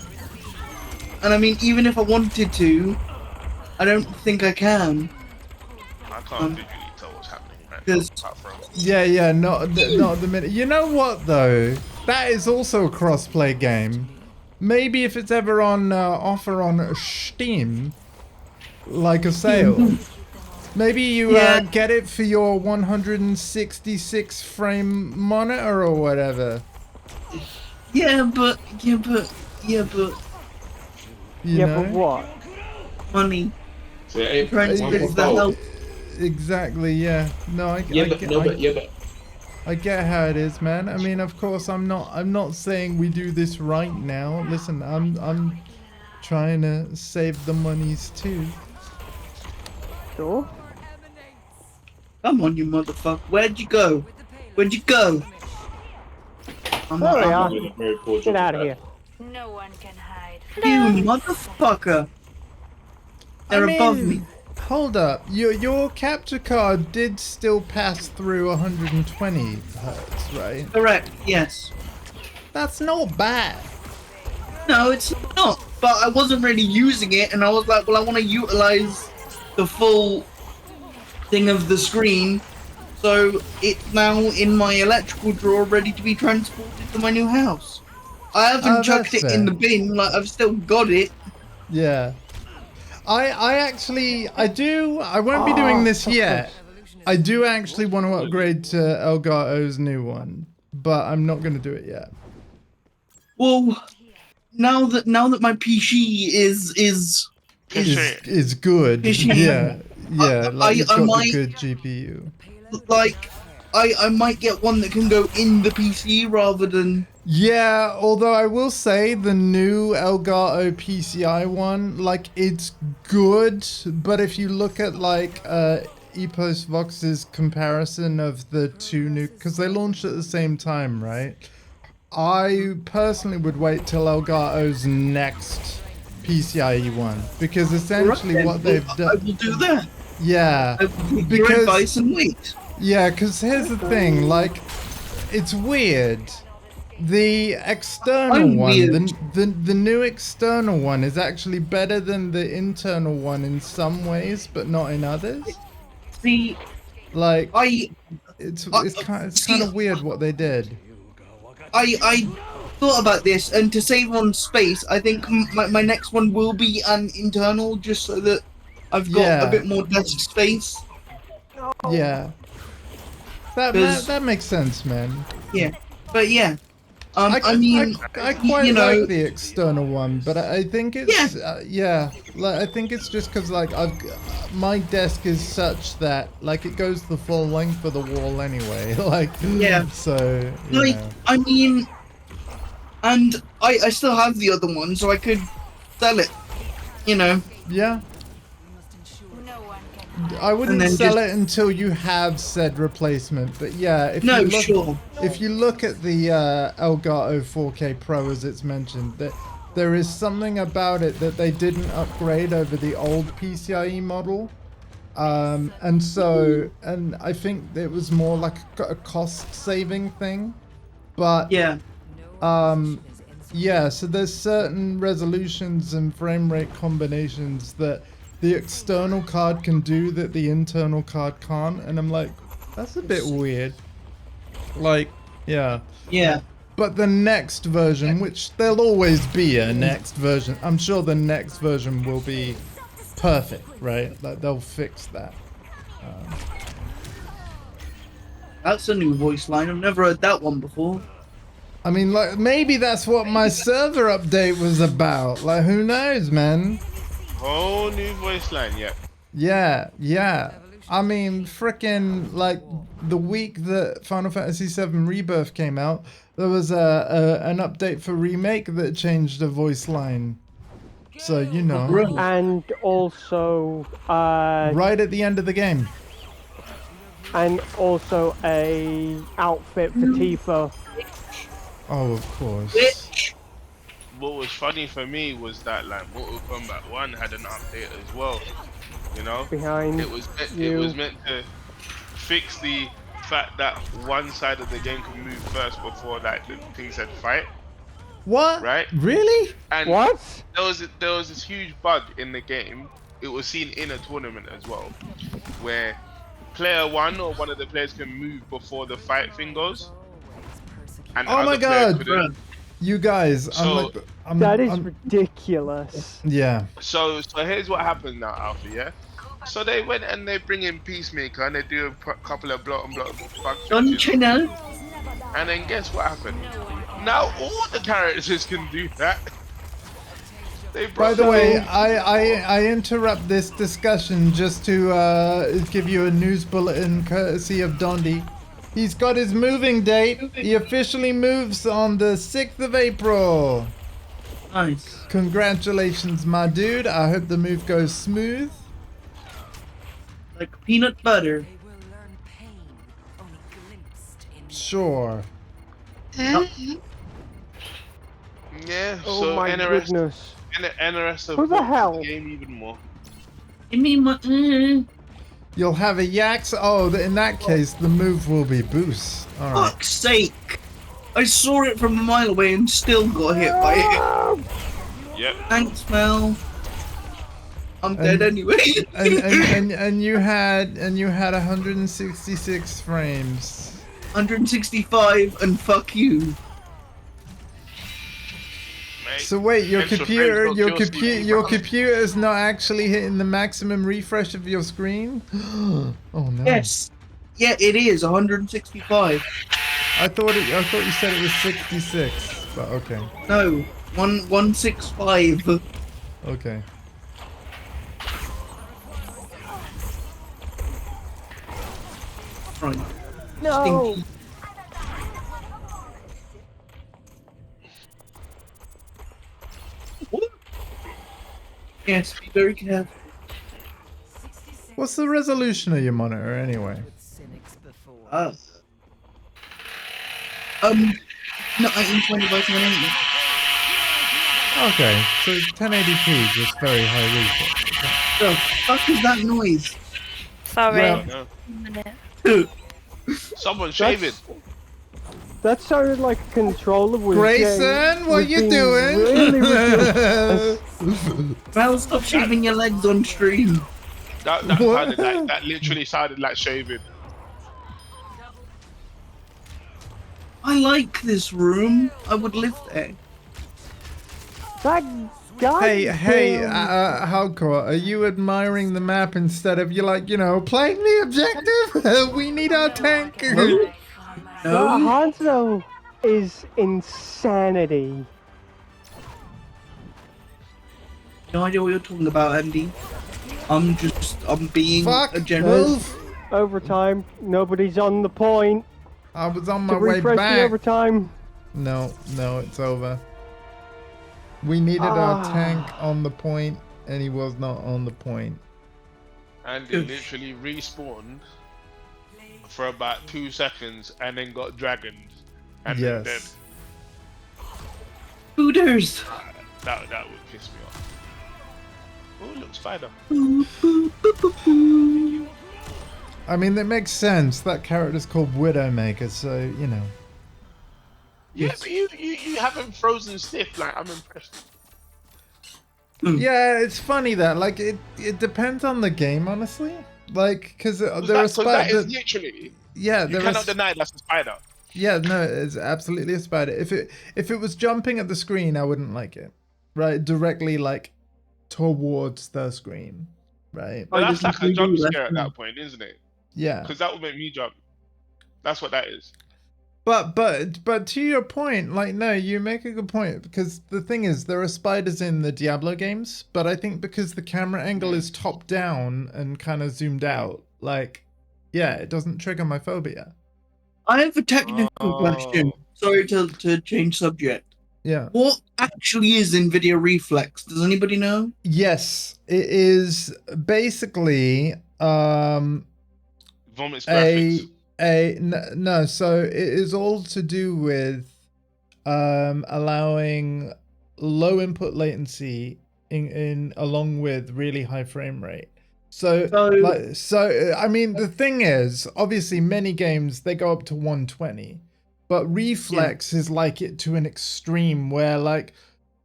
[SPEAKER 11] And I mean, even if I wanted to, I don't think I can.
[SPEAKER 10] I can't visually tell what's happening right now. Apart from-
[SPEAKER 1] Yeah, not at the minute. You know what though? That is also a cross-play game. Maybe if it's ever on offer on Steam, like a sale. Maybe you get it for your 166 frame monitor or whatever.
[SPEAKER 11] Yeah, but
[SPEAKER 1] You know?
[SPEAKER 7] But what?
[SPEAKER 11] money.
[SPEAKER 12] Yeah,
[SPEAKER 11] Trying to fix the health.
[SPEAKER 1] Exactly. Yeah. No, I get how it is, man. I mean, of course, I'm not saying we do this right now. Listen, I'm trying to save the monies too.
[SPEAKER 7] Sure.
[SPEAKER 11] Come on, you motherfucker. Where'd you go? Where'd you go? I'm
[SPEAKER 7] There we
[SPEAKER 11] not.
[SPEAKER 7] are. Get out of here.
[SPEAKER 2] No one can hide.
[SPEAKER 11] You motherfucker. They're above me.
[SPEAKER 1] Hold up. Your capture card did still pass through 120 hertz, right?
[SPEAKER 11] Correct, yes.
[SPEAKER 1] That's not bad.
[SPEAKER 11] No, it's not. But I wasn't really using it, and I was like, well, I want to utilize the full thing of the screen. So it's now in my electrical drawer, ready to be transported to my new house. I haven't chucked it in the bin, like, I've still got it.
[SPEAKER 1] Yeah. I won't be doing this yet. I do actually want to upgrade to Elgato's new one, but I'm not going to do it yet.
[SPEAKER 11] Well, now that my PC is
[SPEAKER 1] good.
[SPEAKER 11] PC.
[SPEAKER 1] Yeah, like you've
[SPEAKER 11] I
[SPEAKER 1] got
[SPEAKER 11] might,
[SPEAKER 1] the good GPU.
[SPEAKER 11] Like, I might get one that can go in the PC rather than...
[SPEAKER 1] Yeah, although I will say the new Elgato PCI one, like, it's good, but if you look at, like, Epos Vox's comparison of the two new... Because they launched at the same time, right? I personally would wait till Elgato's next PCIe one, because essentially what they've done...
[SPEAKER 11] I will do that.
[SPEAKER 1] Yeah,
[SPEAKER 11] Your advice and wait.
[SPEAKER 1] Yeah, because here's the thing, like, it's weird. The external one, the new external one is actually better than the internal one in some ways, but not in others.
[SPEAKER 11] See,
[SPEAKER 1] like, it's kind of weird what they did.
[SPEAKER 11] I thought about this, and to save on space, I think my next one will be an internal, just so that I've got
[SPEAKER 1] Yeah.
[SPEAKER 11] a bit more desk space.
[SPEAKER 1] Yeah. That makes sense, man.
[SPEAKER 11] Yeah, but yeah. I
[SPEAKER 1] I
[SPEAKER 11] mean,
[SPEAKER 1] quite
[SPEAKER 11] you know,
[SPEAKER 1] like the external one, but I think it's like I think it's just because like my desk is such that like it goes the full length of the wall anyway. Like
[SPEAKER 11] Yeah.
[SPEAKER 1] so you
[SPEAKER 11] like
[SPEAKER 1] know.
[SPEAKER 11] I mean, and I still have the other one, so I could sell it. You know.
[SPEAKER 1] Yeah.
[SPEAKER 2] No one can
[SPEAKER 1] I wouldn't
[SPEAKER 11] then
[SPEAKER 1] sell
[SPEAKER 11] just-
[SPEAKER 1] it until you have said replacement, but yeah, if
[SPEAKER 11] No,
[SPEAKER 1] you look,
[SPEAKER 11] sure.
[SPEAKER 1] if you look at the Elgato 4K Pro as it's mentioned, that there is something about it that they didn't upgrade over the old PCIe model, and I think it was more like a cost-saving thing, but
[SPEAKER 11] Yeah.
[SPEAKER 1] yeah, so there's certain resolutions and frame rate combinations that the external card can do that the internal card can't, and I'm like, that's a bit weird. Like, yeah.
[SPEAKER 11] Yeah.
[SPEAKER 1] But the next version, which there'll always be a next version, I'm sure the next version will be perfect, right? Like, they'll fix that.
[SPEAKER 11] That's a new voice line. I've never heard that one before.
[SPEAKER 1] I mean, like, maybe that's what my server update was about. Like, who knows, man?
[SPEAKER 10] Whole new voice line, yeah.
[SPEAKER 1] Yeah, yeah. I mean, frickin' like the week that Final Fantasy VII Rebirth came out, there was an update for Remake that changed the voice line. So, you know.
[SPEAKER 7] And also,
[SPEAKER 1] Right at the end of the game.
[SPEAKER 7] and also a outfit for Tifa.
[SPEAKER 1] Oh, of course.
[SPEAKER 10] What was funny for me was that like Mortal Kombat 1 had an update as well. You know,
[SPEAKER 7] Behind
[SPEAKER 10] it was
[SPEAKER 7] you.
[SPEAKER 10] meant to fix the fact that one side of the game could move first before like the thing said fight.
[SPEAKER 1] What?
[SPEAKER 10] Right?
[SPEAKER 1] Really?
[SPEAKER 10] And
[SPEAKER 7] What?
[SPEAKER 10] there was this huge bug in the game. It was seen in a tournament as well, where player one or one of the players can move before the fight thing goes. And the
[SPEAKER 1] Oh my
[SPEAKER 10] other player
[SPEAKER 1] god!
[SPEAKER 10] couldn't.
[SPEAKER 1] You guys,
[SPEAKER 7] That is ridiculous.
[SPEAKER 1] Yeah.
[SPEAKER 10] So here's what happened now, Alpha. Yeah. So they went and they bring in Peacemaker and they do a couple of block and block bug fixes. And then guess what happened? Now all the characters can do that.
[SPEAKER 1] By the way, I interrupt this discussion just to give you a news bulletin courtesy of Dondi. He's got his moving date. He officially moves on the 6th of April.
[SPEAKER 11] Nice.
[SPEAKER 1] Congratulations, my dude. I hope the move goes smooth.
[SPEAKER 11] Like peanut butter.
[SPEAKER 1] Sure.
[SPEAKER 10] Yeah.
[SPEAKER 7] Oh
[SPEAKER 10] so
[SPEAKER 7] my
[SPEAKER 10] NRS,
[SPEAKER 7] goodness.
[SPEAKER 10] NRS have
[SPEAKER 7] Who the
[SPEAKER 10] worked
[SPEAKER 7] hell?
[SPEAKER 10] the game even more.
[SPEAKER 11] Give me my.
[SPEAKER 1] You'll have a Yaks. Oh, in that case, the move will be boost. All right.
[SPEAKER 11] Fuck's sake! I saw it from a mile away and still got hit by it.
[SPEAKER 10] Yep.
[SPEAKER 11] Thanks, Mel. I'm dead anyway.
[SPEAKER 1] and you had 166 frames.
[SPEAKER 11] 165 and fuck you.
[SPEAKER 10] Mate,
[SPEAKER 1] So wait, your
[SPEAKER 10] extra
[SPEAKER 1] computer,
[SPEAKER 10] frames
[SPEAKER 1] your
[SPEAKER 10] got kills
[SPEAKER 1] your
[SPEAKER 10] you.
[SPEAKER 1] computer's not actually hitting the maximum refresh of your screen? Oh no.
[SPEAKER 11] Yes. Yeah, it is 165.
[SPEAKER 1] I thought you said it was 66, but okay.
[SPEAKER 11] No, 165.
[SPEAKER 1] Okay.
[SPEAKER 11] Right.
[SPEAKER 7] No.
[SPEAKER 11] Stinky. What? Yes, be very careful.
[SPEAKER 1] What's the resolution of your monitor anyway?
[SPEAKER 11] 1920 by 1080.
[SPEAKER 1] Okay, so 1080p, just very high refresh.
[SPEAKER 11] The fuck is that noise?
[SPEAKER 9] Sorry.
[SPEAKER 1] Well-
[SPEAKER 9] Minute.
[SPEAKER 10] Someone shaving.
[SPEAKER 7] That sounded like a controller was
[SPEAKER 1] Grayson, what
[SPEAKER 7] was
[SPEAKER 1] you
[SPEAKER 7] being
[SPEAKER 1] doing?
[SPEAKER 7] Really ridiculous.
[SPEAKER 11] Well, stop shaving your legs on stream.
[SPEAKER 10] That sounded like, that literally sounded like shaving.
[SPEAKER 11] I like this room. I would live there.
[SPEAKER 7] That God
[SPEAKER 1] Hey,
[SPEAKER 7] damn.
[SPEAKER 1] Hardcore, are you admiring the map instead of, you're like, you know, playing the objective? We need our tank.
[SPEAKER 11] No.
[SPEAKER 7] That
[SPEAKER 11] No.
[SPEAKER 7] Hanzo is insanity.
[SPEAKER 11] No idea what you're talking about, Andy. I'm being
[SPEAKER 1] Fuck,
[SPEAKER 11] a general.
[SPEAKER 1] move.
[SPEAKER 7] Overtime. Nobody's on the point
[SPEAKER 1] I was on
[SPEAKER 7] to
[SPEAKER 1] my way
[SPEAKER 7] refresh the
[SPEAKER 1] back.
[SPEAKER 7] overtime.
[SPEAKER 1] No, it's over. We needed our tank on the point, and he was not on the point.
[SPEAKER 10] And he literally respawned for about 2 seconds and then got dragoned and then dead.
[SPEAKER 1] Yes.
[SPEAKER 11] Booters.
[SPEAKER 10] That would piss me off. Oh, look, spider.
[SPEAKER 1] I mean, that makes sense. That character's called Widowmaker, so, you know.
[SPEAKER 10] Yeah, but you haven't frozen stiff. Like, I'm impressed.
[SPEAKER 1] Yeah, it's funny that, like, it depends on the game, honestly. Like, because there are
[SPEAKER 10] that is literally.
[SPEAKER 1] Yeah,
[SPEAKER 10] you cannot deny that's a spider.
[SPEAKER 1] Yeah, no, it's absolutely a spider. If it was jumping at the screen, I wouldn't like it. Right, directly like towards the screen. Right.
[SPEAKER 10] But that's like a jump scare at that point, isn't it?
[SPEAKER 1] Yeah.
[SPEAKER 10] Because that would make me jump. That's what that is.
[SPEAKER 1] But to your point, like, no, you make a good point, because the thing is, there are spiders in the Diablo games, but I think because the camera angle is top down and kind of zoomed out, like, yeah, it doesn't trigger my phobia.
[SPEAKER 11] I have a technical question. Sorry to change subject.
[SPEAKER 1] Yeah.
[SPEAKER 11] What actually is NVIDIA Reflex? Does anybody know?
[SPEAKER 1] Yes, it is basically
[SPEAKER 10] Vomits graphics.
[SPEAKER 1] No, so it is all to do with allowing low input latency in along with really high frame rate. So I mean, the thing is, obviously many games they go up to 120, but Reflex is like it to an extreme where, like,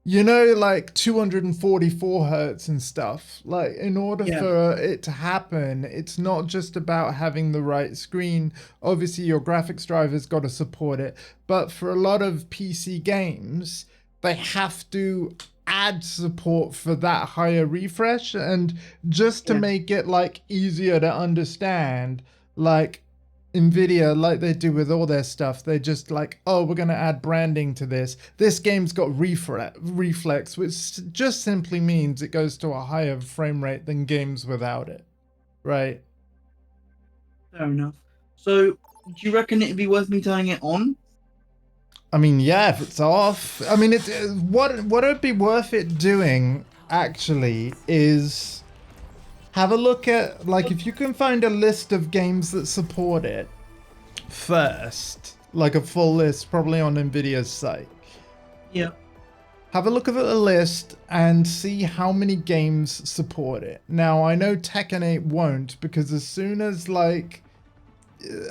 [SPEAKER 1] you know, like 244 hertz and stuff. Like, in order for it to happen, it's not just about having the right screen. Obviously, your graphics driver's got to support it. But for a lot of PC games, they have to add support for that higher refresh. And just to make it, like, easier to understand, like, NVIDIA, like they do with all their stuff, they just like, oh, we're going to add branding to this. This game's got reflex, which just simply means it goes to a higher frame rate than games without it. Right?
[SPEAKER 11] Fair enough. So, do you reckon it'd be worth me turning it on?
[SPEAKER 1] I mean, yeah, if it's off. I mean, what would be worth it doing, actually, is have a look at, like, if you can find a list of games that support it first, like a full list, probably on NVIDIA's site.
[SPEAKER 11] Yeah.
[SPEAKER 1] Have a look at the list and see how many games support it. Now, I know Tekken 8 won't, because as soon as, like,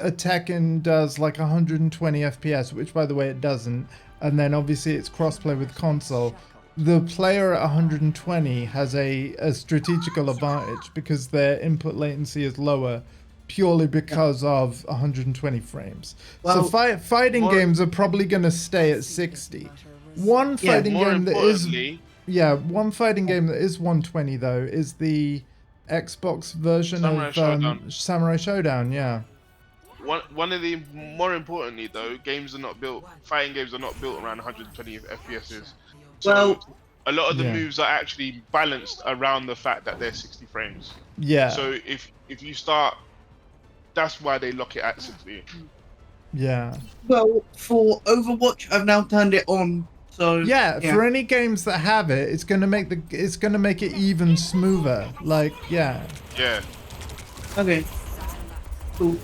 [SPEAKER 1] a Tekken does, like, 120 FPS, which, by the way, it doesn't, and then, obviously, it's crossplay with console, the player at 120 has a strategical advantage because their input latency is lower purely because of 120 frames. Well, so fighting games are probably going to stay at 60. One fighting game that is 120 though is the Xbox version of Samurai Showdown. Yeah.
[SPEAKER 10] One of the more importantly though, fighting games are not built around 120 FPSs. So a lot of the moves are actually balanced around the fact that they're 60 frames.
[SPEAKER 1] Yeah.
[SPEAKER 10] So if you start, that's why they lock it at 60.
[SPEAKER 1] Yeah.
[SPEAKER 11] Well, for Overwatch, I've now turned it on. So
[SPEAKER 1] for any games that have it, it's gonna make it even smoother. Like, yeah.
[SPEAKER 10] Yeah.
[SPEAKER 11] Okay. Cool.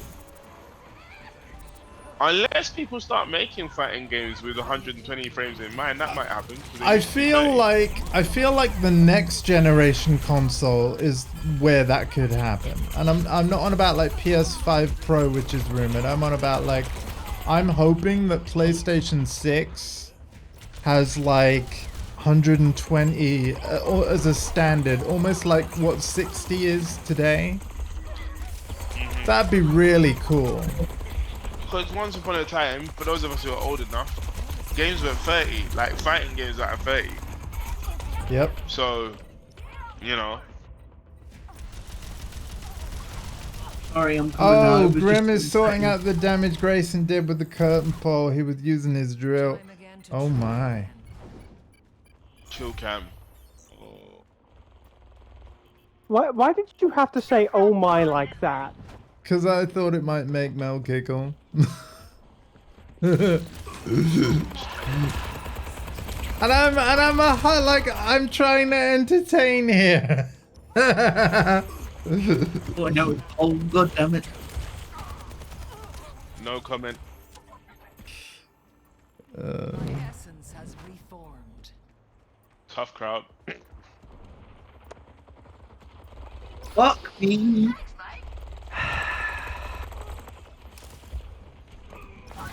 [SPEAKER 10] Unless people start making fighting games with 120 frames in mind, that might happen.
[SPEAKER 1] I feel like the next generation console is where that could happen. And I'm not on about like PS5 Pro, which is rumored. I'm on about like, I'm hoping that PlayStation 6 has like 120 as a standard, almost like what 60 is today. That'd be really cool.
[SPEAKER 10] Because once upon a time, for those of us who are old enough, games were 30, like fighting games that are 30.
[SPEAKER 1] Yep.
[SPEAKER 10] So, you know.
[SPEAKER 11] Sorry, I'm coming now.
[SPEAKER 1] Oh,
[SPEAKER 11] It was
[SPEAKER 1] Grim
[SPEAKER 11] just
[SPEAKER 1] is sorting out the damage Grayson did with the curtain pole. He was using his drill. Oh my.
[SPEAKER 10] Kill cam. Oh.
[SPEAKER 7] Why did you have to say "oh my" like that?
[SPEAKER 1] Because I thought it might make Mel giggle. And I'm trying to entertain here.
[SPEAKER 11] Oh, no. Oh, god damn it.
[SPEAKER 10] No comment.
[SPEAKER 6] Essence has reformed.
[SPEAKER 10] Tough crowd.
[SPEAKER 11] Fuck me.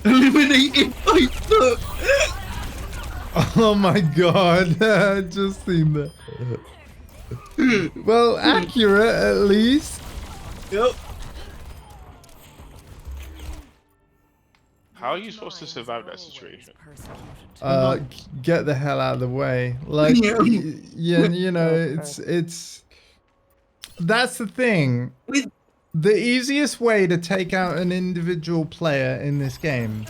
[SPEAKER 11] Eliminated by foot.
[SPEAKER 1] Oh my god, I just seen that. Well, accurate at least.
[SPEAKER 11] Yep.
[SPEAKER 10] How are you supposed to survive that situation?
[SPEAKER 1] Get the hell out of the way. Like, yeah, you know, it's. That's the thing. The easiest way to take out an individual player in this game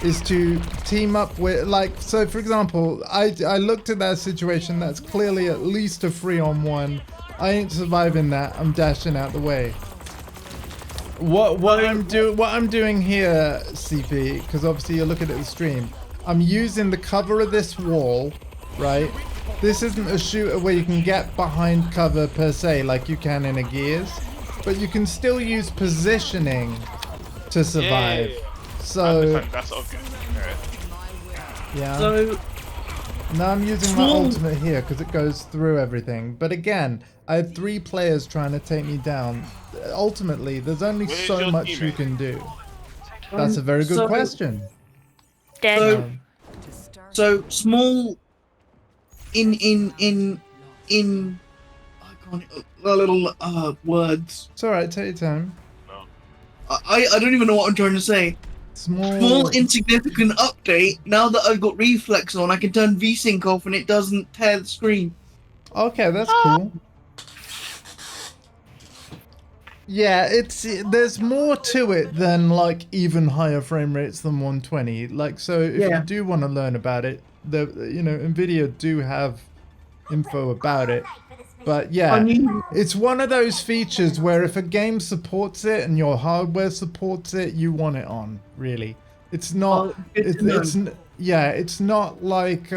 [SPEAKER 1] is to team up with, like, so for example, I looked at that situation. That's clearly at least a 3-on-1. I ain't surviving that. I'm dashing out the way. What I'm doing here, CP, because obviously you're looking at the stream. I'm using the cover of this wall, right? This isn't a shooter where you can get behind cover per se, like you can in a Gears, but you can still use positioning to survive. So
[SPEAKER 10] That's obvious.
[SPEAKER 1] yeah.
[SPEAKER 11] So
[SPEAKER 1] now I'm using my ultimate here because it goes through everything. But again, I had 3 players trying to take me down. Ultimately, there's only so much you can do. That's a very good question.
[SPEAKER 11] So small in I can't little words.
[SPEAKER 1] It's alright, take your time.
[SPEAKER 11] I don't even know what I'm trying to say. Small insignificant update. Now that I've got reflex on, I can turn VSync off and it doesn't tear the screen.
[SPEAKER 1] Okay, that's cool. Yeah, there's more to it than like even higher frame rates than 120. Like, so if you do want to learn about it, Nvidia do have info about it. But yeah, it's one of those features where if a game supports it and your hardware supports it, you want it on. Really, it's not. It's not like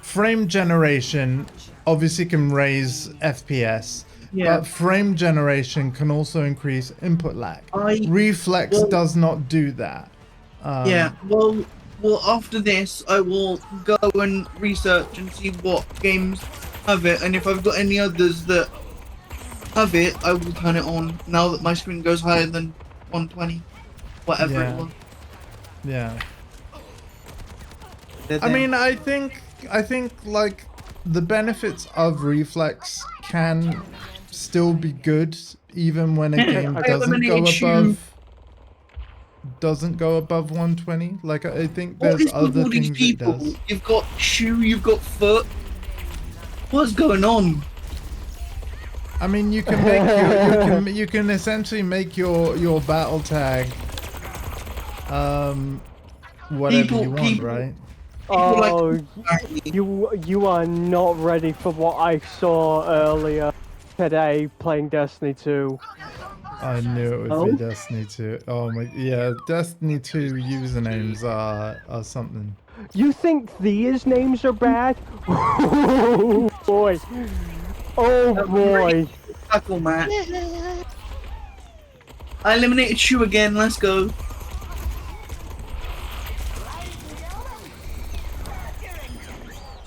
[SPEAKER 1] frame generation. Obviously, can raise FPS.
[SPEAKER 11] Yeah.
[SPEAKER 1] But frame generation can also increase input lag. Reflex does not do that.
[SPEAKER 11] Well, after this, I will go and research and see what games have it, and if I've got any others that have it, I will turn it on now that my screen goes higher than 120, whatever it was.
[SPEAKER 1] Yeah. I mean, I think like the benefits of reflex can still be good even when a game doesn't go above 120. Like, I think there's other things it does.
[SPEAKER 11] You've got shoe, you've got foot. What's going on?
[SPEAKER 1] I mean, you can make you can essentially make your battle tag whatever you want, right?
[SPEAKER 7] Oh, you are not ready for what I saw earlier today playing Destiny 2.
[SPEAKER 1] I knew it would be Destiny 2. Oh my, yeah, Destiny 2 usernames are something.
[SPEAKER 7] You think these names are bad? Oh boy. Oh boy.
[SPEAKER 11] Tackle, Matt. I eliminated Shu again, let's go.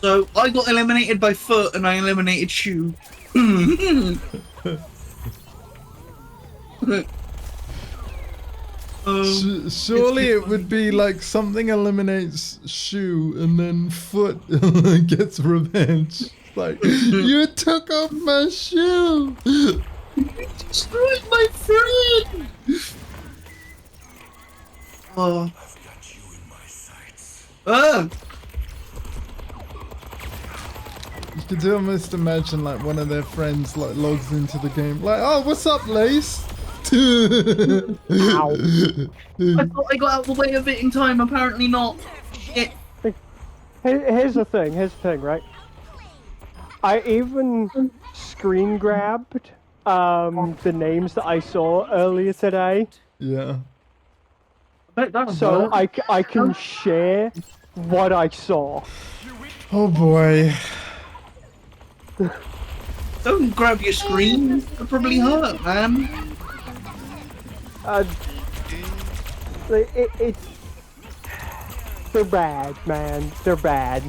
[SPEAKER 11] So, I got eliminated by Foot and I eliminated Shu.
[SPEAKER 1] Surely it would be like something eliminates Shu and then Foot gets revenge. Like, you took off my shoe!
[SPEAKER 11] You destroyed my friend! Oh.
[SPEAKER 8] I've got you in my sights.
[SPEAKER 1] Could you almost imagine like one of their friends like logs into the game like, oh, what's up, Lace?
[SPEAKER 7] Ow.
[SPEAKER 11] I thought I got out of the way of it in time. Apparently not. Shit.
[SPEAKER 7] Here's the thing, right? I even screen grabbed the names that I saw earlier today.
[SPEAKER 1] Yeah.
[SPEAKER 7] So I can share what I saw.
[SPEAKER 1] Oh boy.
[SPEAKER 11] Don't grab your screen. It'll probably hurt, man.
[SPEAKER 7] They're bad, man. They're bad.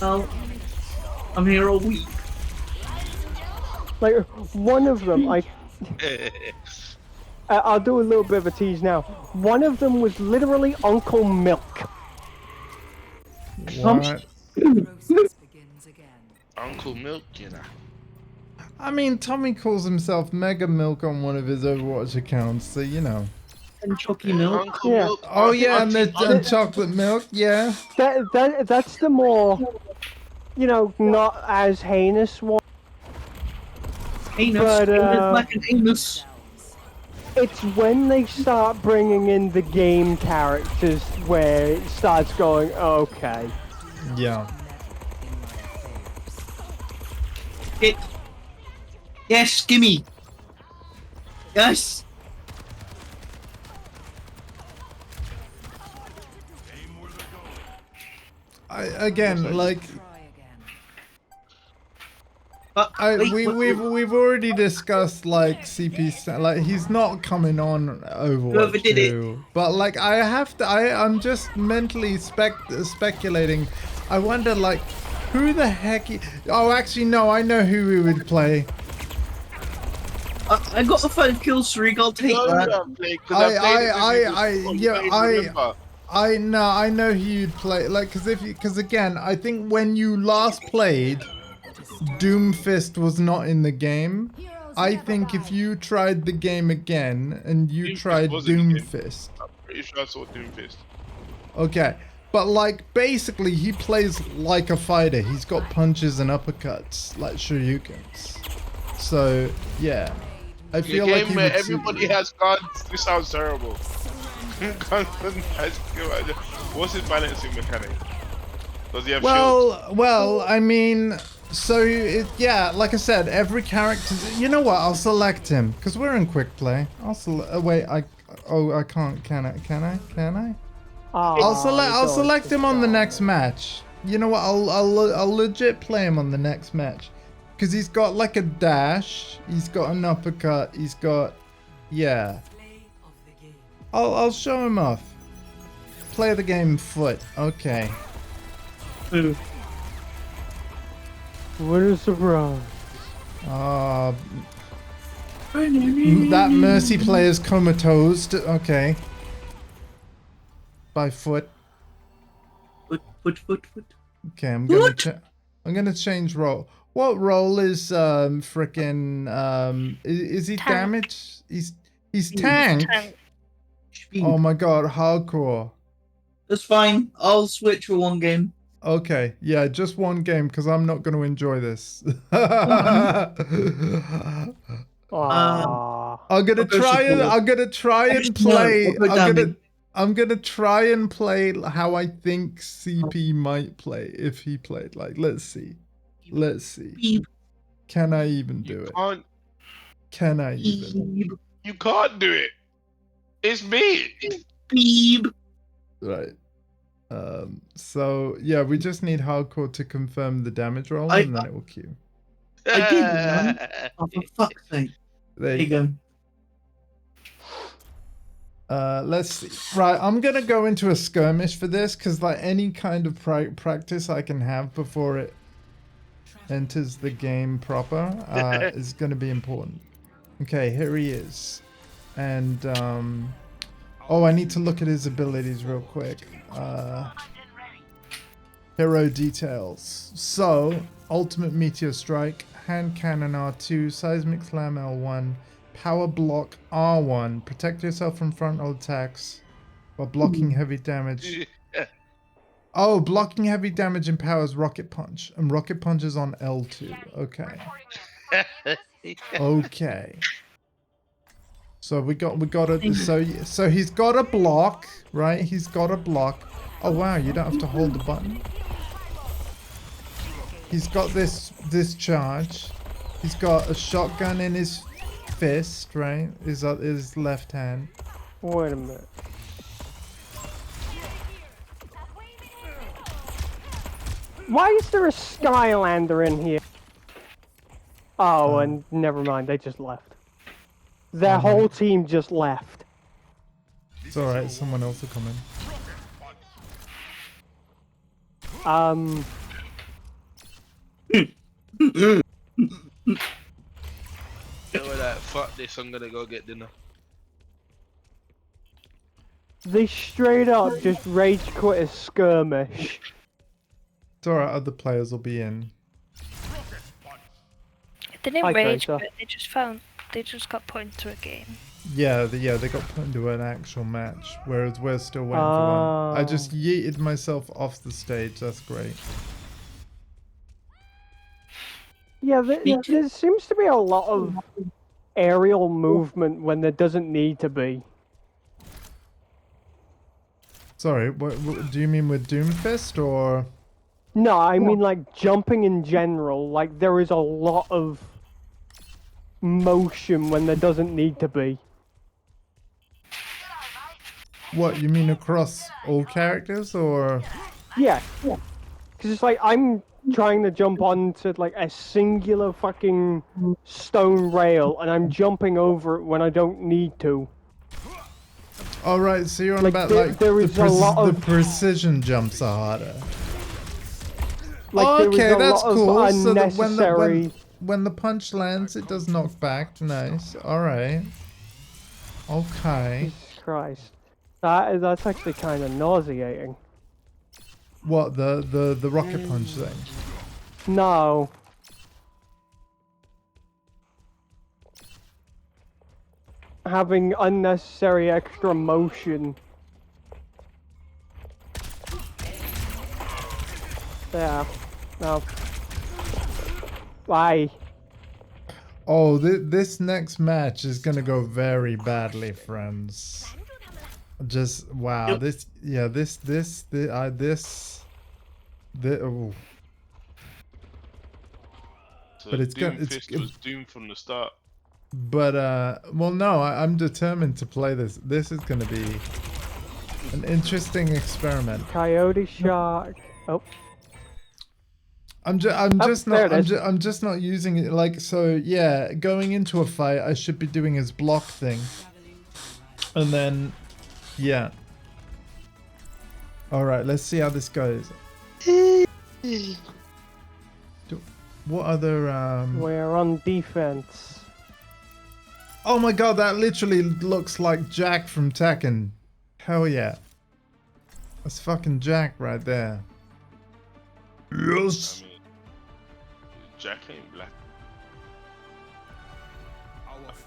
[SPEAKER 11] Well, I'm here all week.
[SPEAKER 7] Like, one of them, I'll do a little bit of a tease now. One of them was literally Uncle Milk.
[SPEAKER 1] What?
[SPEAKER 10] Uncle Milk, you know.
[SPEAKER 1] I mean, Tommy calls himself Mega Milk on one of his Overwatch accounts, so you know.
[SPEAKER 11] And Chucky Milk.
[SPEAKER 10] Uncle
[SPEAKER 7] Yeah.
[SPEAKER 10] Milk.
[SPEAKER 1] Oh yeah, and chocolate milk, yeah.
[SPEAKER 7] That's the more, you know, not as heinous one.
[SPEAKER 11] Anus.
[SPEAKER 7] But,
[SPEAKER 11] Like an anus.
[SPEAKER 7] It's when they start bringing in the game characters where it starts going, okay.
[SPEAKER 1] Yeah.
[SPEAKER 11] Yes, gimme. Yes.
[SPEAKER 1] Again, like
[SPEAKER 11] Wait,
[SPEAKER 1] we've already discussed like CP like he's not coming on
[SPEAKER 11] Whoever
[SPEAKER 1] Overwatch
[SPEAKER 11] did
[SPEAKER 1] 2, but like I'm just mentally speculating. I wonder like who the heck oh actually no, I know who we would play.
[SPEAKER 11] I got the 5 kill streak. I'll take that.
[SPEAKER 1] I know who you'd play like because again I think when you last played Doomfist was not in the game. I think if you tried the game again and you tried Doomfist.
[SPEAKER 10] I'm pretty sure I saw Doomfist.
[SPEAKER 1] Okay. But like basically he plays like a fighter. He's got punches and uppercuts like Shoryukens. So yeah. I feel like
[SPEAKER 10] where everybody has guns. This sounds terrible. What's his balancing mechanic? Does he have shields?
[SPEAKER 1] Well, I mean, so yeah, like I said, every character. You know what? I'll select him because we're in quick play. I'll select. Wait, I can't. Can I? I'll select him on the next match. You know what? I'll legit play him on the next match because he's got like a dash. He's got an uppercut. He's got, yeah. I'll show him off. Play the game foot. Okay.
[SPEAKER 7] What a surprise.
[SPEAKER 1] That Mercy player's comatose. Okay. By foot.
[SPEAKER 11] Foot.
[SPEAKER 1] Okay, I'm gonna change role. What role is frickin' is he damaged? He's tank. Oh my god, hardcore.
[SPEAKER 11] That's fine. I'll switch for one game.
[SPEAKER 1] Okay, yeah, just one game because I'm not going to enjoy this. I'm gonna try and play how I think CP might play if he played. Like, let's see. Can I even do it? Can I even?
[SPEAKER 10] You can't do it. It's me.
[SPEAKER 11] Beeb.
[SPEAKER 1] Right. So yeah, we just need hardcore to confirm the damage roll, and then it will queue.
[SPEAKER 11] I did, man. Oh, for fuck's sake.
[SPEAKER 1] There you go. Let's see. Right, I'm gonna go into a skirmish for this because like any kind of practice I can have before it enters the game proper is gonna be important. Okay, here he is, and oh, I need to look at his abilities real quick. Hero details. So, Ultimate Meteor Strike, Hand Cannon R2, Seismic Slam L1, Power Block R1, protect yourself from frontal attacks while blocking heavy damage. Oh, blocking heavy damage empowers Rocket Punch, and Rocket Punch is on L2. Okay. Okay. So we got a so he's got a block, right? He's got a block. Oh wow, you don't have to hold the button. He's got this charge. He's got a shotgun in his fist, right? His left hand.
[SPEAKER 7] Wait a minute. Why is there a Skylander in here? Oh, and never mind, they just left. Their whole team just left.
[SPEAKER 1] It's alright, someone else will come in.
[SPEAKER 12] They were like, fuck this, I'm gonna go get dinner.
[SPEAKER 7] They straight up just rage quit a skirmish.
[SPEAKER 1] It's alright, other players will be in.
[SPEAKER 9] They didn't
[SPEAKER 7] Hi,
[SPEAKER 9] rage
[SPEAKER 7] Tracer.
[SPEAKER 9] quit, they just got put into a game.
[SPEAKER 1] Yeah, they got put into an actual match, whereas we're still waiting for one. I just yeeted myself off the stage, that's great.
[SPEAKER 7] Yeah, there seems to be a lot of aerial movement when there doesn't need to be.
[SPEAKER 1] Sorry, what do you mean with Doomfist, or...?
[SPEAKER 7] No, I mean like jumping in general, like there is a lot of motion when there doesn't need to be.
[SPEAKER 1] What, you mean across all characters, or...?
[SPEAKER 7] Yeah. Because it's like, I'm trying to jump onto like a singular fucking stone rail, and I'm jumping over it when I don't need to.
[SPEAKER 1] Oh right, so you're on
[SPEAKER 7] Like,
[SPEAKER 1] about
[SPEAKER 7] there-
[SPEAKER 1] like
[SPEAKER 7] there is a lot
[SPEAKER 1] the
[SPEAKER 7] of-
[SPEAKER 1] precision jumps are harder.
[SPEAKER 7] Like, there is
[SPEAKER 1] Okay,
[SPEAKER 7] a
[SPEAKER 1] that's
[SPEAKER 7] lot of
[SPEAKER 1] cool. So that
[SPEAKER 7] unnecessary...
[SPEAKER 1] when the punch lands, it does knock back. Nice. All right. Okay.
[SPEAKER 7] Jesus Christ. That's actually kind of nauseating.
[SPEAKER 1] What, the rocket punch thing?
[SPEAKER 7] No. Having unnecessary extra motion. Yeah. No. Why?
[SPEAKER 1] Oh, this next match is gonna go very badly, friends. Just wow.
[SPEAKER 11] Yep.
[SPEAKER 1] Oh.
[SPEAKER 12] So
[SPEAKER 1] But it's
[SPEAKER 12] Doomfist was doomed from the start.
[SPEAKER 1] But well, no, I'm determined to play this. This is gonna be an interesting experiment.
[SPEAKER 7] Coyote Shark. Oh.
[SPEAKER 1] I'm just not using it like so. Yeah, going into a fight, I should be doing his block thing, and then, yeah. All right, let's see how this goes. What other?
[SPEAKER 7] We're on defense.
[SPEAKER 1] Oh my god, that literally looks like Jack from Tekken. Hell yeah, that's fucking Jack right there. Yes.
[SPEAKER 12] I mean, Jack ain't black.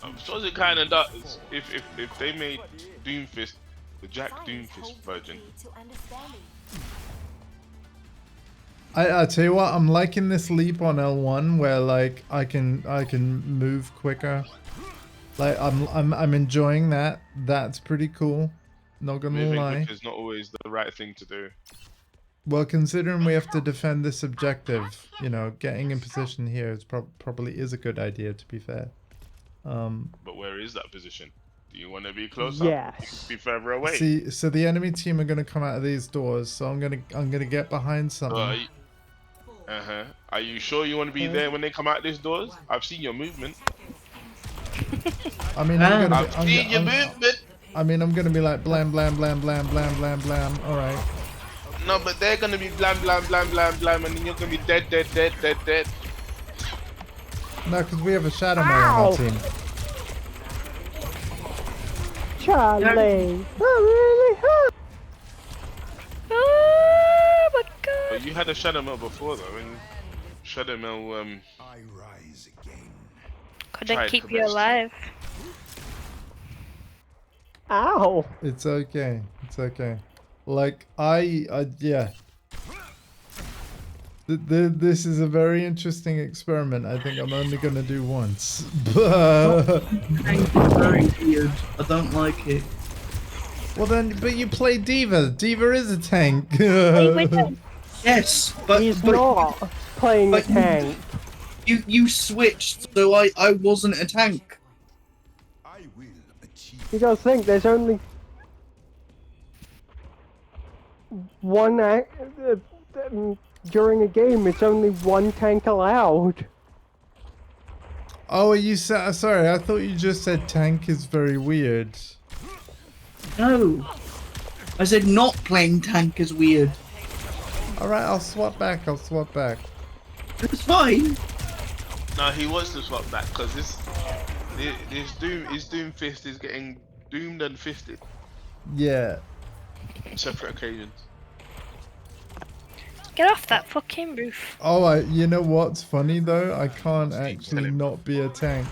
[SPEAKER 12] I'm sure it kind of does. If they made Doomfist the Jack Doomfist version.
[SPEAKER 1] I tell you what, I'm liking this leap on L1 where like I can move quicker. Like I'm enjoying that. That's pretty cool. Not gonna
[SPEAKER 12] Moving
[SPEAKER 1] lie.
[SPEAKER 12] quick is not always the right thing to do.
[SPEAKER 1] Well, considering we have to defend this objective, you know, getting in position here is probably is a good idea, to be fair.
[SPEAKER 12] But where is that position? Do you want to be closer?
[SPEAKER 7] Yes.
[SPEAKER 12] You can be further away.
[SPEAKER 1] See, so the enemy team are gonna come out of these doors, so I'm gonna get behind something.
[SPEAKER 12] Are you sure you want to be there when they come out these doors? I've seen your movement.
[SPEAKER 1] I mean,
[SPEAKER 12] I've seen your movement.
[SPEAKER 1] I mean, I'm gonna be like blam blam blam blam blam blam blam. All right.
[SPEAKER 12] No, but they're gonna be blam blam blam blam blam, and then you're gonna be dead.
[SPEAKER 1] No, because we have a Shadow Man on our team.
[SPEAKER 7] Charlie, that really hurt.
[SPEAKER 9] Oh my god!
[SPEAKER 12] But you had a Shadow Mail before, though, and Shadow Mail
[SPEAKER 8] I rise again.
[SPEAKER 9] Couldn't
[SPEAKER 12] tried
[SPEAKER 9] keep
[SPEAKER 12] to
[SPEAKER 9] you
[SPEAKER 12] rest.
[SPEAKER 9] alive.
[SPEAKER 7] Ow.
[SPEAKER 1] It's okay. It's okay. Like yeah. This is a very interesting experiment. I think I'm only gonna do once. But
[SPEAKER 11] Tank is very weird. I don't like it.
[SPEAKER 1] well then, but you play Diva. Diva is a tank.
[SPEAKER 11] Yes, but
[SPEAKER 7] He's not playing a tank.
[SPEAKER 11] You switched, so I wasn't a tank.
[SPEAKER 7] You gotta think, there's only one during a game. It's only one tank allowed.
[SPEAKER 1] Oh, you said sorry. I thought you just said tank is very weird.
[SPEAKER 11] No, I said not playing tank is weird.
[SPEAKER 1] All right, I'll swap back. I'll swap back.
[SPEAKER 11] It's fine.
[SPEAKER 12] No, he wants to swap back because his Doom Fist is getting doomed and fisted.
[SPEAKER 1] Yeah.
[SPEAKER 12] Separate occasions.
[SPEAKER 9] Get off that fucking roof.
[SPEAKER 1] Oh, you know what's funny though? I can't actually not be a tank.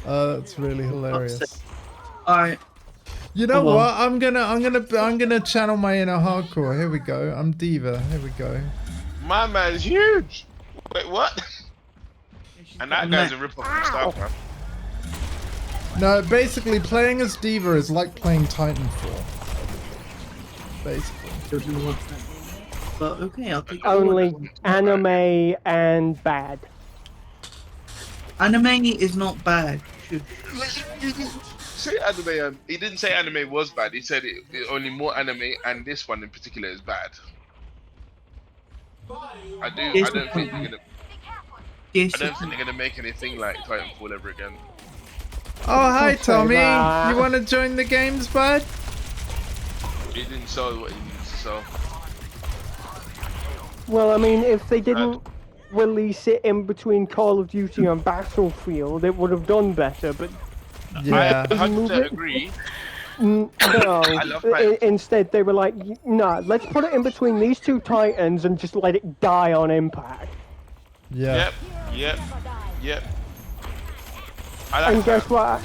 [SPEAKER 1] That's really hilarious.
[SPEAKER 11] Alright.
[SPEAKER 1] You know what? I'm gonna channel my inner hardcore. Here we go. I'm Diva. Here we go.
[SPEAKER 12] My man's huge. Wait, what? And that guy's a rip-off from StarCraft.
[SPEAKER 1] No, basically playing as Diva is like playing Titanfall. Basically.
[SPEAKER 11] But okay, I'll take
[SPEAKER 7] Only anime and bad.
[SPEAKER 11] Anime is not bad.
[SPEAKER 12] Say anime. He didn't say anime was bad. He said it only more anime, and this one in particular is bad. I don't think they're gonna. I don't think they're gonna make anything like Titanfall ever again.
[SPEAKER 1] Oh, hi Tommy. You want to join the games, bud?
[SPEAKER 12] He didn't sell what he needed to sell.
[SPEAKER 7] Well, I mean, if they didn't release it in between Call of Duty and Battlefield, it would have done better, but...
[SPEAKER 1] Yeah.
[SPEAKER 12] I 100% agree.
[SPEAKER 7] No, instead they were like, no, let's put it in between these two titans and just let it die on impact.
[SPEAKER 1] Yeah.
[SPEAKER 12] Yep.
[SPEAKER 7] And guess what?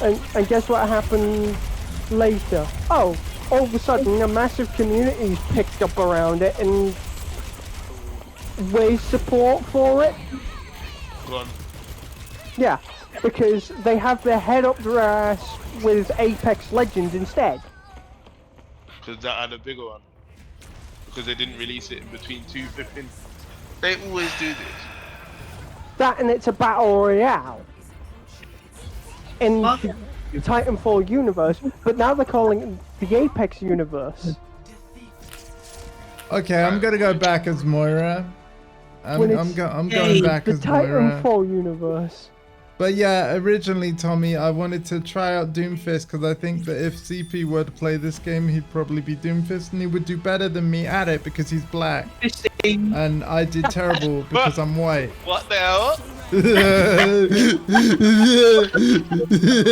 [SPEAKER 7] And guess what happened later? Oh, all of a sudden a massive community's picked up around it and raised support for it.
[SPEAKER 12] Go on.
[SPEAKER 7] Yeah, because they have their head up their ass with Apex Legends instead.
[SPEAKER 12] Because that had a bigger one. Because they didn't release it in between 215. They always do this.
[SPEAKER 7] That and it's a battle royale in the Titanfall universe, but now they're calling it the Apex universe.
[SPEAKER 1] Okay, I'm gonna go back as Moira. I'm going back
[SPEAKER 7] the
[SPEAKER 1] as Moira.
[SPEAKER 7] Titanfall universe.
[SPEAKER 1] But yeah, originally, Tommy, I wanted to try out Doomfist because I think that if CP were to play this game, he'd probably be Doomfist and he would do better than me at it because he's black. And I did terrible because I'm white.
[SPEAKER 12] What the hell?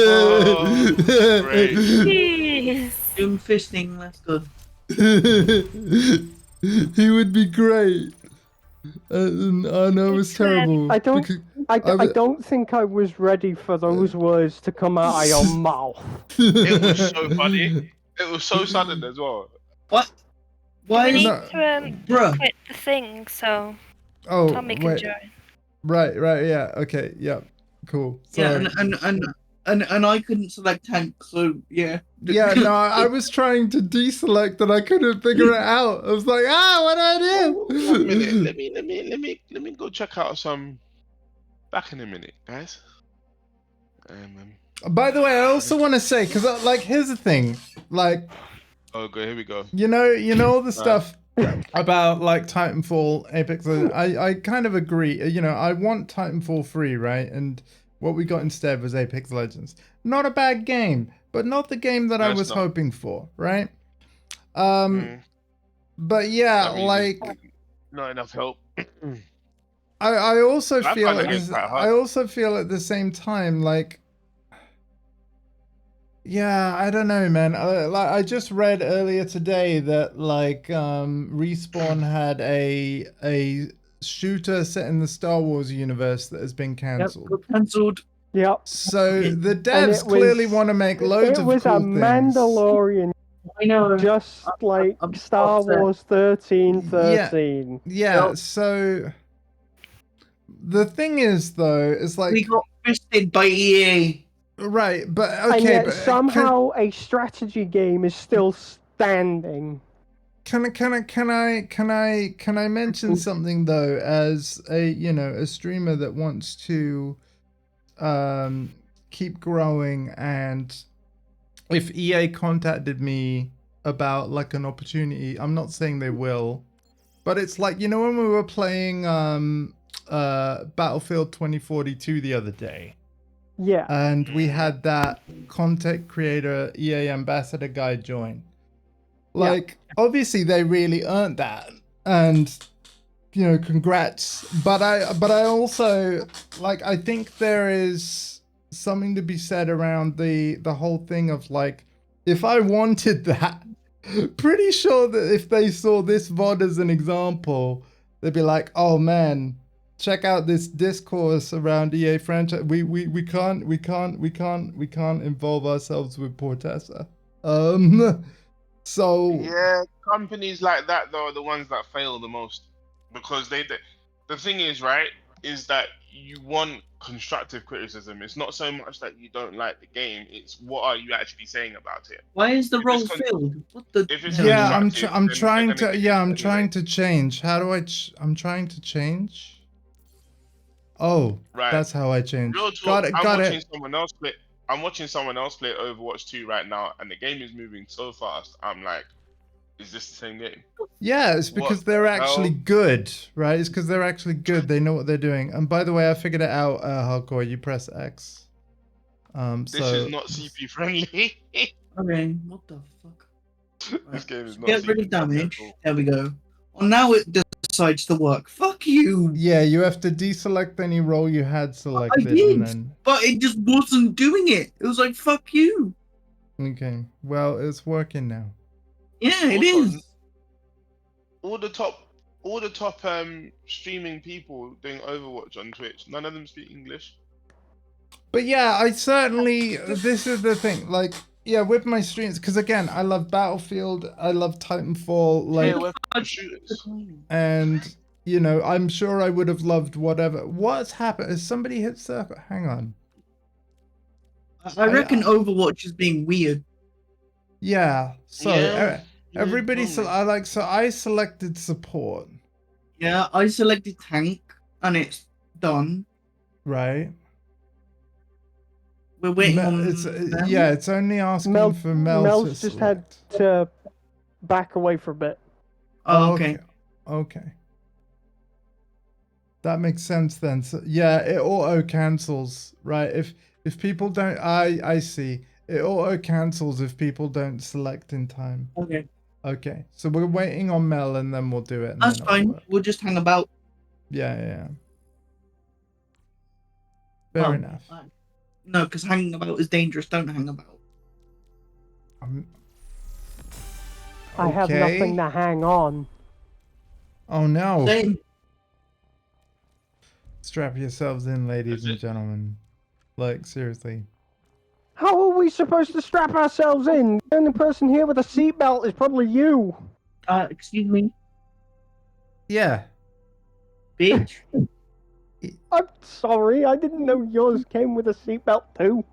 [SPEAKER 11] Oh, great. Doomfisting, that's good.
[SPEAKER 1] He would be great. I know it was terrible.
[SPEAKER 7] I don't think I was ready for those words to come out of your mouth.
[SPEAKER 12] It was so funny. It was so sudden as well.
[SPEAKER 11] What? Why
[SPEAKER 9] We need
[SPEAKER 11] is
[SPEAKER 9] to quit the thing so Tommy can join.
[SPEAKER 1] Right, yeah, okay, yeah, cool. Sorry.
[SPEAKER 11] Yeah, and I couldn't select tank, so yeah.
[SPEAKER 1] Yeah, no, I was trying to deselect and I couldn't figure it out. I was like, what do I do?
[SPEAKER 12] Let me go check out some. Back in a minute, guys.
[SPEAKER 1] By the way, I also want to say, because like, here's the thing, like.
[SPEAKER 12] Oh, good. Here we go.
[SPEAKER 1] You know all the stuff about like Titanfall, Apex. I kind of agree. You know, I want Titanfall 3, right? And what we got instead was Apex Legends. Not a bad game, but not the game that I was hoping for, right? But yeah, like
[SPEAKER 12] not enough help.
[SPEAKER 1] I also feel at the same time like. Yeah, I don't know, man. I just read earlier today that like Respawn had a shooter set in the Star Wars universe that has been cancelled.
[SPEAKER 11] Yep, cancelled.
[SPEAKER 7] Yep.
[SPEAKER 1] So the devs clearly want to make loads of cool things.
[SPEAKER 7] It was a Mandalorian
[SPEAKER 11] I know.
[SPEAKER 7] Just like
[SPEAKER 11] I'm
[SPEAKER 7] Star
[SPEAKER 11] upset.
[SPEAKER 7] Wars 1313.
[SPEAKER 1] Yeah, so the thing is though, is like
[SPEAKER 11] We got fisted by EA.
[SPEAKER 1] right, but
[SPEAKER 7] And
[SPEAKER 1] okay,
[SPEAKER 7] yet
[SPEAKER 1] but
[SPEAKER 7] somehow a strategy game is still standing.
[SPEAKER 1] can I mention something though, as a streamer that wants to keep growing, and if EA contacted me about like an opportunity, I'm not saying they will, but it's like, when we were playing Battlefield 2042 the other day,
[SPEAKER 7] Yeah.
[SPEAKER 1] and we had that content creator EA ambassador guy join. Like, obviously they really earned that, and congrats. But I also, like, I think there is something to be said around the whole thing of like, if I wanted that, pretty sure that if they saw this VOD as an example, they'd be like, oh man, check out this discourse around EA franchise. We can't involve ourselves with Portessa. So
[SPEAKER 12] Yeah, companies like that though are the ones that fail the most, because the thing is, right, is that you want constructive criticism. It's not so much that you don't like the game; it's what are you actually saying about it.
[SPEAKER 11] Why is the
[SPEAKER 12] If
[SPEAKER 11] role
[SPEAKER 12] it's con-
[SPEAKER 11] filled? What the?
[SPEAKER 12] If it's
[SPEAKER 1] yeah,
[SPEAKER 12] constructive,
[SPEAKER 1] I'm
[SPEAKER 12] then they're
[SPEAKER 1] trying
[SPEAKER 12] gonna
[SPEAKER 1] to
[SPEAKER 12] give it
[SPEAKER 1] I'm
[SPEAKER 12] anyway.
[SPEAKER 1] trying to change. How do I'm trying to change. Oh,
[SPEAKER 12] Right.
[SPEAKER 1] that's how I change.
[SPEAKER 12] Real talk,
[SPEAKER 1] Got it.
[SPEAKER 12] I'm
[SPEAKER 1] Got
[SPEAKER 12] watching
[SPEAKER 1] it.
[SPEAKER 12] someone else play. I'm watching someone else play Overwatch 2 right now, and the game is moving so fast. I'm like, is this the same game?
[SPEAKER 1] Yeah, it's because
[SPEAKER 12] What
[SPEAKER 1] they're
[SPEAKER 12] the
[SPEAKER 1] actually
[SPEAKER 12] hell?
[SPEAKER 1] good, right? It's because they're actually good. They know what they're doing. And by the way, I figured it out. Hardcore, you press X.
[SPEAKER 12] This
[SPEAKER 1] So
[SPEAKER 12] is not CP friendly.
[SPEAKER 11] Okay, what the fuck?
[SPEAKER 12] This game is not
[SPEAKER 11] Get rid
[SPEAKER 12] CP
[SPEAKER 11] of
[SPEAKER 12] friendly at
[SPEAKER 11] damage.
[SPEAKER 12] all.
[SPEAKER 11] There we go. Well, now it decides to work. Fuck you.
[SPEAKER 1] yeah, you have to deselect any role you had
[SPEAKER 11] I
[SPEAKER 1] selected,
[SPEAKER 11] did,
[SPEAKER 1] and then
[SPEAKER 11] but it just wasn't doing it. It was like, fuck you.
[SPEAKER 1] okay. Well, it's working now.
[SPEAKER 11] Yeah, it
[SPEAKER 12] Also,
[SPEAKER 11] is.
[SPEAKER 12] all the top streaming people doing Overwatch on Twitch, none of them speak English.
[SPEAKER 1] But yeah, I certainly. This is the thing. Like, yeah, with my streams, because again, I love Battlefield. I love Titanfall. Like,
[SPEAKER 12] Yeah, we're shooters.
[SPEAKER 1] and I'm sure I would have loved whatever. What's happened? Has somebody hit circle? Hang on.
[SPEAKER 11] I reckon Overwatch is being weird.
[SPEAKER 1] Yeah. So
[SPEAKER 12] Yeah,
[SPEAKER 1] everybody.
[SPEAKER 12] probably.
[SPEAKER 1] So I selected support.
[SPEAKER 11] Yeah, I selected tank, and it's done.
[SPEAKER 1] Right.
[SPEAKER 11] We're waiting on.
[SPEAKER 1] Yeah, it's only asking for Mel to
[SPEAKER 7] Mel's just had to back away for a bit.
[SPEAKER 11] Oh, okay.
[SPEAKER 1] Okay. That makes sense then. So yeah, it auto cancels, right? If people don't, I see. It auto cancels if people don't select in time.
[SPEAKER 11] Okay.
[SPEAKER 1] Okay. So we're waiting on Mel, and then we'll do it. And
[SPEAKER 11] That's
[SPEAKER 1] then it'll
[SPEAKER 11] fine.
[SPEAKER 1] work.
[SPEAKER 11] We'll just hang about.
[SPEAKER 1] Yeah. Fair enough.
[SPEAKER 11] No, because hanging about is dangerous. Don't hang about.
[SPEAKER 7] I have nothing to hang on.
[SPEAKER 1] Oh no.
[SPEAKER 11] Same.
[SPEAKER 1] Strap yourselves in, ladies and gentlemen. Like, seriously.
[SPEAKER 7] How are we supposed to strap ourselves in? The only person here with a seatbelt is probably you.
[SPEAKER 11] Excuse me.
[SPEAKER 1] Yeah.
[SPEAKER 11] Bitch.
[SPEAKER 7] I'm sorry, I didn't know yours came with a seatbelt too.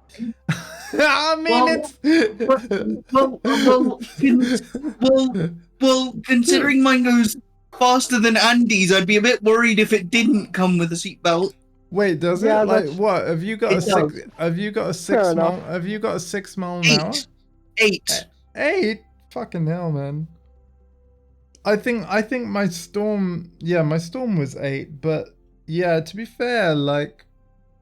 [SPEAKER 1] I mean,
[SPEAKER 11] well, considering mine goes faster than Andy's, I'd be a bit worried if it didn't come with a seatbelt.
[SPEAKER 1] Wait, does
[SPEAKER 7] Yeah,
[SPEAKER 1] it? Like,
[SPEAKER 7] that's-
[SPEAKER 1] what? Have you got
[SPEAKER 11] It
[SPEAKER 1] a six?
[SPEAKER 11] does.
[SPEAKER 1] Have you got a
[SPEAKER 7] Fair
[SPEAKER 1] 6 mile?
[SPEAKER 7] enough.
[SPEAKER 1] Have you got a 6 mile an hour?
[SPEAKER 11] 8.
[SPEAKER 1] 8? Fucking hell, man. I think my storm. Yeah, my storm was 8, but yeah, to be fair, like,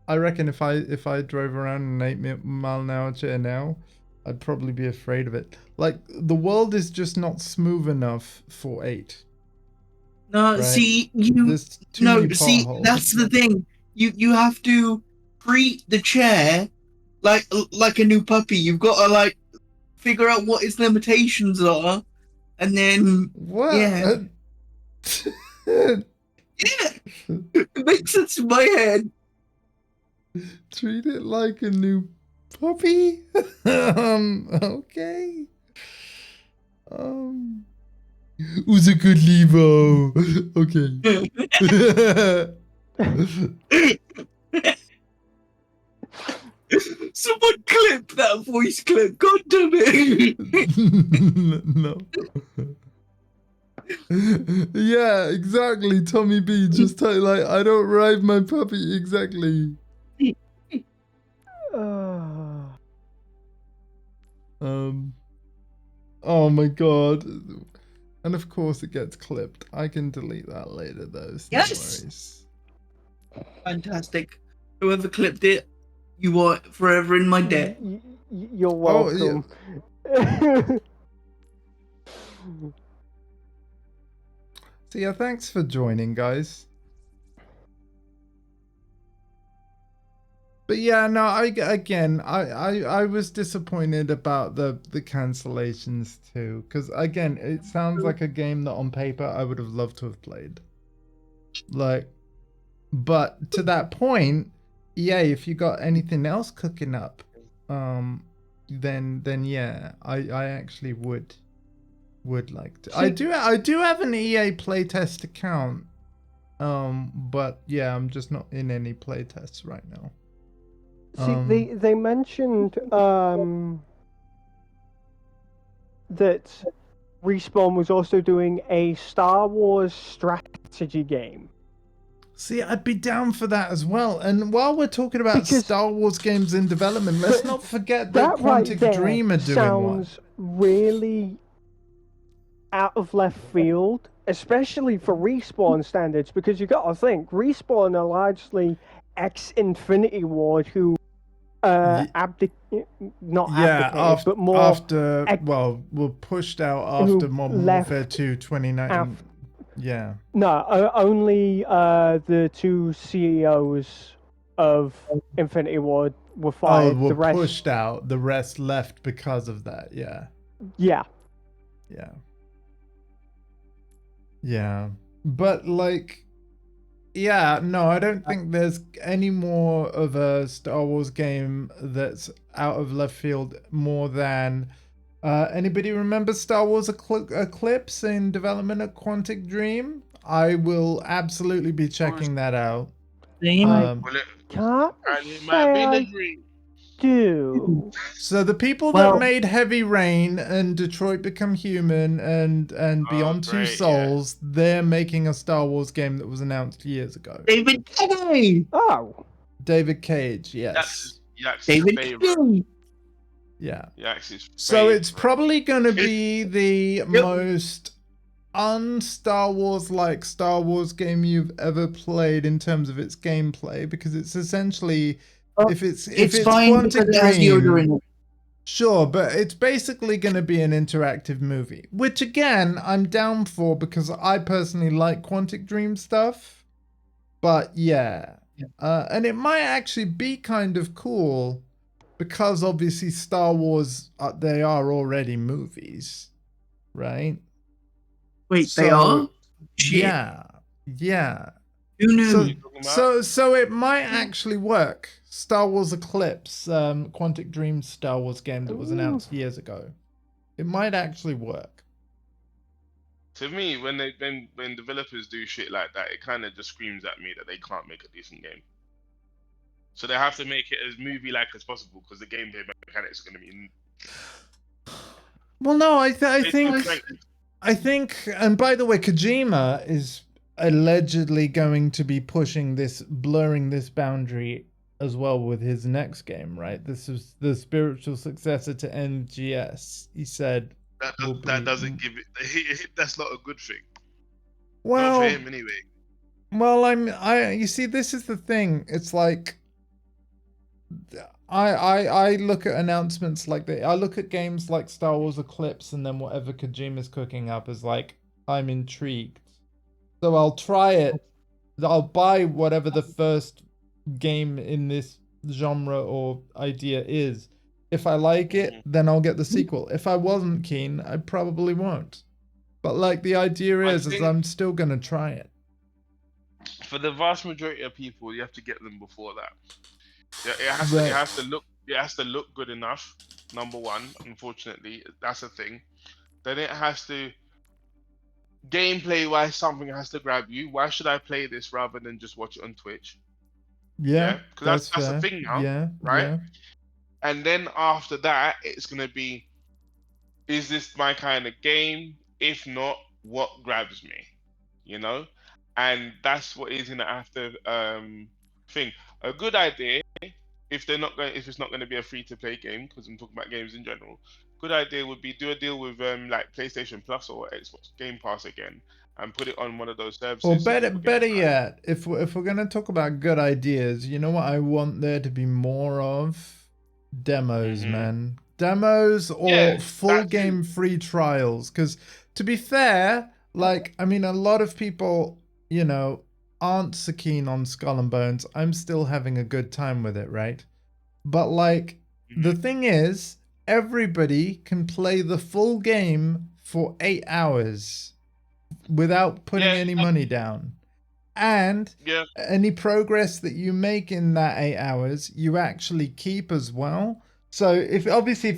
[SPEAKER 1] I reckon if I drove around an 8 mile an hour chair now, I'd probably be afraid of it. Like, the world is just not smooth enough for 8.
[SPEAKER 11] No,
[SPEAKER 1] Right.
[SPEAKER 11] see, you.
[SPEAKER 1] There's too
[SPEAKER 11] No,
[SPEAKER 1] many
[SPEAKER 11] see,
[SPEAKER 1] potholes.
[SPEAKER 11] that's the thing. You have to treat the chair like a new puppy. You've got to like figure out what its limitations are, and then
[SPEAKER 1] What?
[SPEAKER 11] yeah, it makes sense in my head.
[SPEAKER 1] Treat it like a new puppy? Okay. was a good Levo. Okay.
[SPEAKER 11] Someone clip that voice clip. God damn it.
[SPEAKER 1] No. Yeah, exactly. Tommy B. Just like, I don't ride my puppy. Exactly. Oh my god. And of course it gets clipped. I can delete that later though. So
[SPEAKER 11] Yes.
[SPEAKER 1] No worries.
[SPEAKER 11] Fantastic. Whoever clipped it, you are forever in my debt.
[SPEAKER 7] You're
[SPEAKER 1] Oh, yeah.
[SPEAKER 7] welcome.
[SPEAKER 1] So yeah, thanks for joining, guys. But yeah, no, I was disappointed about the cancellations too, because again, it sounds like a game that on paper I would have loved to have played. Like, but to that point, yeah, if you got anything else cooking up, then yeah, I actually would like to. I do have an EA playtest account, but yeah, I'm just not in any playtests right now.
[SPEAKER 7] See, they mentioned that Respawn was also doing a Star Wars strategy game.
[SPEAKER 1] See, I'd be down for that as well. And while we're talking about Star Wars games in development, let's not forget that Quantic Dream are doing one.
[SPEAKER 7] Sounds really out of left field, especially for Respawn standards, because you got to think Respawn are largely ex-Infinity Ward who not abdicated, but more
[SPEAKER 1] after were pushed out after Modern Warfare 2 2019. Yeah.
[SPEAKER 7] No, only the two CEOs of Infinity Ward were fired.
[SPEAKER 1] Were
[SPEAKER 7] the rest
[SPEAKER 1] pushed out. The rest left because of that. Yeah.
[SPEAKER 7] Yeah.
[SPEAKER 1] Yeah. Yeah. But like, yeah, no, I don't think there's any more of a Star Wars game that's out of left field more than anybody remember Star Wars Eclipse in development at Quantic Dream? I will absolutely be checking that out.
[SPEAKER 7] Can't say I do.
[SPEAKER 1] So the people that made Heavy Rain and Detroit Become Human and Beyond Two Souls, they're making a Star Wars game that was announced years ago.
[SPEAKER 11] David Cage.
[SPEAKER 7] Oh.
[SPEAKER 1] David Cage, yes.
[SPEAKER 11] David Cage.
[SPEAKER 1] Yeah. So
[SPEAKER 12] favorite.
[SPEAKER 1] it's probably going to be the most un-Star Wars-like Star Wars game you've ever played in terms of its gameplay, because it's essentially if it's
[SPEAKER 11] fine
[SPEAKER 1] Quantic
[SPEAKER 11] because it has Yoda in
[SPEAKER 1] Dream,
[SPEAKER 11] it.
[SPEAKER 1] sure, but it's basically going to be an interactive movie, which again I'm down for because I personally like Quantic Dream stuff. But yeah, and it might actually be kind of cool because obviously Star Wars they are already movies, right?
[SPEAKER 11] Wait, they are? Shit.
[SPEAKER 1] Yeah.
[SPEAKER 11] Who knew?
[SPEAKER 1] So it might actually work. Star Wars Eclipse, Quantic Dream Star Wars game that was announced years ago. It might actually work.
[SPEAKER 12] To me, when developers do shit like that, it kind of just screams at me that they can't make a decent game. So they have to make it as movie-like as possible because the gameplay mechanics are going to be.
[SPEAKER 1] Well, no, I think, and by the way, Kojima is allegedly going to be blurring this boundary as well with his next game, right? This is the spiritual successor to MGS. He said
[SPEAKER 12] that doesn't give it. That's not a good thing.
[SPEAKER 1] Well,
[SPEAKER 12] not for him anyway.
[SPEAKER 1] Well, you see, this is the thing. It's like I look at announcements like that. I look at games like Star Wars Eclipse and then whatever Kojima's cooking up is like, I'm intrigued. So I'll try it. I'll buy whatever the first game in this genre or idea is. If I like it, then I'll get the sequel. If I wasn't keen, I probably won't. But like the idea is I'm still gonna try it.
[SPEAKER 12] For the vast majority of people, you have to get them before that. Yeah, it has to look good enough. Number one, unfortunately, that's a thing. Then it has to gameplay wise something has to grab you. Why should I play this rather than just watch it on Twitch?
[SPEAKER 1] Yeah,
[SPEAKER 12] Because
[SPEAKER 1] that's
[SPEAKER 12] that's the
[SPEAKER 1] fair.
[SPEAKER 12] thing now,
[SPEAKER 1] Yeah,
[SPEAKER 12] right?
[SPEAKER 1] yeah.
[SPEAKER 12] And then after that, it's gonna be, is this my kind of game? If not, what grabs me? You know? And that's what is gonna have to thing. A good idea, if it's not gonna be a free to play game, because I'm talking about games in general, good idea would be do a deal with like PlayStation Plus or Xbox Game Pass again and put it on one of those
[SPEAKER 1] Or
[SPEAKER 12] services so
[SPEAKER 1] better,
[SPEAKER 12] people get
[SPEAKER 1] better
[SPEAKER 12] it.
[SPEAKER 1] yet, if we're gonna talk about good ideas, you know what I want there to be more of? Demos, man. Demos
[SPEAKER 12] Yeah,
[SPEAKER 1] or full
[SPEAKER 12] that too.
[SPEAKER 1] game free trials. Because to be fair, like, I mean, a lot of people, you know, aren't so keen on Skull and Bones. I'm still having a good time with it, right? But like, the thing is, everybody can play the full game for 8 hours without putting
[SPEAKER 12] Yeah,
[SPEAKER 1] any money down. And
[SPEAKER 12] yeah.
[SPEAKER 1] any progress that you make in that 8 hours, you actually keep as well. So if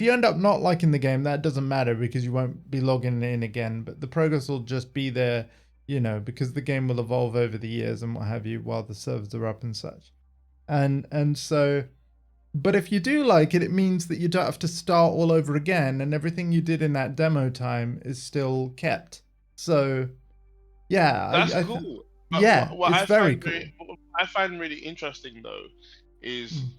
[SPEAKER 1] you end up not liking the game, that doesn't matter because you won't be logging in again. But the progress will just be there, you know, because the game will evolve over the years and what have you while the servers are up and such. And so, but if you do like it, it means that you don't have to start all over again, and everything you did in that demo time is still kept. So yeah,
[SPEAKER 12] That's cool. But
[SPEAKER 1] yeah,
[SPEAKER 12] what
[SPEAKER 1] it's
[SPEAKER 12] I
[SPEAKER 1] very
[SPEAKER 12] find
[SPEAKER 1] cool.
[SPEAKER 12] what I find really interesting though is
[SPEAKER 1] Mm.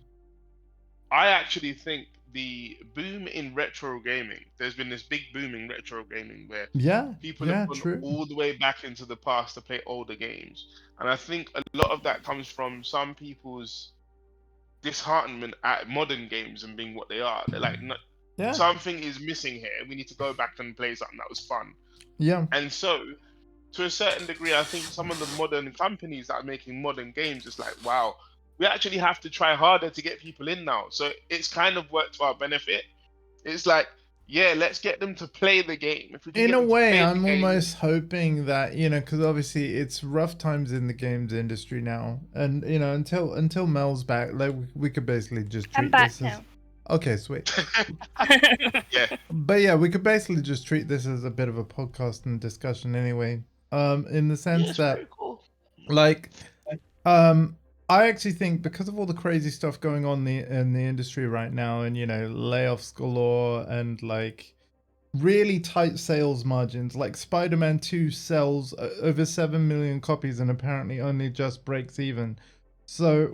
[SPEAKER 12] I actually think the boom in retro gaming, there's been this big boom in retro gaming where
[SPEAKER 1] Yeah,
[SPEAKER 12] people have
[SPEAKER 1] yeah,
[SPEAKER 12] gone
[SPEAKER 1] true.
[SPEAKER 12] all the way back into the past to play older games. And I think a lot of that comes from some people's disheartenment at modern games and being what they are. They're like, no,
[SPEAKER 1] Yeah,
[SPEAKER 12] something is missing here. We need to go back and play something that was fun.
[SPEAKER 1] yeah.
[SPEAKER 12] And so, to a certain degree, I think some of the modern companies that are making modern games is like, wow, we actually have to try harder to get people in now. So it's kind of worked to our benefit. It's like, yeah, let's get them to play the game. If we can
[SPEAKER 1] In
[SPEAKER 12] get
[SPEAKER 1] a
[SPEAKER 12] them to
[SPEAKER 1] way,
[SPEAKER 12] play the
[SPEAKER 1] I'm
[SPEAKER 12] game,
[SPEAKER 1] almost hoping that, you know, because obviously it's rough times in the games industry now, and you know, until Mel's back, like we could basically just
[SPEAKER 9] I'm
[SPEAKER 1] treat
[SPEAKER 9] back
[SPEAKER 1] this as
[SPEAKER 9] now.
[SPEAKER 1] okay, sweet.
[SPEAKER 12] yeah,
[SPEAKER 1] But yeah, we could basically just treat this as a bit of a podcast and discussion anyway. In the
[SPEAKER 12] yeah,
[SPEAKER 1] sense
[SPEAKER 12] it's
[SPEAKER 1] that,
[SPEAKER 12] pretty cool.
[SPEAKER 1] like, um, I actually think because of all the crazy stuff going on in the industry right now, and you know, layoffs galore, and like really tight sales margins, like Spider-Man 2 sells over 7 million copies and apparently only just breaks even. So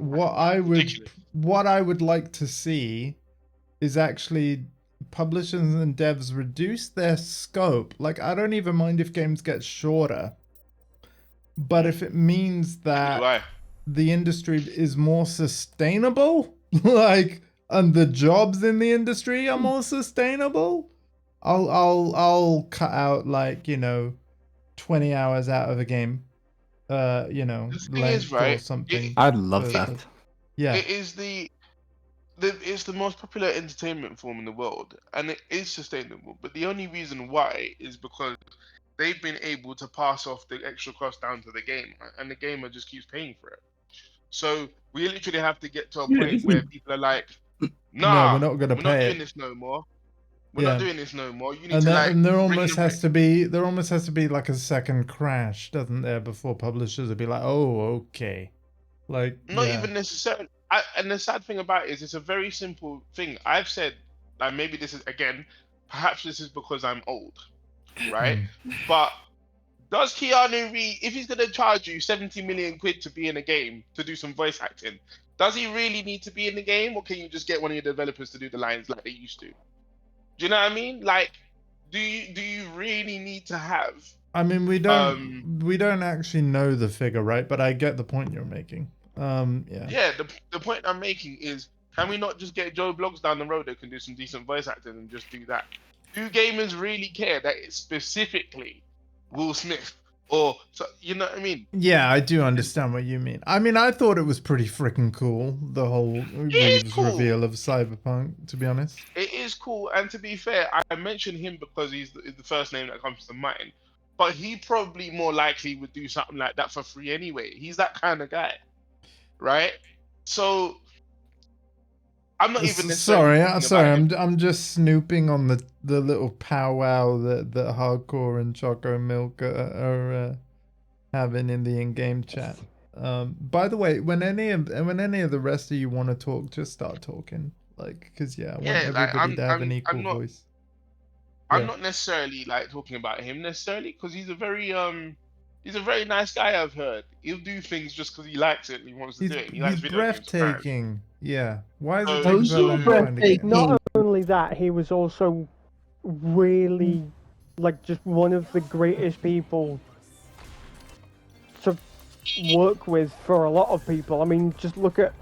[SPEAKER 12] Ridiculous.
[SPEAKER 1] what I would like to see is actually publishers and devs reduce their scope. Like, I don't even mind if games get shorter, but if it means
[SPEAKER 12] Neither do
[SPEAKER 1] that
[SPEAKER 12] I.
[SPEAKER 1] the industry is more sustainable, like, and the jobs in the industry are more sustainable, I'll cut out, like, you know, 20 hours out of a game, you know,
[SPEAKER 12] The thing is,
[SPEAKER 1] length or
[SPEAKER 12] right?
[SPEAKER 1] something.
[SPEAKER 13] I'd love
[SPEAKER 12] It,
[SPEAKER 13] that.
[SPEAKER 1] Yeah.
[SPEAKER 12] it is it's the most popular entertainment form in the world, and it is sustainable. But the only reason why is because they've been able to pass off the extra cost down to the gamer, and the gamer just keeps paying for it. So we literally have to get to a point where people are like,
[SPEAKER 1] No, we're
[SPEAKER 12] "Nah,
[SPEAKER 1] not gonna
[SPEAKER 12] we're not
[SPEAKER 1] pay
[SPEAKER 12] doing
[SPEAKER 1] it.
[SPEAKER 12] this no more. We're not
[SPEAKER 1] Yeah.
[SPEAKER 12] doing this no more. You need
[SPEAKER 1] And
[SPEAKER 12] to
[SPEAKER 1] then
[SPEAKER 12] like
[SPEAKER 1] and there
[SPEAKER 12] bring
[SPEAKER 1] almost
[SPEAKER 12] the
[SPEAKER 1] has to be like a second crash, doesn't there, before publishers would be like, oh, okay. Like,
[SPEAKER 12] not
[SPEAKER 1] yeah.
[SPEAKER 12] even necessarily. And the sad thing about it is, it's a very simple thing. I've said, and maybe this is again, perhaps this is because I'm old, right? But does Keanu Reeves, if he's gonna charge you 70 million quid to be in a game to do some voice acting, does he really need to be in the game, or can you just get one of your developers to do the lines like they used to? Do you know what I mean? Like, do you really need to have?
[SPEAKER 1] I mean, we don't actually know the figure, right? But I get the point you're making. Yeah.
[SPEAKER 12] Yeah, the point I'm making is, can we not just get Joe Blogs down the road that can do some decent voice acting and just do that? Do gamers really care that it's specifically Will Smith, or so, you know what I mean?
[SPEAKER 1] Yeah, I do understand what you mean. I mean, I thought it was pretty freaking cool, the whole
[SPEAKER 12] It is
[SPEAKER 1] Reeves
[SPEAKER 12] cool.
[SPEAKER 1] reveal of Cyberpunk, to be honest.
[SPEAKER 12] It is cool, and to be fair, I mentioned him because he's the first name that comes to mind. But he probably more likely would do something like that for free anyway. He's that kind of guy, right? So I'm not even necessarily
[SPEAKER 1] Sorry.
[SPEAKER 12] talking about
[SPEAKER 1] I'm just snooping on the little powwow that Hardcore and Choco Milk are having in the in-game chat. By the way, when any of the rest of you want to talk, just start talking. Like, cause I want everybody to have an equal voice.
[SPEAKER 12] I'm not necessarily like talking about him necessarily, because he's a very nice guy. I've heard he'll do things just because he likes it and he wants to do it. He likes
[SPEAKER 1] He's
[SPEAKER 12] video games,
[SPEAKER 1] breathtaking. Yeah. Why is it
[SPEAKER 11] So
[SPEAKER 1] taking so long to find a game?
[SPEAKER 7] Not only that, he was also really like just one of the greatest people to work with for a lot of people. I mean, just look at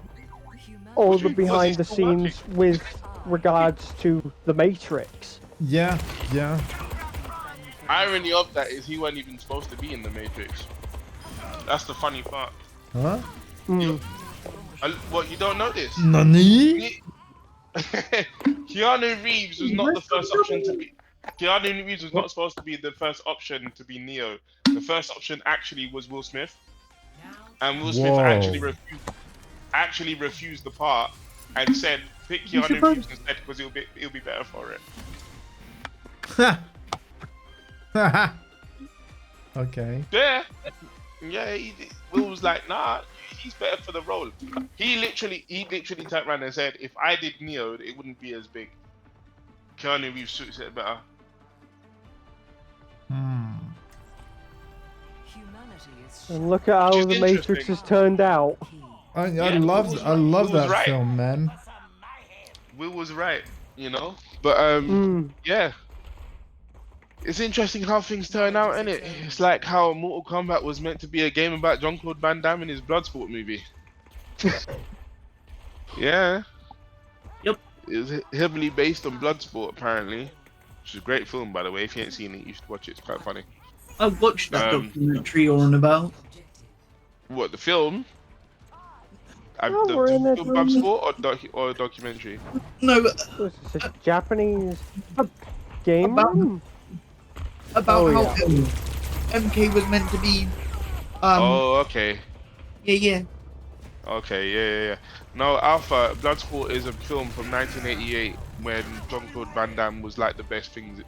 [SPEAKER 7] all the behind the scenes with regards to the Matrix.
[SPEAKER 1] Yeah.
[SPEAKER 12] Irony of that is he wasn't even supposed to be in the Matrix. That's the funny part.
[SPEAKER 1] Huh?
[SPEAKER 12] What, you don't know this?
[SPEAKER 1] Nani?
[SPEAKER 12] Keanu Reeves was not the first option to be. Keanu Reeves was not supposed to be the first option to be Neo. The first option actually was Will Smith, and Will Smith actually refused the part and said, "Pick Keanu Reeves instead because it'll be better for it."
[SPEAKER 1] Okay.
[SPEAKER 12] Yeah. Will was like, nah, he's better for the role. He literally turned around and said, if I did Neo, it wouldn't be as big. Keanu Reeves suits it better.
[SPEAKER 7] And look at how the Matrix has turned out.
[SPEAKER 1] I love that film, man.
[SPEAKER 12] Will was right, you know. But yeah. It's interesting how things turn out, isn't it? It's like how Mortal Kombat was meant to be a game about Jean-Claude Van Damme in his Bloodsport movie. Yeah.
[SPEAKER 11] Yep.
[SPEAKER 12] It was heavily based on Bloodsport, apparently. Which is a great film, by the way. If you ain't seen it, you should watch it. It's quite funny.
[SPEAKER 11] I watched that documentary you're on about.
[SPEAKER 12] What, the film?
[SPEAKER 7] Oh,
[SPEAKER 12] the
[SPEAKER 7] we're in
[SPEAKER 12] film
[SPEAKER 7] that
[SPEAKER 12] Bloodsport or a documentary?
[SPEAKER 11] No,
[SPEAKER 7] It's a Japanese game.
[SPEAKER 11] About how MK was meant to be.
[SPEAKER 12] Oh, okay.
[SPEAKER 11] Yeah.
[SPEAKER 12] Okay, yeah. No, Alpha, Bloodsport is a film from 1988 when Jean-Claude Van Damme was like the biggest thing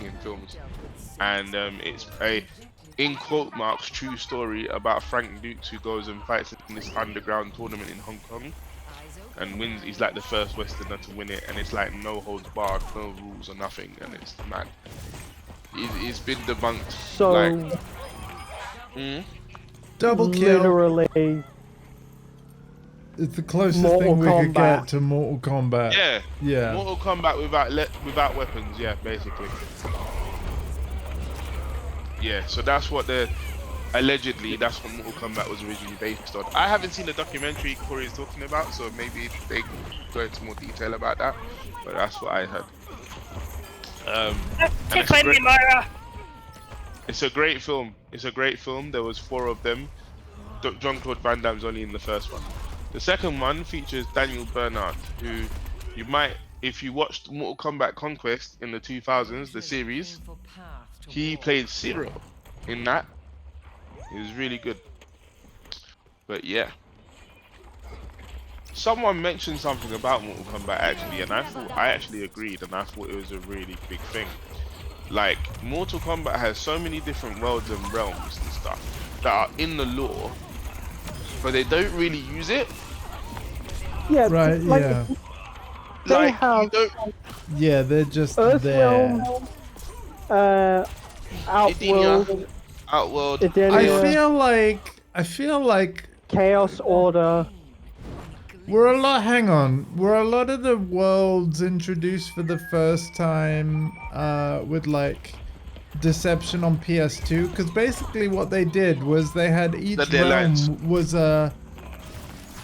[SPEAKER 12] in films. And it's a, in quote marks, true story about Frank Dukes who goes and fights in this underground tournament in Hong Kong. And wins, he's like the first Westerner to win it. And it's like no holds barred, no rules or nothing. And it's mad. It's been debunked.
[SPEAKER 7] So,
[SPEAKER 12] like,
[SPEAKER 1] double kill.
[SPEAKER 7] Literally,
[SPEAKER 1] it's the closest
[SPEAKER 7] Mortal
[SPEAKER 1] thing we could
[SPEAKER 7] Kombat.
[SPEAKER 1] get to Mortal Kombat. Yeah.
[SPEAKER 12] Mortal Kombat without weapons. Yeah, basically. Yeah. So that's what allegedly that's what Mortal Kombat was originally based on. I haven't seen the documentary Corey is talking about, so maybe they can go into more detail about that. But that's what I heard. It's a great film. There was 4 of them. Jean-Claude Van Damme's only in the first one. The second one features Daniel Bernard, who you might, if you watched Mortal Kombat Conquest in the 2000s, the series, he played Zero in that. He was really good. But yeah. Someone mentioned something about Mortal Kombat actually, and I actually agreed, and I thought it was a really big thing. Like, Mortal Kombat has so many different worlds and realms and stuff that are in the lore, but they don't really use it.
[SPEAKER 7] Yeah,
[SPEAKER 1] right.
[SPEAKER 7] Like,
[SPEAKER 1] yeah.
[SPEAKER 7] They have.
[SPEAKER 1] Yeah, they're just
[SPEAKER 7] Earth
[SPEAKER 1] there.
[SPEAKER 7] Realm, Outworld.
[SPEAKER 1] Edenia. I feel like
[SPEAKER 7] Chaos Order.
[SPEAKER 1] Were a lot of the worlds introduced for the first time with like Deception on PS2? Because basically what they did was they had each realm was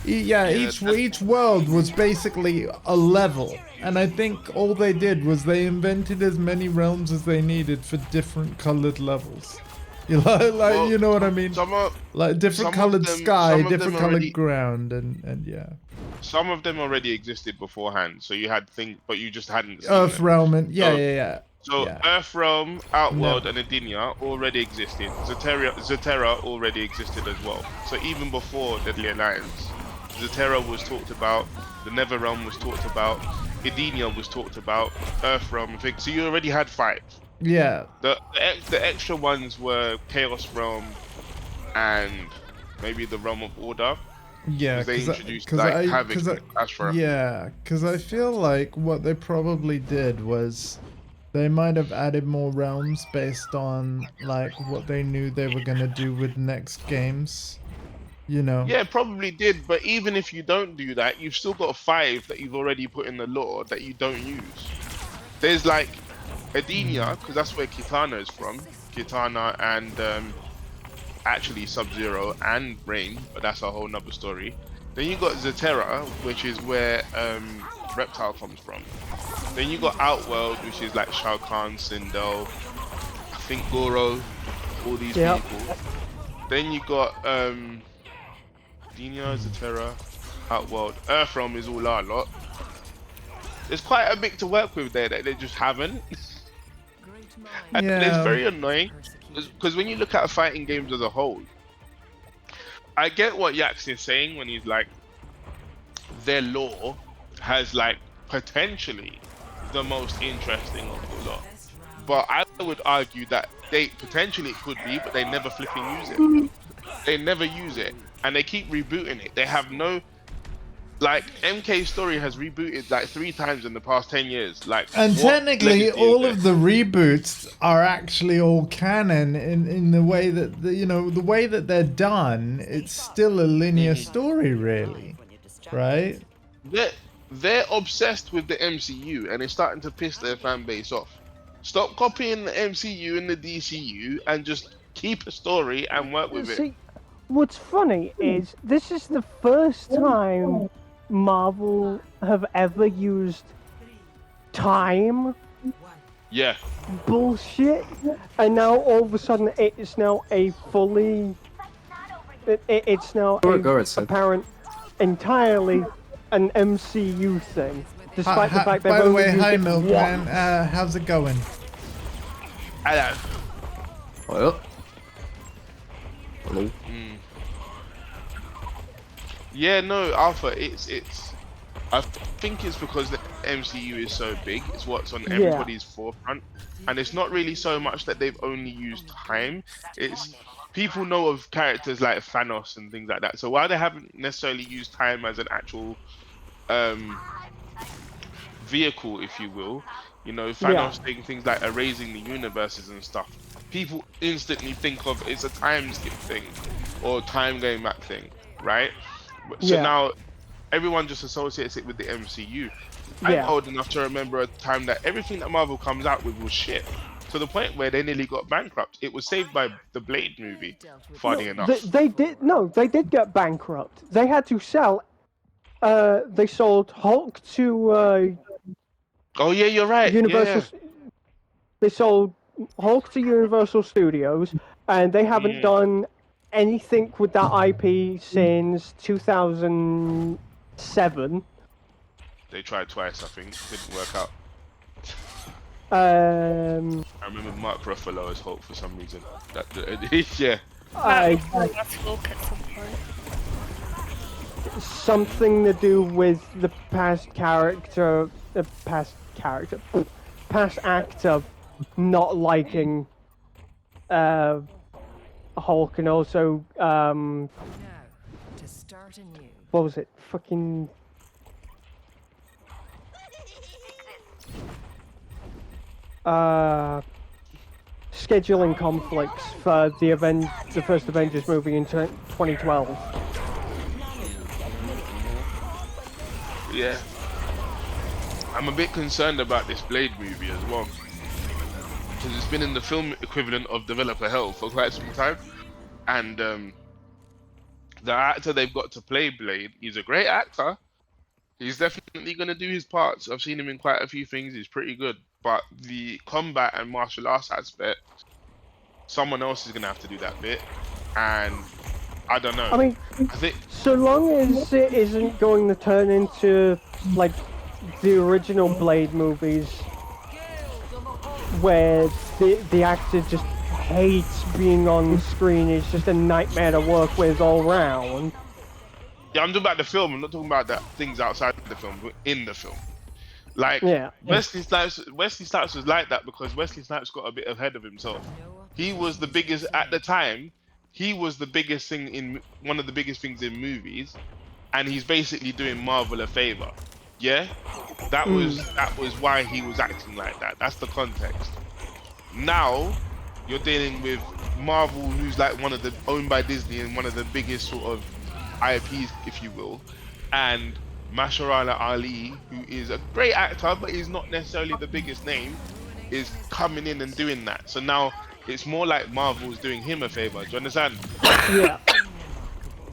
[SPEAKER 1] each world was basically a level, and I think all they did was they invented as many realms as they needed for different colored levels. You know, you know what I mean? Like different colored sky, different colored ground, and yeah.
[SPEAKER 12] Some of them already existed beforehand, so you had things, but you just hadn't seen
[SPEAKER 1] Earth
[SPEAKER 12] them.
[SPEAKER 1] Realm and yeah.
[SPEAKER 12] So Earth Realm, Outworld, and Edenia already existed. Zotera already existed as well. So even before Deadly Alliance,
[SPEAKER 10] Zertera was talked about, the Netherrealm was talked about, Edenia was talked about, Earthrealm, and things. So you already had 5.
[SPEAKER 1] Yeah.
[SPEAKER 10] The extra ones were Chaos Realm and maybe the Realm of Order.
[SPEAKER 1] Yeah,
[SPEAKER 10] because they
[SPEAKER 1] because
[SPEAKER 10] introduced like Havoc and Ashra.
[SPEAKER 1] Yeah, because I feel like what they probably did was they might have added more realms based on like what they knew they were gonna do with next games. You know.
[SPEAKER 10] Yeah, probably did, but even if you don't do that, you've still got 5 that you've already put in the lore that you don't use. There's like Edenia, because that's where Kitana is from. Kitana and actually Sub-Zero and Rain, but that's a whole nother story. Then you got Zertera, which is where Reptile comes from. Then you got Outworld, which is like Shao Kahn, Sindel, I think Goro, all these people. Then you got Edenia, Zertera, Outworld. Earthrealm is all our lot. There's quite a bit to work with there that they just haven't. And it's very annoying because when you look at fighting games as a whole, I get what Yax is saying when he's like, their lore has like potentially the most interesting of the lot. But I would argue that they potentially it could be, but they never flipping use it. They never use it, and they keep rebooting it. They have no. Like MK's story has rebooted like 3 times in the past 10 years. Like,
[SPEAKER 1] and technically, all of the reboots are actually all canon in the way that the way that they're done. It's still a linear story, really, right?
[SPEAKER 10] They're obsessed with the MCU, and it's starting to piss their fan base off. Stop copying the MCU and the DCU, and just keep a story and work with it.
[SPEAKER 7] What's funny is this is the first time Marvel have ever used time bullshit, and now all of a sudden it's now a fully it's now apparent entirely an MCU thing, despite the fact that
[SPEAKER 1] by the way, hi Milkman, how's it going?
[SPEAKER 10] Hello.
[SPEAKER 13] Hello.
[SPEAKER 10] Yeah, no, Alpha, it's I think it's because the MCU is so big, it's what's on everybody's forefront. And it's not really so much that they've only used time, it's people know of characters like Thanos and things like that. So while they haven't necessarily used time as an actual vehicle, if you will, you know, Thanos doing things like erasing the universes and stuff, people instantly think of it's a time skip thing or time going back thing, right? So now everyone just associates it with the MCU. I'm old enough to remember a time that everything that Marvel comes out with was shit, to the point where they nearly got bankrupt. It was saved by the Blade movie, funny enough.
[SPEAKER 7] They did get bankrupt. They had to sell. They sold Hulk to.
[SPEAKER 10] Oh yeah, you're right.
[SPEAKER 7] Universal. They sold Hulk to Universal Studios, and they haven't done anything with that IP since 2007.
[SPEAKER 10] They tried twice, I think. Didn't work out.
[SPEAKER 7] I
[SPEAKER 10] remember Mark Ruffalo as Hulk for some reason.
[SPEAKER 7] Something to do with the past actor not liking Hulk, and also what was it? Fucking scheduling conflicts for the first Avengers movie in 2012.
[SPEAKER 10] Yeah. I'm a bit concerned about this Blade movie as well, because it's been in the film equivalent of developer hell for quite some time, and the actor they've got to play Blade, he's a great actor. He's definitely going to do his parts. I've seen him in quite a few things. He's pretty good. But the combat and martial arts aspect, someone else is going to have to do that bit. And I don't know.
[SPEAKER 7] I mean, so long as it isn't going to turn into like the original Blade movies, where the actor just hates being on screen, it's just a nightmare to work with all round.
[SPEAKER 12] Yeah, I'm talking about the film. I'm not talking about the things outside the film, but in the film. Like
[SPEAKER 7] Yeah.
[SPEAKER 12] Wesley Snipes was like that because Wesley Snipes got a bit ahead of himself. He was the biggest at the time. He was the biggest thing in one of the biggest things in movies, and he's basically doing Marvel a favor. Yeah, that was why he was acting like that. That's the context. Now you're dealing with Marvel, who's like one of the owned by Disney and one of the biggest sort of IPs, if you will, and Masharala Ali, who is a great actor, but he's not necessarily the biggest name, is coming in and doing that. So now it's more like Marvel's doing him a favor. Do you understand?
[SPEAKER 7] Yeah.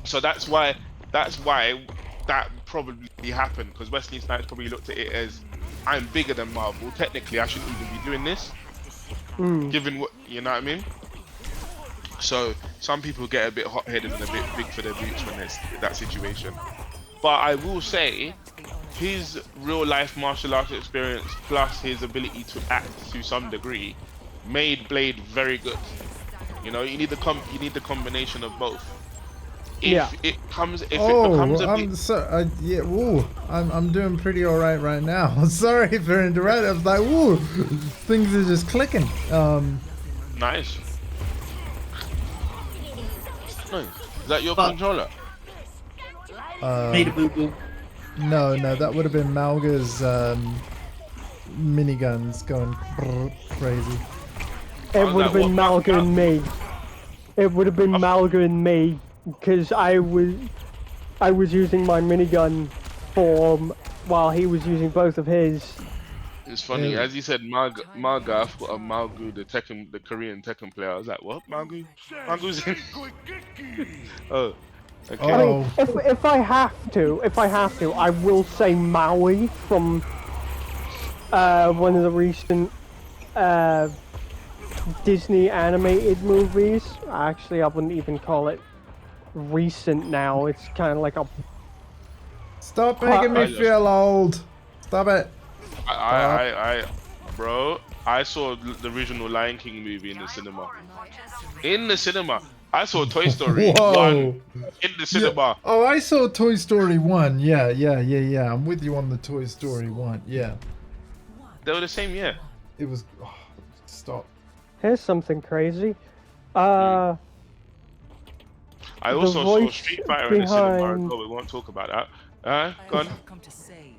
[SPEAKER 12] So that's why that probably happened, because Wesley Snipes probably looked at it as, I'm bigger than Marvel. Technically, I shouldn't even be doing this, given what, you know what I mean? So some people get a bit hot-headed and a bit big for their boots when there's that situation. But I will say, his real-life martial arts experience plus his ability to act to some degree made Blade very good. You know, you need the combination of both. If it becomes a
[SPEAKER 1] yeah, woo, I'm doing pretty alright right now. Sorry for interrupting. I was like, woo, things are just clicking.
[SPEAKER 12] Nice. Nice. Is that your controller?
[SPEAKER 11] Made a boo-boo.
[SPEAKER 1] No, that would have been Malga's miniguns going crazy.
[SPEAKER 7] It would have been Malga and me. It would have been Malga and me, because I was using my minigun form while he was using both of his.
[SPEAKER 12] It's funny, as you said, Malga, I thought of Malgu, the Korean Tekken player. I was like, what? Malgu's in. Oh, okay.
[SPEAKER 7] I mean, if I have to, I will say Maui from one of the recent Disney animated movies. Actually, I wouldn't even call it recent now. It's kind of like a.
[SPEAKER 1] Stop making me feel old. Stop it.
[SPEAKER 12] Bro, I saw the original Lion King movie in the cinema. In the cinema. I saw Toy Story 1 in the cinema.
[SPEAKER 1] Yeah. Oh, I saw Toy Story 1. Yeah. I'm with you on the Toy Story 1. Yeah.
[SPEAKER 12] They were the same year.
[SPEAKER 1] It was... Oh, stop.
[SPEAKER 7] Here's something crazy.
[SPEAKER 12] I also saw Street Fighter in the cinema as well. We won't talk about that. Go on.
[SPEAKER 6] Come to save,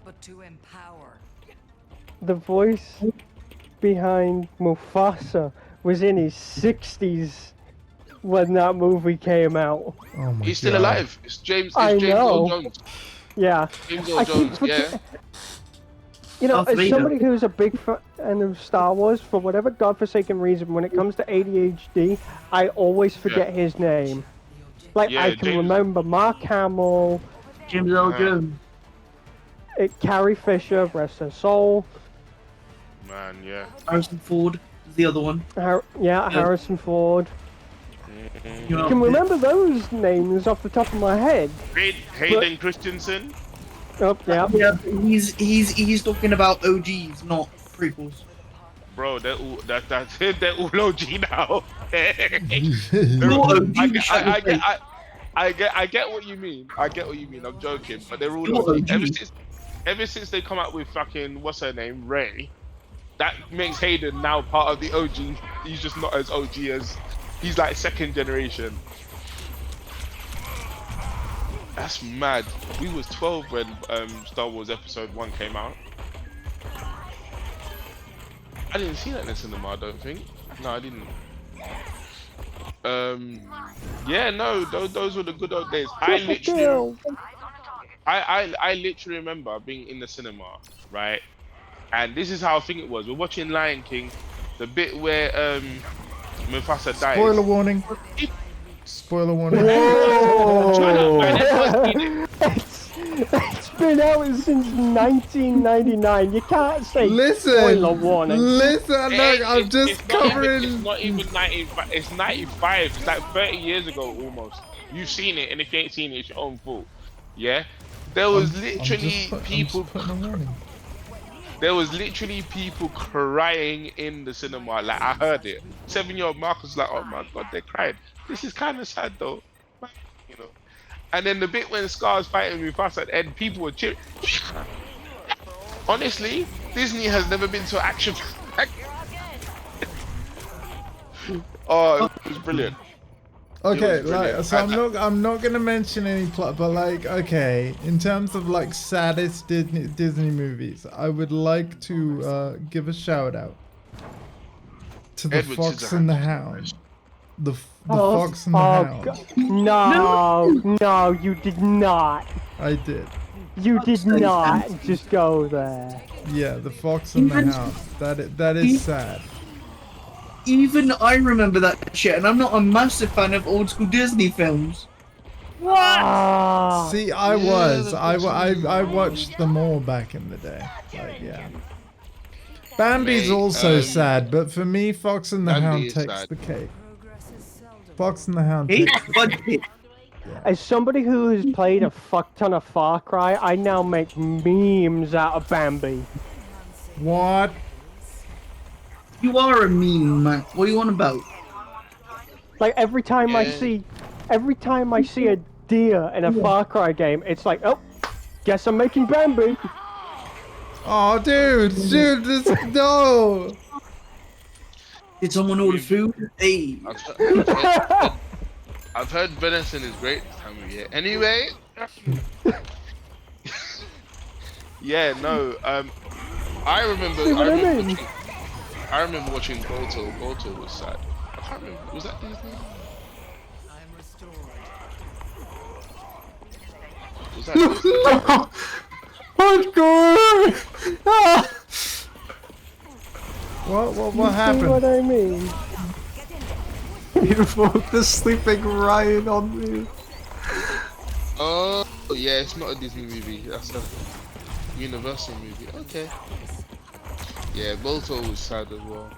[SPEAKER 6] but to empower.
[SPEAKER 7] The voice behind Mufasa was in his 60s when that movie came out.
[SPEAKER 1] Oh my
[SPEAKER 12] He's still alive. It's James Earl Jones.
[SPEAKER 7] Yeah.
[SPEAKER 12] James Earl Jones, yeah.
[SPEAKER 7] You know, as somebody who's a big fan of Star Wars, for whatever godforsaken reason, when it comes to ADHD, I always forget his name. Like, I can remember Mark Hamill,
[SPEAKER 11] James Earl Jones,
[SPEAKER 7] Carrie Fisher, rest her soul.
[SPEAKER 12] Man, yeah.
[SPEAKER 11] Harrison Ford is the other one.
[SPEAKER 7] Harrison Ford. You can remember those names off the top of my head.
[SPEAKER 12] Hayden Christensen.
[SPEAKER 7] Oh, yeah.
[SPEAKER 11] He's talking about OGs, not prequels.
[SPEAKER 12] Bro, they're all they're all OG now. I get what you mean. I'm joking, but they're all OG. Ever since they come out with fucking what's her name, Ray, that makes Hayden now part of the OG. He's just not as OG as he's like second generation. That's mad. We was 12 when Star Wars Episode 1 came out. I didn't see that in the cinema, I don't think. No, I didn't. Yeah, no, those were the good old days. I literally remember being in the cinema, right? And this is how I think it was. We're watching Lion King, the bit where Mufasa dies.
[SPEAKER 1] Spoiler warning. Spoiler warning.
[SPEAKER 7] Whoa! It's been out since 1999. You can't say spoiler warning.
[SPEAKER 1] Listen, look, I'm just covering.
[SPEAKER 12] It's not even 95. It's 95. It's like 30 years ago almost. You've seen it, and if you ain't seen it, it's your own fault. Yeah. There was literally people. There was literally people crying in the cinema. Like, I heard it. 7-year-old Marcus was like, oh my god, they cried. This is kind of sad though. You know.
[SPEAKER 10] And then the bit when Scar's fighting Mufasa at the end, people were cheering. Honestly, Disney has never been so action. Oh, it was brilliant.
[SPEAKER 1] Okay,
[SPEAKER 10] brilliant.
[SPEAKER 1] like, so I'm not gonna mention any plot, but like, okay, in terms of like saddest Disney movies, I would like to give a shout out to The
[SPEAKER 10] Edward
[SPEAKER 1] Fox and the
[SPEAKER 10] Scissorhands.
[SPEAKER 1] Hound. The Fox and the Hound.
[SPEAKER 7] No, you did not.
[SPEAKER 1] I did.
[SPEAKER 7] You did not just go there.
[SPEAKER 1] Yeah, The Fox and the Hound. That is sad.
[SPEAKER 11] Even I remember that shit, and I'm not a massive fan of old school Disney films.
[SPEAKER 9] What?
[SPEAKER 1] See, I was. I watched them all back in the day. Like, yeah. Bambi's also sad, but for me, Fox and the
[SPEAKER 10] Bambi
[SPEAKER 1] Hound
[SPEAKER 10] is
[SPEAKER 1] takes
[SPEAKER 10] sad.
[SPEAKER 1] the cake. Fox and the Hound takes the cake.
[SPEAKER 7] As somebody who has played a fuck ton of Far Cry, I now make memes out of Bambi.
[SPEAKER 1] What?
[SPEAKER 11] You are a meme, man. What are you on about?
[SPEAKER 7] Like every time I see a deer in a Far Cry game, it's like, oh, guess I'm making Bambi.
[SPEAKER 1] Oh, dude, no.
[SPEAKER 11] Did someone order food? Hey.
[SPEAKER 10] I've heard venison is great this time of year. Anyway, yeah, no. I remember watching Goto. Goto was sad. I can't remember. Was that Disney? Was that Disney?
[SPEAKER 1] Hardcore! Ah! What happened?
[SPEAKER 7] What I mean?
[SPEAKER 13] Beautiful, the sleeping Ryan on me.
[SPEAKER 10] Oh, yeah, it's not a Disney movie. That's a Universal movie. Okay. Yeah, Bolto was sad as well.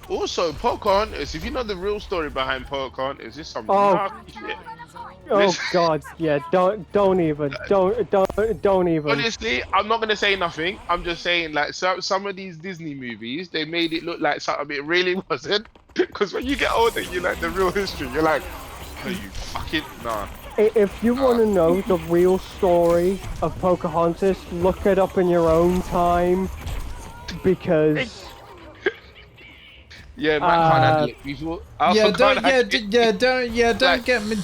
[SPEAKER 10] Also, Pocahontas, if you know the real story behind Pocahontas, this is some nasty shit.
[SPEAKER 7] Oh God, yeah, don't even.
[SPEAKER 10] Honestly, I'm not gonna say nothing. I'm just saying, like, some of these Disney movies, they made it look like something it really wasn't. Because when you get older, you like the real history. You're like, are you fucking nah?
[SPEAKER 7] If you want to know the real story of Pocahontas, look it up in your own time, because.
[SPEAKER 10] Yeah, man can't handle it, people.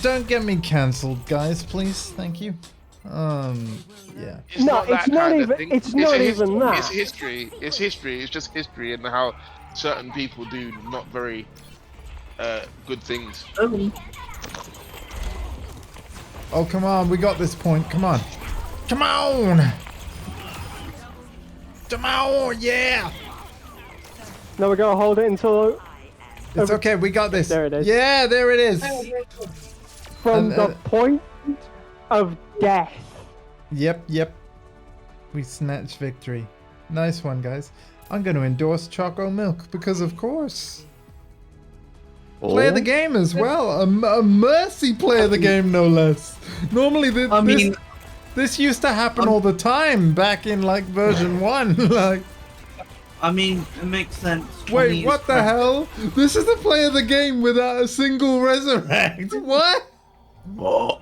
[SPEAKER 1] Don't get me cancelled, guys, please. Thank you. Yeah.
[SPEAKER 10] It's
[SPEAKER 7] not even that.
[SPEAKER 10] It's history. It's history. It's just history and how certain people do not very good things.
[SPEAKER 1] Oh, come on, we got this point. Come on. Come on! Come on, yeah!
[SPEAKER 7] No, we're gonna hold it until.
[SPEAKER 1] It's okay, we got this.
[SPEAKER 7] There it is.
[SPEAKER 1] Yeah, there it is.
[SPEAKER 7] From the point of death.
[SPEAKER 1] Yep. We snatched victory. Nice one, guys. I'm going to endorse Choco Milk because, of course. Play the game as well. A Mercy play the game, no less. Normally, this used to happen all the time back in like version 1. Like.
[SPEAKER 11] I mean, it makes sense.
[SPEAKER 1] Wait, what the hell? This is the play of the game without a single resurrect. What?
[SPEAKER 13] Well,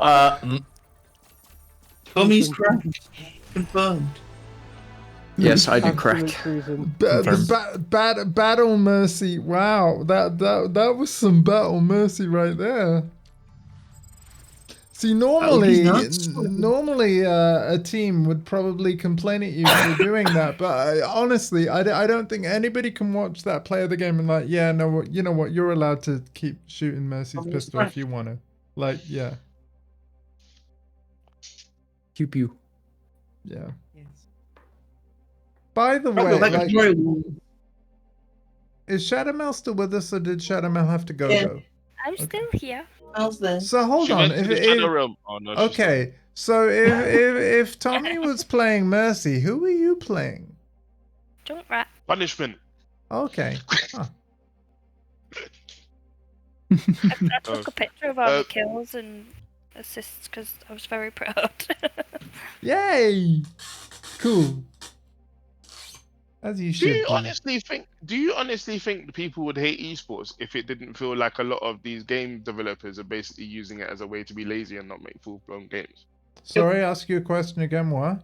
[SPEAKER 11] Tommy's cracked. Confirmed.
[SPEAKER 13] Yes, I do crack.
[SPEAKER 1] Battle Mercy. Wow, that was some Battle Mercy right there. See, normally a team would probably complain at you for doing that, but honestly, I don't think anybody can watch that play of the game and like, yeah, no, you know what, you're allowed to keep shooting Mercy's pistol if you want to. Like, yeah.
[SPEAKER 13] Pew pew.
[SPEAKER 1] Yeah. By the way, like, is Shadowmel still with us, or did Shadowmel have to go?
[SPEAKER 9] I'm still here.
[SPEAKER 1] So hold on. Okay, so if Tommy was playing Mercy, who were you playing?
[SPEAKER 9] Junkrat.
[SPEAKER 10] Punishment.
[SPEAKER 1] Okay. Huh.
[SPEAKER 9] I took a picture of all the kills and assists because I was very proud.
[SPEAKER 1] Yay! Cool. As you
[SPEAKER 10] Do
[SPEAKER 1] should
[SPEAKER 10] you
[SPEAKER 1] be.
[SPEAKER 10] honestly think? Do you honestly think the people would hate esports if it didn't feel like a lot of these game developers are basically using it as a way to be lazy and not make full-blown games?
[SPEAKER 1] Sorry, ask you a question again, what?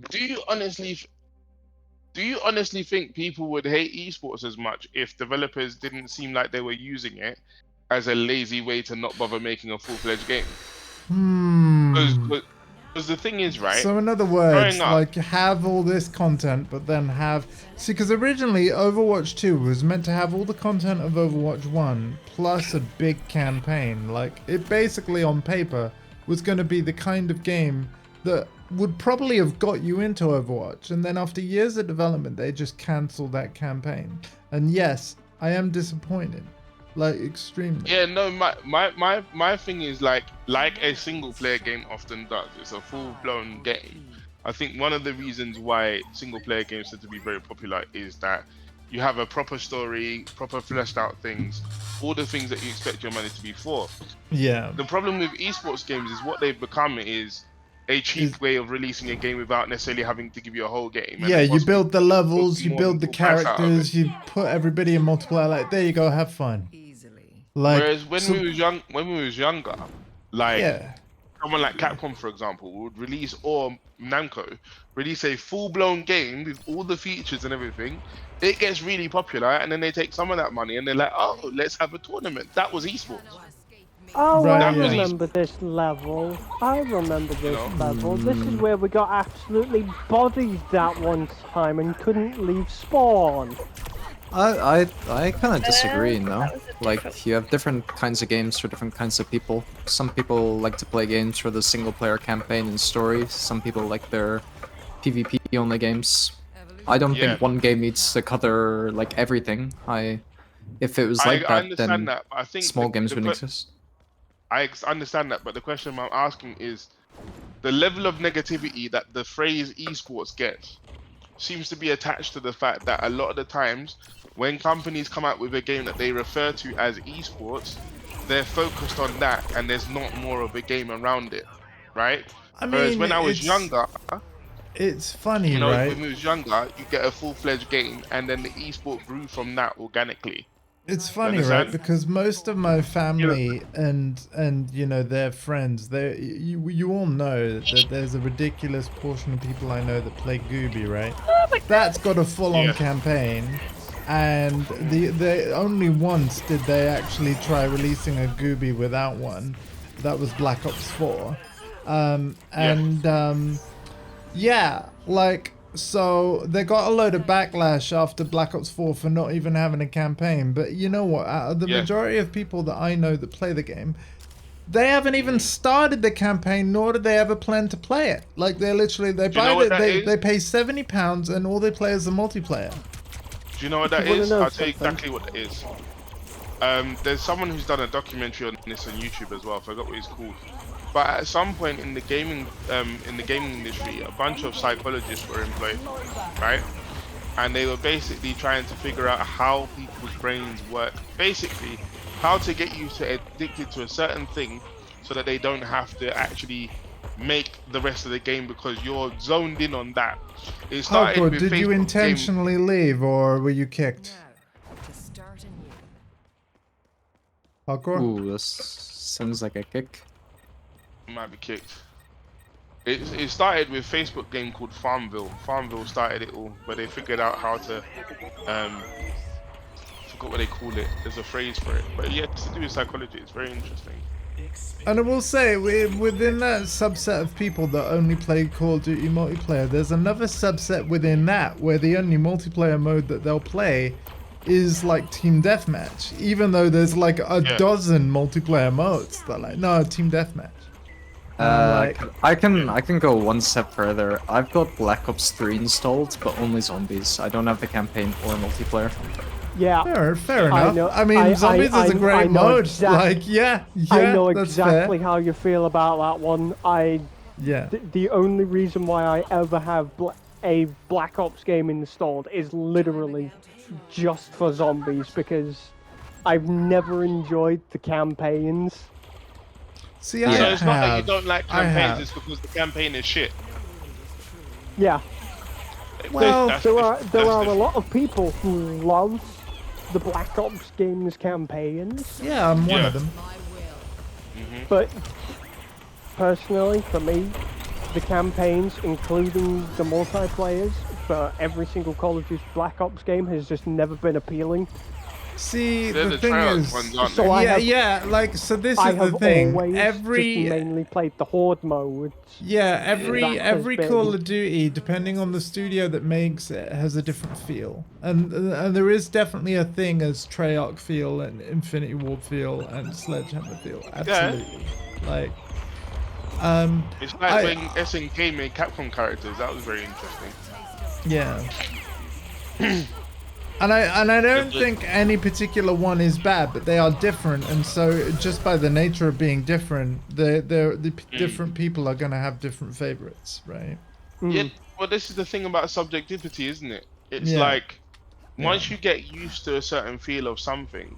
[SPEAKER 10] Do you honestly? Do you honestly think people would hate esports as much if developers didn't seem like they were using it as a lazy way to not bother making a full-fledged game? Because the thing is, right?
[SPEAKER 1] So in other words,
[SPEAKER 10] growing up,
[SPEAKER 1] like have all this content, but then have... See, because originally Overwatch 2 was meant to have all the content of Overwatch 1 plus a big campaign. Like, it basically on paper was going to be the kind of game that would probably have got you into Overwatch. And then after years of development, they just cancelled that campaign. And yes, I am disappointed. Like, extremely.
[SPEAKER 10] yeah, no, my thing is like a single player game often does. It's a full blown game. I think one of the reasons why single player games tend to be very popular is that you have a proper story, proper fleshed out things, all the things that you expect your money to be for.
[SPEAKER 1] Yeah.
[SPEAKER 10] The problem with esports games is what they've become is a cheap way of releasing a game without necessarily having to give you a whole game.
[SPEAKER 1] Yeah, you build the levels, you
[SPEAKER 10] more
[SPEAKER 1] build the
[SPEAKER 10] than full price out of
[SPEAKER 1] characters, you put everybody in multiplayer. Like, there you go, have fun. Like,
[SPEAKER 10] Whereas when we was younger, like
[SPEAKER 1] Yeah.
[SPEAKER 10] someone like Capcom, for example, would release, or Namco release a full-blown game with all the features and everything. It gets really popular, and then they take some of that money and they're like, "Oh, let's have a tournament." That was esports.
[SPEAKER 7] Oh,
[SPEAKER 1] Right,
[SPEAKER 7] I
[SPEAKER 1] yeah.
[SPEAKER 7] remember this level. I remember this level. This is where we got absolutely bodied that one time and couldn't leave spawn.
[SPEAKER 13] I kind of disagree, no? Like, you have different kinds of games for different kinds of people. Some people like to play games for the single-player campaign and story. Some people like their PvP-only games. I don't think one game needs to cover, like, everything. If it was like
[SPEAKER 10] I
[SPEAKER 13] that,
[SPEAKER 10] understand
[SPEAKER 13] then
[SPEAKER 10] that, but I think
[SPEAKER 13] small games wouldn't exist.
[SPEAKER 10] I understand that, but the question I'm asking is the level of negativity that the phrase esports gets seems to be attached to the fact that a lot of the times when companies come out with a game that they refer to as esports, they're focused on that and there's not more of a game around it, right?
[SPEAKER 1] I mean,
[SPEAKER 10] whereas when I was younger,
[SPEAKER 1] it's funny,
[SPEAKER 10] you know,
[SPEAKER 1] right?
[SPEAKER 10] when we was younger, you get a full-fledged game and then the esport grew from that organically.
[SPEAKER 1] It's funny, right? Because most of my family and you know their friends, you all know that there's a ridiculous portion of people I know that play Gooby, right? That's got a full-on campaign, and the only once did they actually try releasing a Gooby without one. That was Black Ops 4, yeah, like. So they got a load of backlash after Black Ops 4 for not even having a campaign. But you know what? Out of the majority of people that I know that play the game, they haven't even started the campaign, nor did they ever plan to play it. Like they literally they buy it, they pay £70 and all they play is the multiplayer.
[SPEAKER 10] Do you know what that is? I'll tell you exactly what it is. There's someone who's done a documentary on this on YouTube as well. I forgot what it's called. But at some point in the gaming industry, a bunch of psychologists were employed, right? And they were basically trying to figure out how people's brains work. Basically, how to get you to addicted to a certain thing so that they don't have to actually make the rest of the game because you're zoned in on that. It started with
[SPEAKER 1] did you intentionally leave or were you kicked? Hardcore?
[SPEAKER 13] Ooh, this sounds like a kick.
[SPEAKER 10] Might be kicked. It started with a Facebook game called Farmville. Farmville started it all, but they figured out how to forgot what they call it. There's a phrase for it, but yeah, it's to do with psychology. It's very interesting.
[SPEAKER 1] And I will say, within that subset of people that only play Call of Duty multiplayer, there's another subset within that where the only multiplayer mode that they'll play is like Team Deathmatch, even though there's like a dozen multiplayer modes. They're like, no, Team Deathmatch.
[SPEAKER 13] I can go one step further. I've got Black Ops 3 installed, but only zombies. I don't have the campaign or multiplayer.
[SPEAKER 7] Yeah,
[SPEAKER 1] fair enough. I mean, zombies is a great mode. Like, yeah,
[SPEAKER 7] I know
[SPEAKER 1] that's
[SPEAKER 7] exactly
[SPEAKER 1] fair.
[SPEAKER 7] how you feel about that one. The only reason why I ever have a Black Ops game installed is literally just for zombies because I've never enjoyed the campaigns.
[SPEAKER 1] See,
[SPEAKER 10] so it's not that you don't like campaigns, it's because the campaign is shit.
[SPEAKER 7] Yeah.
[SPEAKER 1] Well,
[SPEAKER 7] there are a lot of people who love the Black Ops games campaigns.
[SPEAKER 1] Yeah, I'm one of them.
[SPEAKER 7] But personally, for me, the campaigns, including the multiplayers for every single Call of Duty Black Ops game, has just never been appealing.
[SPEAKER 1] See,
[SPEAKER 12] They're
[SPEAKER 1] the
[SPEAKER 12] the
[SPEAKER 1] thing
[SPEAKER 12] Treyarch
[SPEAKER 1] is,
[SPEAKER 12] ones, aren't
[SPEAKER 7] So
[SPEAKER 12] they?
[SPEAKER 7] I have,
[SPEAKER 1] so this
[SPEAKER 7] I
[SPEAKER 1] is
[SPEAKER 7] have
[SPEAKER 1] the thing.
[SPEAKER 7] always
[SPEAKER 1] Every
[SPEAKER 7] just mainly played the Horde modes.
[SPEAKER 1] every
[SPEAKER 7] That has
[SPEAKER 1] Call
[SPEAKER 7] been-
[SPEAKER 1] of Duty, depending on the studio that makes it, has a different feel, and there is definitely a thing as Treyarch feel and Infinity Ward feel and Sledgehammer feel. Absolutely, like.
[SPEAKER 12] It's like when SNK made Capcom characters. That was very interesting.
[SPEAKER 1] Yeah. And I don't think any particular one is bad, but they are different, and so just by the nature of being different, different people are gonna have different favorites, right?
[SPEAKER 12] Yeah. Well, this is the thing about subjectivity, isn't it? It's
[SPEAKER 1] Yeah.
[SPEAKER 12] like once you get used to a certain feel of something,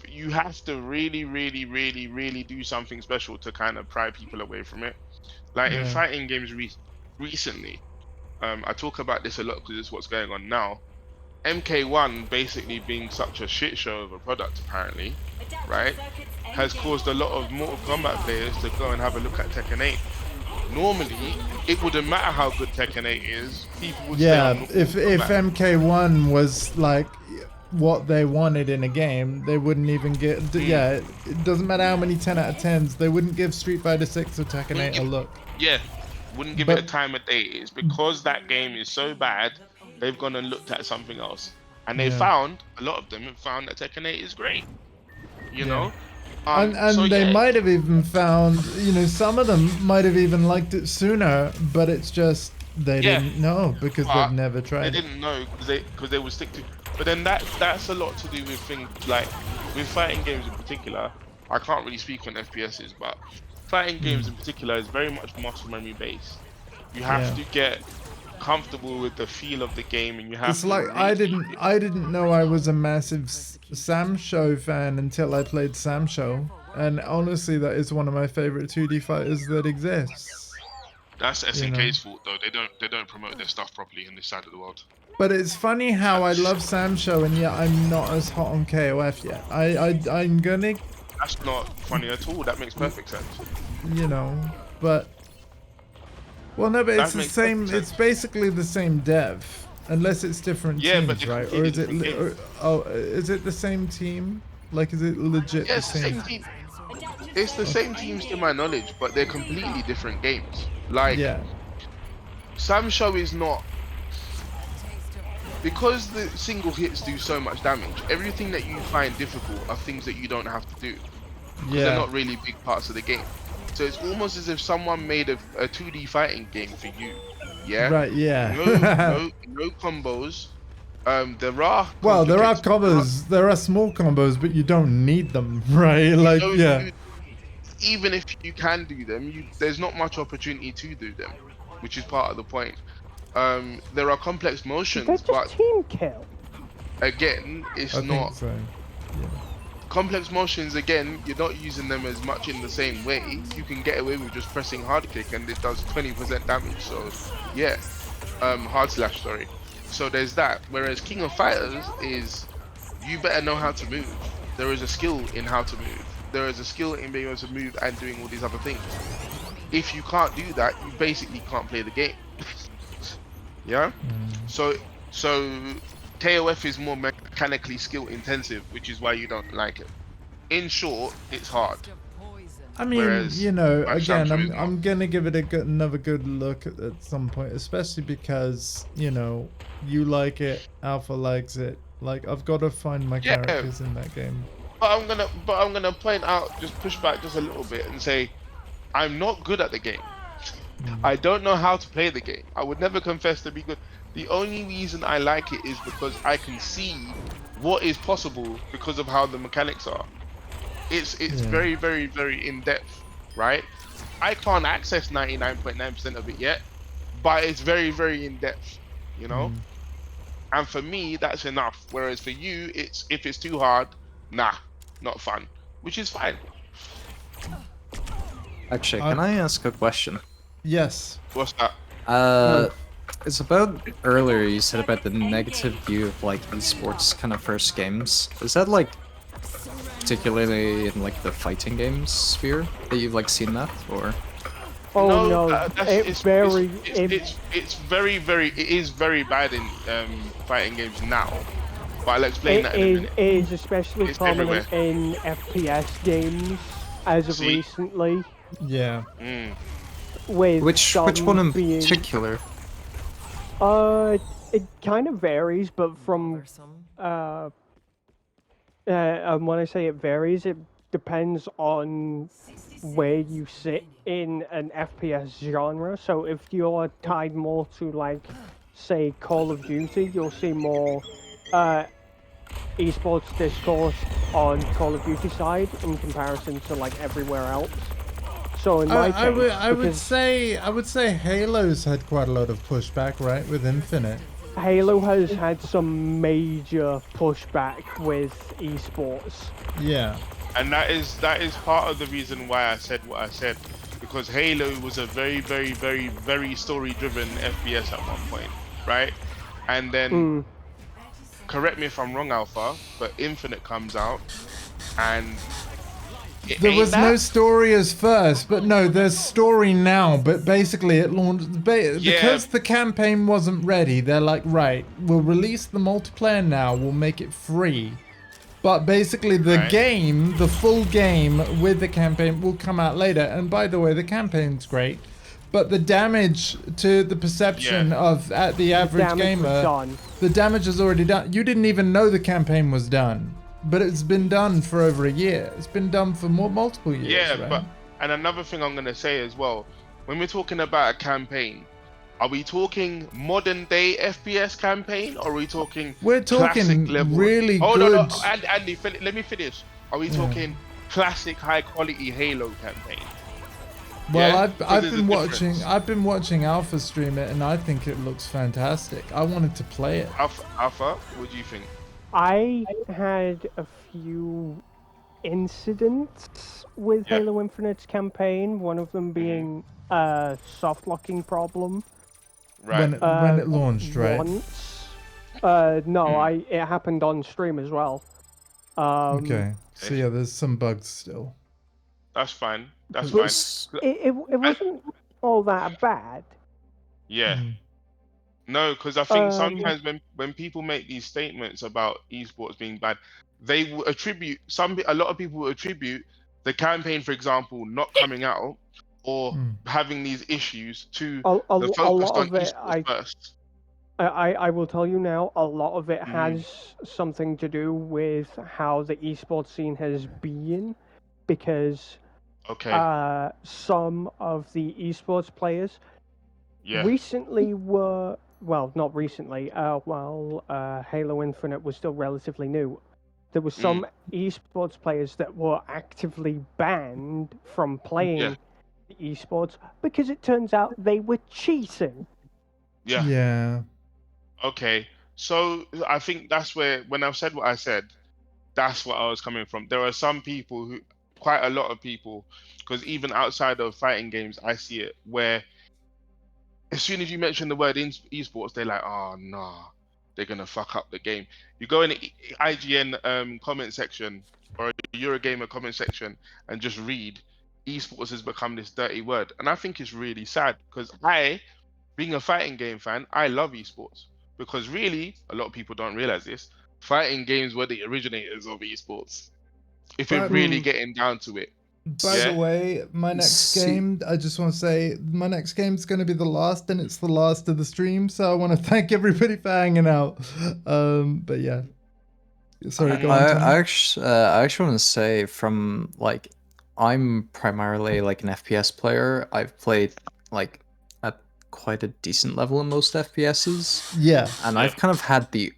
[SPEAKER 12] you have to really, really, really, really do something special to kind of pry people away from it. Like in
[SPEAKER 1] Yeah.
[SPEAKER 12] fighting games recently, I talk about this a lot because it's what's going on now. MK1 basically being such a shit show of a product, apparently, right, has caused a lot of Mortal Kombat players to go and have a look at Tekken 8. Normally, it wouldn't matter how good Tekken 8 is, people would stay on Mortal
[SPEAKER 1] if
[SPEAKER 12] Kombat.
[SPEAKER 1] MK1 was like what they wanted in a game, they wouldn't even get. Yeah, it doesn't matter how many 10 out of 10s, they wouldn't give Street Fighter 6 or Tekken 8 a look.
[SPEAKER 12] Yeah, wouldn't give it a time of day. It's because that game is so bad, they've gone and looked at something else. And they found, a lot of them have found that Tekken 8 is great. You know?
[SPEAKER 1] And
[SPEAKER 12] so
[SPEAKER 1] they
[SPEAKER 12] yeah,
[SPEAKER 1] might have even found, some of them might have even liked it sooner, but it's just they didn't know because they've never tried
[SPEAKER 12] They
[SPEAKER 1] it.
[SPEAKER 12] didn't know because they would stick to. But then that's a lot to do with things like with fighting games in particular. I can't really speak on FPSs, but fighting games in particular is very much muscle memory based. You have to get comfortable with the feel of the game, and you have.
[SPEAKER 1] It's
[SPEAKER 12] to
[SPEAKER 1] like
[SPEAKER 12] really
[SPEAKER 1] I didn't know I was a massive Sam Show fan until I played Sam Show, and honestly, that is one of my favorite 2D fighters that exists.
[SPEAKER 12] That's SNK's fault though. They don't promote their stuff properly in this side of the world.
[SPEAKER 1] But it's funny how I love Sam Show, and yet I'm not as hot on KOF yet. I'm gonna.
[SPEAKER 12] That's not funny at all. That makes perfect sense.
[SPEAKER 1] But. Well, no, but
[SPEAKER 12] That
[SPEAKER 1] it's the
[SPEAKER 12] makes
[SPEAKER 1] same.
[SPEAKER 12] perfect
[SPEAKER 1] It's basically the same dev, unless it's different teams,
[SPEAKER 12] but
[SPEAKER 1] right? Or is it? Is it the same team? Like, is it legit
[SPEAKER 12] Yeah,
[SPEAKER 1] the
[SPEAKER 12] it's the
[SPEAKER 1] same?
[SPEAKER 12] same team. It's the same teams to my knowledge, but they're completely different games. Like, Sam Show is not. Because the single hits do so much damage, everything that you find difficult are things that you don't have to do. They're not really big parts of the game. So it's almost as if someone made a 2D fighting game for you. Yeah?
[SPEAKER 1] Right, yeah.
[SPEAKER 12] No combos. There are
[SPEAKER 1] combos. There are small combos, but you don't need them, right? Like,
[SPEAKER 12] even if you can do them, there's not much opportunity to do them, which is part of the point. There are complex motions,
[SPEAKER 7] That's
[SPEAKER 12] but
[SPEAKER 7] just team kill.
[SPEAKER 12] again, it's not.
[SPEAKER 1] So. Yeah.
[SPEAKER 12] Complex motions, again, you're not using them as much in the same way. You can get away with just pressing hard kick and it does 20% damage. So, yeah, hard slash, sorry. So there's that. Whereas King of Fighters is, you better know how to move. There is a skill in how to move. There is a skill in being able to move and doing all these other things. If you can't do that, you basically can't play the game. Yeah. So KOF is more mechanically skill intensive, which is why you don't like it. In short, it's hard.
[SPEAKER 1] I mean, again, I'm gonna give it another good look at some point, especially because you like it, Alpha likes it. Like, I've got to find my characters in that game.
[SPEAKER 12] But I'm gonna point out, just push back just a little bit and say, I'm not good at the game. I don't know how to play the game. I would never confess to be good. The only reason I like it is because I can see what is possible because of how the mechanics are. It's very, very, very in depth, right? I can't access 99.9% of it yet, but it's very, very in depth, And for me, that's enough. Whereas for you, if it's too hard, nah, not fun, which is fine.
[SPEAKER 13] Actually, can I ask a question?
[SPEAKER 1] Yes.
[SPEAKER 12] What's that?
[SPEAKER 13] It's about earlier you said about the negative view of like esports kind of first games. Is that like particularly in like the fighting games sphere that you've like seen that, or?
[SPEAKER 7] Oh no,
[SPEAKER 12] it's very it is very bad in fighting games now. But I'll explain that in a minute.
[SPEAKER 7] It is especially
[SPEAKER 12] It's
[SPEAKER 7] prominent
[SPEAKER 12] everywhere.
[SPEAKER 7] in FPS games as of
[SPEAKER 12] See?
[SPEAKER 7] recently.
[SPEAKER 1] Yeah.
[SPEAKER 7] With
[SPEAKER 13] Which one in particular?
[SPEAKER 7] It kind of varies, but from when I say it varies, it depends on where you sit in an FPS genre. So if you're tied more to like, say, Call of Duty, you'll see more esports discourse on Call of Duty side in comparison to like everywhere else. So in my case,
[SPEAKER 1] I would say Halo's had quite a lot of pushback, right, with Infinite.
[SPEAKER 7] Halo has had some major pushback with esports.
[SPEAKER 1] Yeah.
[SPEAKER 12] And that is part of the reason why I said what I said, because Halo was a very story-driven FPS at one point, right? And then, correct me if I'm wrong, Alpha, but Infinite comes out, and
[SPEAKER 1] There was no story as first, but no, there's story now. But basically, it launched because the campaign wasn't ready. They're like, right, we'll release the multiplayer now. We'll make it free. But basically, the game, the full game with the campaign, will come out later. And by the way, the campaign's great, but the damage to the perception of the average gamer, the damage is already done. You didn't even know the campaign was done. But it's been done for over a year. It's been done for multiple years.
[SPEAKER 12] Yeah,
[SPEAKER 1] right?
[SPEAKER 12] but and another thing I'm gonna say as well, when we're talking about a campaign, are we talking modern day FPS campaign, or are we talking?
[SPEAKER 1] We're talking
[SPEAKER 12] classic level?
[SPEAKER 1] really
[SPEAKER 12] good.
[SPEAKER 1] good.
[SPEAKER 12] No, Andy, let me finish. Are we talking classic high quality Halo campaign?
[SPEAKER 1] Well, I've been watching Alpha stream it, and I think it looks fantastic. I wanted to play it.
[SPEAKER 12] Alpha, what do you think?
[SPEAKER 7] I had a few incidents with Halo Infinite's campaign, one of them being a soft locking problem.
[SPEAKER 1] Right. When it launched, right?
[SPEAKER 7] Once. It happened on stream as well.
[SPEAKER 1] Okay. So yeah, there's some bugs still.
[SPEAKER 12] That's fine. That's fine.
[SPEAKER 7] It wasn't all that bad.
[SPEAKER 12] Yeah. No, because I think sometimes when people make these statements about esports being bad, they will attribute a lot of people will attribute the campaign, for example, not coming out or having these issues to the focus on esports first.
[SPEAKER 7] I will tell you now, a lot of it has something to do with how the esports scene has been, because some of the esports players recently were. Well, not recently. While Halo Infinite was still relatively new, there were some esports players that were actively banned from playing esports because it turns out they were cheating.
[SPEAKER 12] Yeah.
[SPEAKER 1] Yeah.
[SPEAKER 12] Okay. So I think that's where, when I've said what I said, that's what I was coming from. There are some people quite a lot of people, because even outside of fighting games, I see it where, as soon as you mention the word esports, they're like, oh, nah, they're going to fuck up the game. You go in the IGN comment section or a Eurogamer comment section and just read, esports has become this dirty word. And I think it's really sad, because being a fighting game fan, I love esports. Because really, a lot of people don't realize this, fighting games were the originators of esports. If we're really getting down to it.
[SPEAKER 1] By the way, my next game, I just want to say, my next game is going to be the last, and it's the last of the stream, so I want to thank everybody for hanging out. But yeah. Sorry, go on, Tom.
[SPEAKER 13] I actually want to say, from, like, I'm primarily, like, an FPS player. I've played, like, at quite a decent level in most FPSs.
[SPEAKER 1] Yeah.
[SPEAKER 13] And I've kind of had the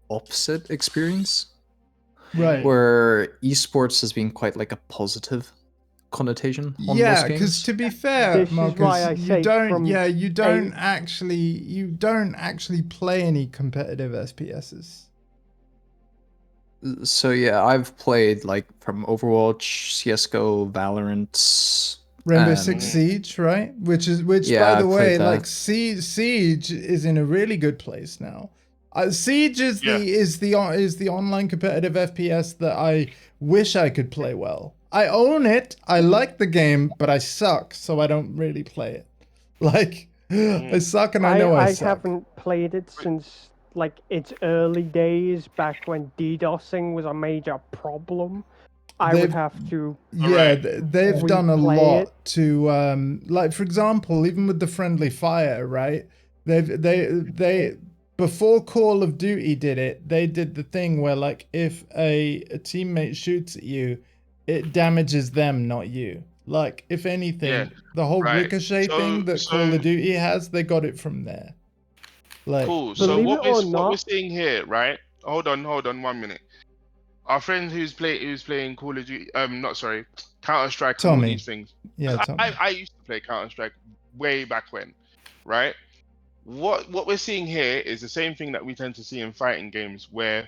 [SPEAKER 13] opposite experience.
[SPEAKER 1] Right.
[SPEAKER 13] Where esports has been quite, like, a positive connotation on most games.
[SPEAKER 1] Because to be fair,
[SPEAKER 7] This
[SPEAKER 1] Marcus,
[SPEAKER 7] is why I
[SPEAKER 1] you
[SPEAKER 7] say
[SPEAKER 1] don't actually play any competitive SPSs.
[SPEAKER 13] So yeah, I've played like from Overwatch, CS:GO, Valorant,
[SPEAKER 1] Rainbow Six Siege, right? Which
[SPEAKER 13] Yeah,
[SPEAKER 1] by the
[SPEAKER 13] I
[SPEAKER 1] way,
[SPEAKER 13] played
[SPEAKER 1] like
[SPEAKER 13] that.
[SPEAKER 1] Siege is in a really good place now. Siege is the online competitive FPS that I wish I could play well. I own it. I like the game, but I suck, so I don't really play it. Like I suck, and I know I suck.
[SPEAKER 7] haven't played it since like its early days, back when DDoSing was a major problem. I would have to.
[SPEAKER 1] Yeah, they've done a
[SPEAKER 7] replay
[SPEAKER 1] lot to like, for example, even with the friendly fire, right? They before Call of Duty did it, they did the thing where, like, if a teammate shoots at you, it damages them, not you. Like, if anything, the whole ricochet thing that Call of Duty has, they got it from there. Like,
[SPEAKER 12] cool. So what we're seeing here, right? Hold on 1 minute. Our friend who's playing Call of Duty, Counter Strike and all
[SPEAKER 1] Tommy.
[SPEAKER 12] these things.
[SPEAKER 1] Yeah, Tommy.
[SPEAKER 12] I used to play Counter Strike way back when, right? What we're seeing here is the same thing that we tend to see in fighting games, where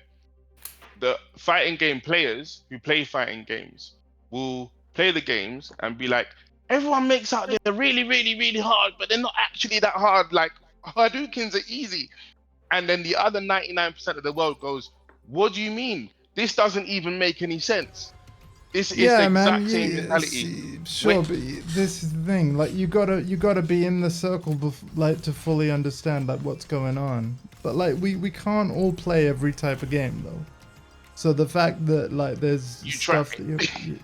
[SPEAKER 12] the fighting game players who play fighting games will play the games and be like, everyone makes out they're really, really, really hard, but they're not actually that hard. Like, Hadoukens are easy. And then the other 99% of the world goes, what do you mean? This doesn't even make any sense. This is the exact same mentality.
[SPEAKER 1] Sure, but this is the thing. Like, you gotta be in the circle, like, to fully understand like what's going on. But like, we can't all play every type of game though. So the fact that like there's stuff that you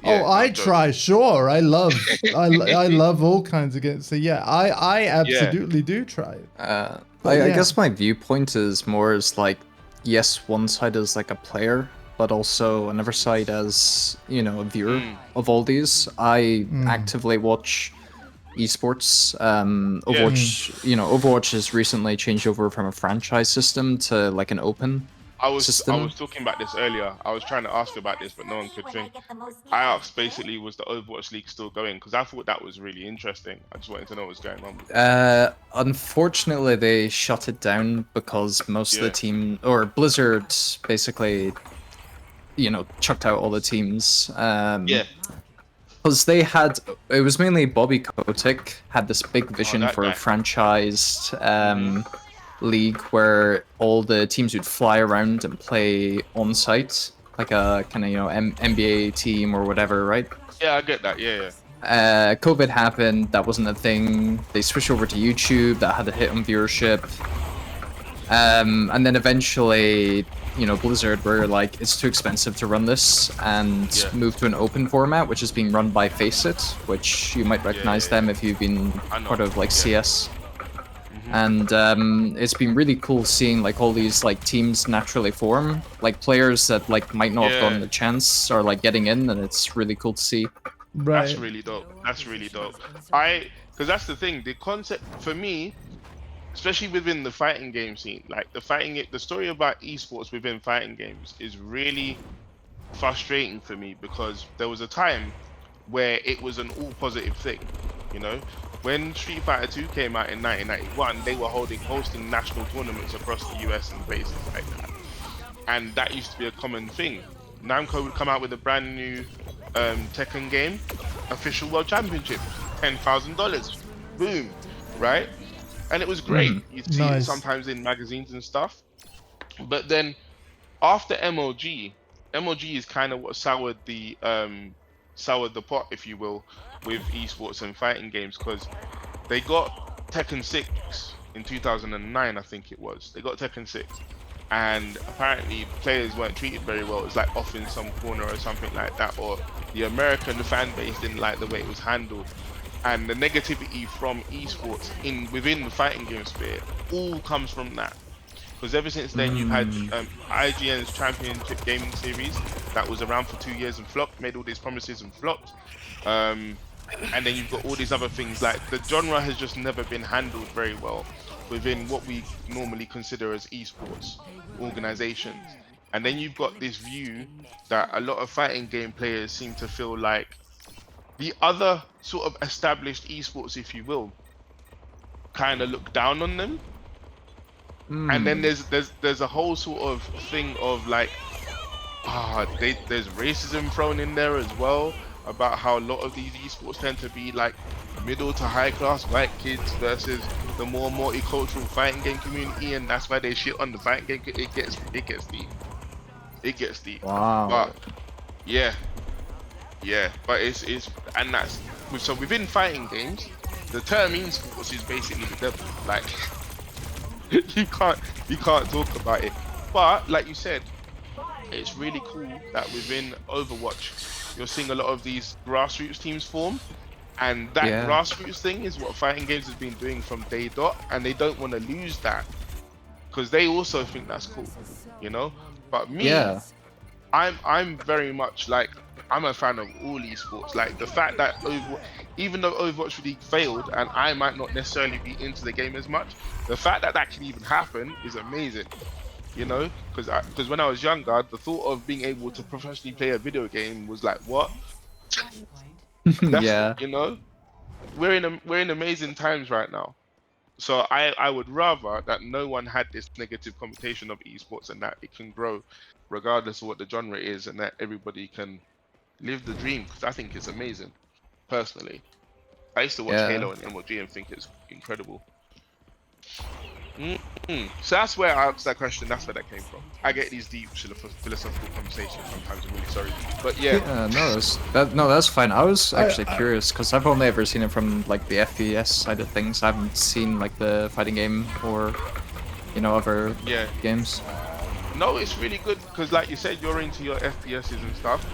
[SPEAKER 1] I try. Sure, I love I love all kinds of games. So yeah, I absolutely do try it.
[SPEAKER 13] I guess my viewpoint is more as like, yes, one side is like a player, but also another side as, you know, a viewer of all these. I actively watch esports. Overwatch, you know, Overwatch has recently changed over from a franchise system to like an open system.
[SPEAKER 12] I was talking about this earlier. I was trying to ask about this, but no one could think. I asked basically, was the Overwatch League still going? Because I thought that was really interesting. I just wanted to know what was going on with it.
[SPEAKER 13] Unfortunately, they shut it down because most of the team, or Blizzard, basically, you know, chucked out all the teams. Because they had, it was mainly Bobby Kotick had this big vision for a franchised league where all the teams would fly around and play on site, like a kind of, you know, NBA team or whatever, right?
[SPEAKER 12] Yeah, I get that. Yeah.
[SPEAKER 13] COVID happened, that wasn't a thing. They switched over to YouTube, that had a hit on viewership. And then eventually, you know, Blizzard were like, it's too expensive to run this, and moved to an open format, which is being run by Faceit, which you might recognize them if you've been part of like CS. And it's been really cool seeing like all these like teams naturally form, like players that like might not have gotten the chance are like getting in, and it's really cool to see.
[SPEAKER 1] Right.
[SPEAKER 12] That's really dope. That's really dope. Because that's the thing, the concept for me, especially within the fighting game scene, like the story about esports within fighting games is really frustrating for me, because there was a time where it was an all positive thing, you know? When Street Fighter 2 came out in 1991, they were hosting national tournaments across the US and places like that. And that used to be a common thing. Namco would come out with a brand new Tekken game, official world championship, $10,000, boom, right? And it was great. You'd see it sometimes in magazines and stuff. But then after MLG is kind of what soured the pot, if you will, with esports and fighting games, because they got Tekken 6 in 2009, I think it was. They got Tekken 6, and apparently players weren't treated very well. It was like off in some corner or something like that, or the American fan base didn't like the way it was handled. And the negativity from esports within the fighting game sphere all comes from that. Because ever since then, you've had IGN's Championship Gaming Series that was around for 2 years and flopped, made all these promises and flopped. And then you've got all these other things, like the genre has just never been handled very well within what we normally consider as esports organizations. And then you've got this view that a lot of fighting game players seem to feel like the other sort of established esports, if you will, kind of look down on them. And then there's a whole sort of thing of like, there's racism thrown in there as well. about how a lot of these esports tend to be like middle to high class white kids versus the more multicultural fighting game community, and that's why they shit on the fighting game. It gets deep. It gets deep.
[SPEAKER 13] Wow.
[SPEAKER 12] But yeah, but it's and that's so within fighting games, the term esports is basically the devil. Like you can't talk about it. But like you said, it's really cool that within Overwatch, you're seeing a lot of these grassroots teams form, and that grassroots thing is what fighting games has been doing from day dot, and they don't want to lose that because they also think that's cool, you know. But me, I'm very much like, I'm a fan of all esports. Like the fact that even though Overwatch League failed and I might not necessarily be into the game as much, the fact that that can even happen is amazing. You know, because when I was younger, the thought of being able to professionally play a video game was like, what?
[SPEAKER 13] Yeah.
[SPEAKER 12] You know, we're in amazing times right now. So I would rather that no one had this negative connotation of esports and that it can grow regardless of what the genre is, and that everybody can live the dream, because I think it's amazing, personally. I used to watch Halo and MLG and think it's incredible. So that's where I asked that question. That's where that came from. I get these deep philosophical conversations sometimes. I'm really sorry, but yeah.
[SPEAKER 13] No, that's fine. I was actually curious because I've only ever seen it from like the FPS side of things. I haven't seen like the fighting game or, you know, other games.
[SPEAKER 12] No, it's really good because, like you said, you're into your FPSs and stuff.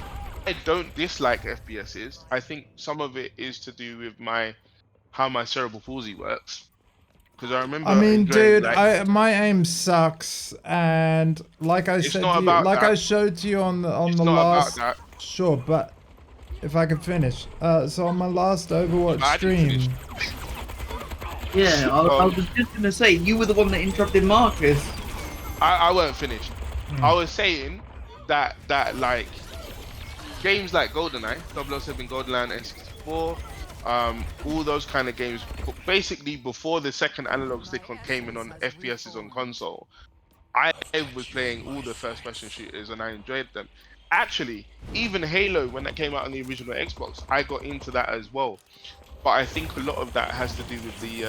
[SPEAKER 12] I don't dislike FPSs. I think some of it is to do with how my cerebral palsy works. Because I remember.
[SPEAKER 1] I mean, dude,
[SPEAKER 12] like,
[SPEAKER 1] my aim sucks, and like I said, I showed to you on the last. Sure, but if I could finish, so on my last Overwatch stream.
[SPEAKER 11] Yeah, I was just gonna say you were the one that interrupted Marcus.
[SPEAKER 12] I weren't finished. I was saying that like games like GoldenEye, 007 GoldenEye, and N64. All those kind of games, basically before the second analog stick came in on FPSs on console, I was playing all the first-person shooters and I enjoyed them. Actually, even Halo, when that came out on the original Xbox, I got into that as well. But I think a lot of that has to do with the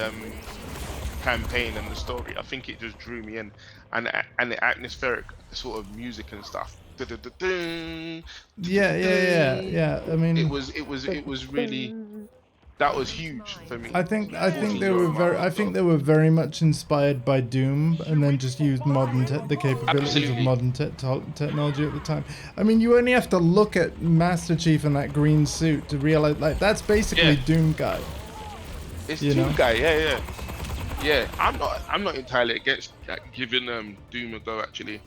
[SPEAKER 12] campaign and the story. I think it just drew me in, and the atmospheric sort of music and stuff.
[SPEAKER 1] Yeah. I mean,
[SPEAKER 12] it was really. That was huge for me.
[SPEAKER 1] I think they were very much inspired by Doom, and then just used the capabilities of modern technology at the time. I mean, you only have to look at Master Chief in that green suit to realize, like, that's basically Doom guy.
[SPEAKER 12] It's Doom guy, yeah. I'm not entirely against giving Doom a go, actually.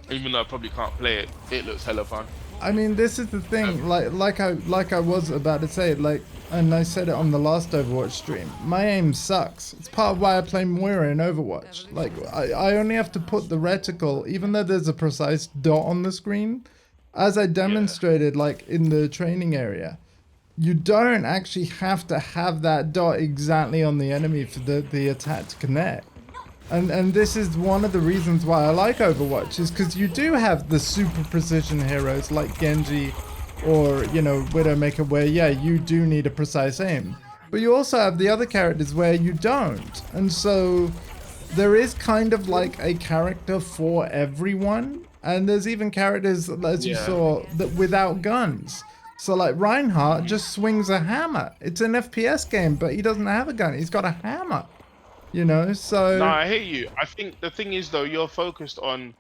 [SPEAKER 12] Even though I probably can't play it, it looks hella fun.
[SPEAKER 1] I mean, this is the thing, like I was about to say, like, and I said it on the last Overwatch stream, my aim sucks. It's part of why I play Moira in Overwatch. Like, I only have to put the reticle, even though there's a precise dot on the screen, as I demonstrated, like, in the training area, you don't actually have to have that dot exactly on the enemy for the attack to connect. And this is one of the reasons why I like Overwatch, is because you do have the super precision heroes like Genji or, you know, Widowmaker, where, you do need a precise aim. But you also have the other characters where you don't. And so there is kind of like a character for everyone. And there's even characters, as you saw, that without guns. So like Reinhardt just swings a hammer. It's an FPS game, but he doesn't have a gun. He's got a hammer. You know, so...
[SPEAKER 12] No, I hear you. I think the thing is, though, you're focused on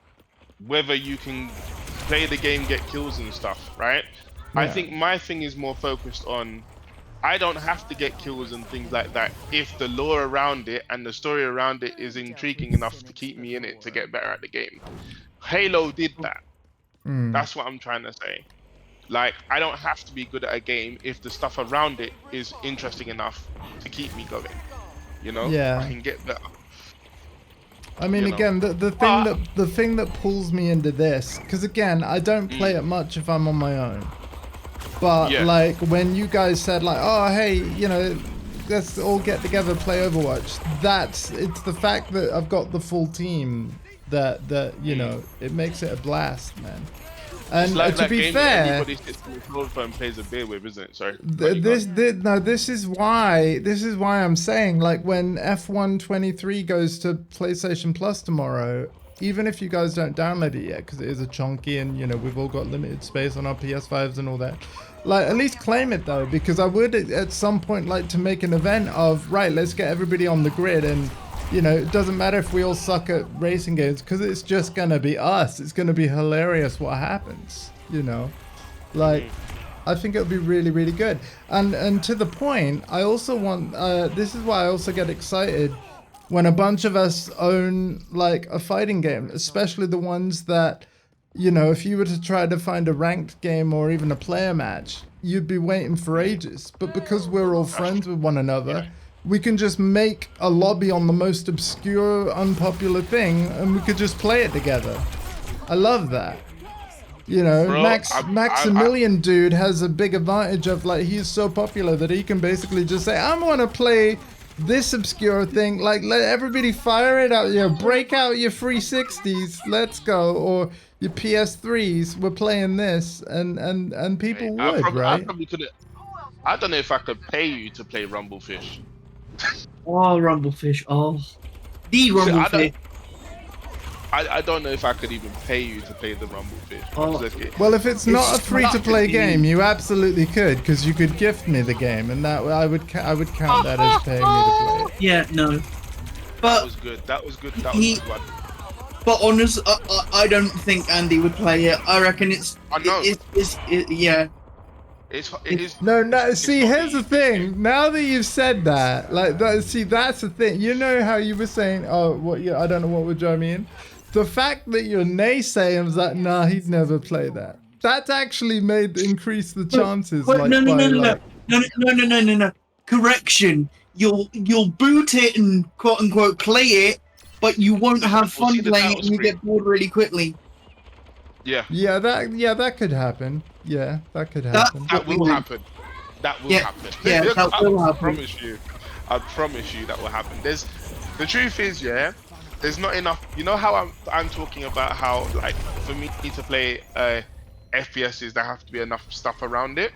[SPEAKER 12] whether you can play the game, get kills and stuff, right? Yeah. I think my thing is more focused on, I don't have to get kills and things like that if the lore around it and the story around it is intriguing enough to keep me in it to get better at the game. Halo did that. That's what I'm trying to say. Like, I don't have to be good at a game if the stuff around it is interesting enough to keep me going. You know, I can get better.
[SPEAKER 1] I mean, again, the thing that pulls me into this, because again, I don't play it much if I'm on my own. But like when you guys said like, oh hey, you know, let's all get together, play Overwatch. It's the fact that I've got the full team that you know, it makes it a blast, man. And
[SPEAKER 12] It's like
[SPEAKER 1] to
[SPEAKER 12] that
[SPEAKER 1] be
[SPEAKER 12] game that
[SPEAKER 1] fair,
[SPEAKER 12] everybody sits on the sofa and plays a beer with, isn't it? Sorry.
[SPEAKER 1] this is why I'm saying, like, when F123 goes to PlayStation Plus tomorrow, even if you guys don't download it yet, because it is a chunky and, you know, we've all got limited space on our PS5s and all that, like, at least claim it though, because I would at some point like to make an event of, right, let's get everybody on the grid, and, you know, it doesn't matter if we all suck at racing games, because it's just gonna be us. It's gonna be hilarious what happens, you know, like, I think it would be really, really good. And to the point, I also want, this is why I also get excited when a bunch of us own like a fighting game, especially the ones that, you know, if you were to try to find a ranked game or even a player match, you'd be waiting for ages. But because we're all friends with one another, we can just make a lobby on the most obscure, unpopular thing, and we could just play it together. I love that. You know,
[SPEAKER 12] Bro,
[SPEAKER 1] Maximilian dude has a big advantage of, like, he's so popular that he can basically just say, I want to play this obscure thing. Like, let everybody fire it out. You know, break out your 360s. Let's go. Or your PS3s. We're playing this, and people would, right?
[SPEAKER 12] I probably could. I don't know if I could pay you to play Rumblefish.
[SPEAKER 11] Oh, Rumblefish. Oh, the Rumblefish.
[SPEAKER 12] I don't know if I could even pay you to play the Rumblefish.
[SPEAKER 11] Oh.
[SPEAKER 1] Well, if it's not a free-to-play game, you absolutely could, because you could gift me the game, and that I would count that as paying me to play it.
[SPEAKER 11] Yeah, no. But
[SPEAKER 12] that was good. That was good. That was good.
[SPEAKER 11] But honestly, I don't think Andy would play it. I reckon it's.
[SPEAKER 12] I know.
[SPEAKER 11] Yeah.
[SPEAKER 12] It is.
[SPEAKER 1] No. See, here's the thing. Now that you've said that, like, see, that's the thing. You know how you were saying, oh, what? Yeah, I don't know what would draw me in. The fact that you're naysaying was like, nah, he'd never play that. That's actually increase the chances.
[SPEAKER 11] But no. Correction. You'll boot it and quote unquote play it, but you won't have fun playing it and you get bored really quickly.
[SPEAKER 12] Yeah.
[SPEAKER 1] Yeah, that could happen. Yeah, that could happen.
[SPEAKER 12] That will happen. That will happen.
[SPEAKER 11] Yeah, that will happen.
[SPEAKER 12] I promise you that will happen. The truth is, yeah, there's not enough. You know how I'm talking about how, like, for me to play FPSs, there have to be enough stuff around it.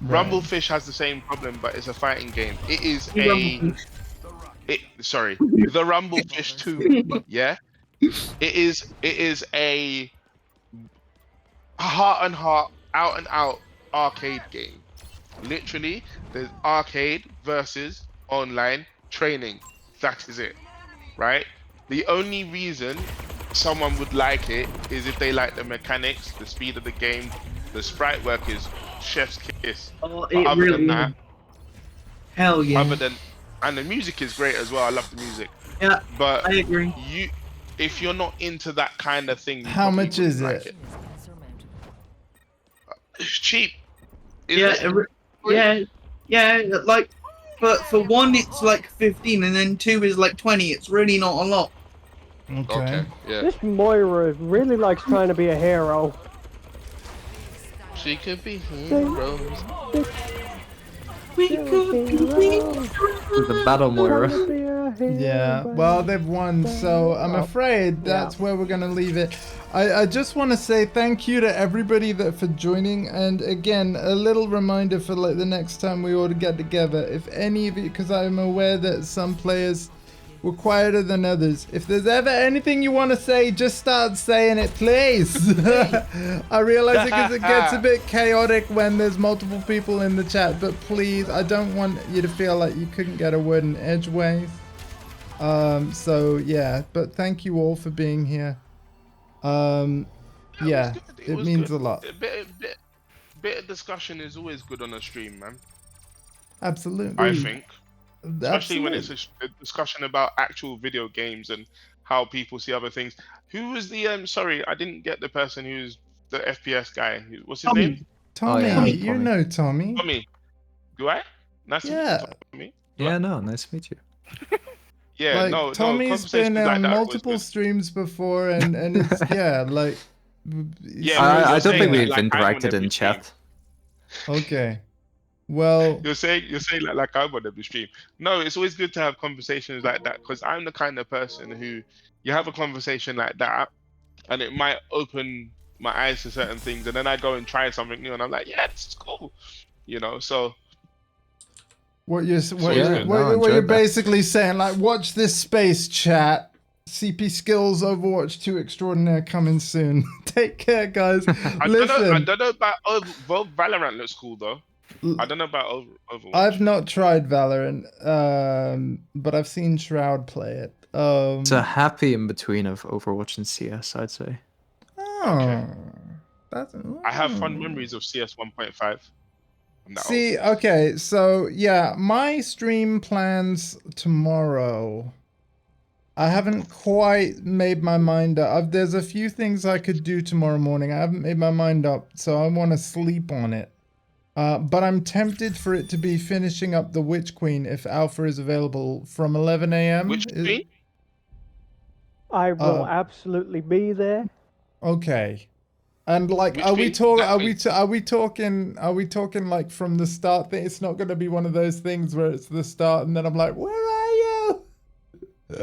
[SPEAKER 12] Right. Rumblefish has the same problem, but it's a fighting game. It is the Rumblefish 2. Yeah, it is a heart and heart, out and out arcade game. Literally, there's arcade versus online training. That is it, right? The only reason someone would like it is if they like the mechanics, the speed of the game, the sprite work is chef's kiss.
[SPEAKER 11] Oh, it really is. Hell yeah.
[SPEAKER 12] And the music is great as well. I love the music.
[SPEAKER 11] Yeah,
[SPEAKER 12] but
[SPEAKER 11] I agree.
[SPEAKER 12] If you're not into that kind of thing,
[SPEAKER 1] how much is it?
[SPEAKER 12] It's cheap.
[SPEAKER 11] Yeah. Like, for one, it's like 15, and then 2 is like 20. It's really not a lot.
[SPEAKER 1] Okay.
[SPEAKER 12] Yeah.
[SPEAKER 7] This Moira really likes trying to be a hero.
[SPEAKER 12] She could be heroes.
[SPEAKER 11] We could be heroes.
[SPEAKER 13] The battle Moira.
[SPEAKER 1] Yeah, well, they've won, so I'm afraid that's where we're gonna leave it. I just want to say thank you to everybody for joining, and again, a little reminder for, like, the next time we all get together, if any of you, because I'm aware that some players were quieter than others, if there's ever anything you want to say, just start saying it, please. I realize it gets a bit chaotic when there's multiple people in the chat, but please, I don't want you to feel like you couldn't get a word in edgeways. So yeah, but thank you all for being here. Yeah, it means a lot.
[SPEAKER 12] A bit of discussion is always good on a stream, man.
[SPEAKER 1] Absolutely.
[SPEAKER 12] I think. Especially when it's a discussion about actual video games and how people see other things. Who was the sorry, I didn't get the person who's the FPS guy. What's his name?
[SPEAKER 1] Tommy.
[SPEAKER 13] Oh, yeah.
[SPEAKER 1] You know Tommy.
[SPEAKER 12] Tommy. Do I? Nice to meet you, Tommy.
[SPEAKER 13] Yeah, no, nice to meet you.
[SPEAKER 12] Yeah,
[SPEAKER 1] like,
[SPEAKER 12] no,
[SPEAKER 1] Tommy's been on multiple streams before, and it's like
[SPEAKER 13] I don't think we've interacted in chat.
[SPEAKER 1] Okay, well,
[SPEAKER 12] you're saying like I'm on every stream. No, it's always good to have conversations like that, because I'm the kind of person who you have a conversation like that, and it might open my eyes to certain things, and then I go and try something new, and I'm like, yeah, this is cool, you know. So
[SPEAKER 1] What you're
[SPEAKER 13] Yeah, no, I
[SPEAKER 1] what you're
[SPEAKER 13] enjoyed that.
[SPEAKER 1] basically saying, like, watch this space, chat. CP Skills Overwatch 2 Extraordinaire coming soon. Take care, guys.
[SPEAKER 12] I
[SPEAKER 1] Listen,
[SPEAKER 12] don't know about Valorant looks cool though. I don't know about Overwatch.
[SPEAKER 1] I've not tried Valorant, but I've seen Shroud play it.
[SPEAKER 13] It's a happy in between of Overwatch and CS, I'd say.
[SPEAKER 12] Okay.
[SPEAKER 1] That's,
[SPEAKER 12] I have fond memories of CS 1.5.
[SPEAKER 1] See, okay, so yeah, my stream plans tomorrow. I haven't quite made my mind up. There's a few things I could do tomorrow morning. I haven't made my mind up, so I want to sleep on it. But I'm tempted for it to be finishing up the Witch Queen if Alpha is available from 11 a.m.
[SPEAKER 12] Witch Queen?
[SPEAKER 7] I will absolutely be there.
[SPEAKER 1] Okay. And like,
[SPEAKER 12] Which
[SPEAKER 1] are we
[SPEAKER 12] week?
[SPEAKER 1] talking?
[SPEAKER 12] That
[SPEAKER 1] Are we talking like from the start? Thing? It's not going to be one of those things where it's the start and then I'm like, where are you?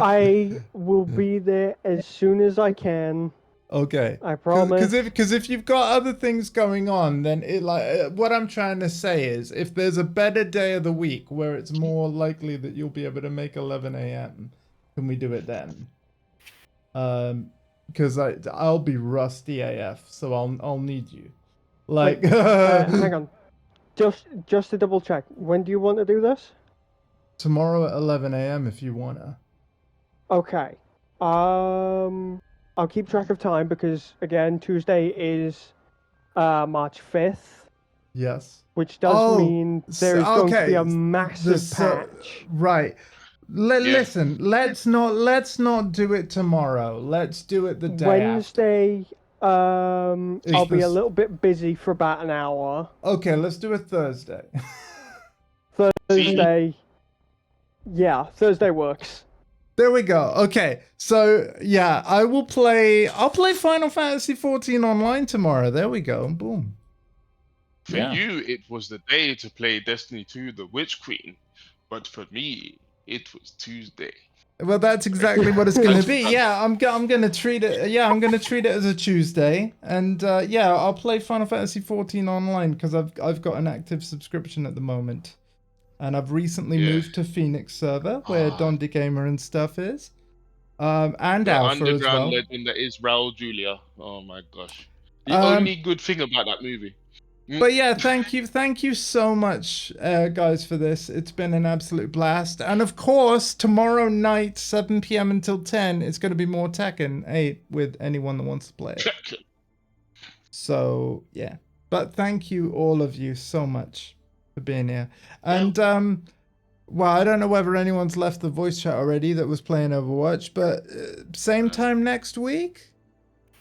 [SPEAKER 7] I will be there as soon as I can.
[SPEAKER 1] Okay.
[SPEAKER 7] I promise.
[SPEAKER 1] Because if you've got other things going on, then it like what I'm trying to say is if there's a better day of the week where it's more likely that you'll be able to make 11 a.m. can we do it then? Because I'll be rusty AF, so I'll need you. Like,
[SPEAKER 7] Wait, hang on, just to double check. When do you want to do this?
[SPEAKER 1] Tomorrow at 11 a.m. if you wanna.
[SPEAKER 7] Okay. I'll keep track of time because again, Tuesday is March 5th.
[SPEAKER 1] Yes.
[SPEAKER 7] Which does mean there's going to be a massive patch.
[SPEAKER 1] Right. Listen, let's not do it tomorrow. Let's do it the day
[SPEAKER 7] Wednesday, I'll be a little bit busy for about an hour.
[SPEAKER 1] Okay, let's do it Thursday.
[SPEAKER 7] Thursday. Yeah, Thursday works.
[SPEAKER 1] There we go. Okay, so yeah, I'll play Final Fantasy 14 online tomorrow. There we go. Boom.
[SPEAKER 12] For you, it was the day to play Destiny 2, the Witch Queen, but for me, it was Tuesday.
[SPEAKER 1] Well, that's exactly what it's going to be. Yeah, I'm going to treat it. Yeah, I'm going to treat it as a Tuesday, and yeah, I'll play Final Fantasy 14 online because I've got an active subscription at the moment, and I've recently moved to Phoenix server where Dondi Gamer and stuff is, and
[SPEAKER 12] the
[SPEAKER 1] Alpha as
[SPEAKER 12] underground
[SPEAKER 1] well.
[SPEAKER 12] legend that is Raul Julia. Oh my gosh, the only good thing about that movie.
[SPEAKER 1] But yeah, thank you so much, guys, for this. It's been an absolute blast. And of course, tomorrow night, 7 p.m. until 10, it's going to be more Tekken 8 with anyone that wants to play it. So, yeah. But thank you, all of you, so much for being here. And, well, I don't know whether anyone's left the voice chat already that was playing Overwatch, but same time next week?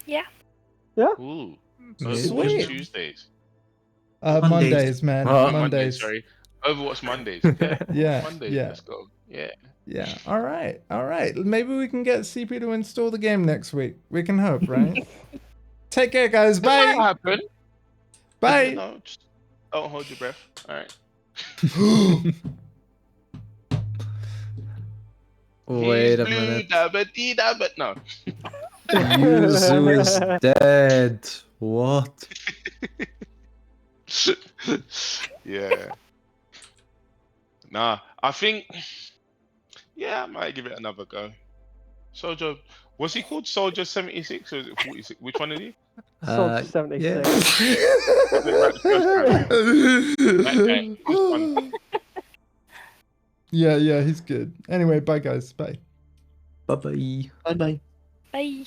[SPEAKER 9] Yeah.
[SPEAKER 7] Yeah.
[SPEAKER 12] Ooh.
[SPEAKER 1] Sweet.
[SPEAKER 12] Tuesdays.
[SPEAKER 1] Mondays, man. Mondays.
[SPEAKER 12] Sorry. Overwatch Mondays.
[SPEAKER 1] Yeah.
[SPEAKER 12] Mondays.
[SPEAKER 1] Yeah.
[SPEAKER 12] Let's go. Yeah.
[SPEAKER 1] Yeah. All right. Maybe we can get CP to install the game next week. We can hope, right? Take care, guys. Bye.
[SPEAKER 12] That might happen.
[SPEAKER 1] Bye.
[SPEAKER 12] No, just don't hold your breath. All right.
[SPEAKER 13] Wait a minute.
[SPEAKER 12] No.
[SPEAKER 13] Yuzu is dead. What?
[SPEAKER 12] Yeah. Nah, I think. Yeah, I might give it another go. Soldier, was he called Soldier 76 or is it 46? Which one is he?
[SPEAKER 7] Soldier 76.
[SPEAKER 1] Yeah, he's good. Anyway, bye guys. Bye.
[SPEAKER 13] Bye-bye.
[SPEAKER 11] Bye-bye.
[SPEAKER 9] Bye.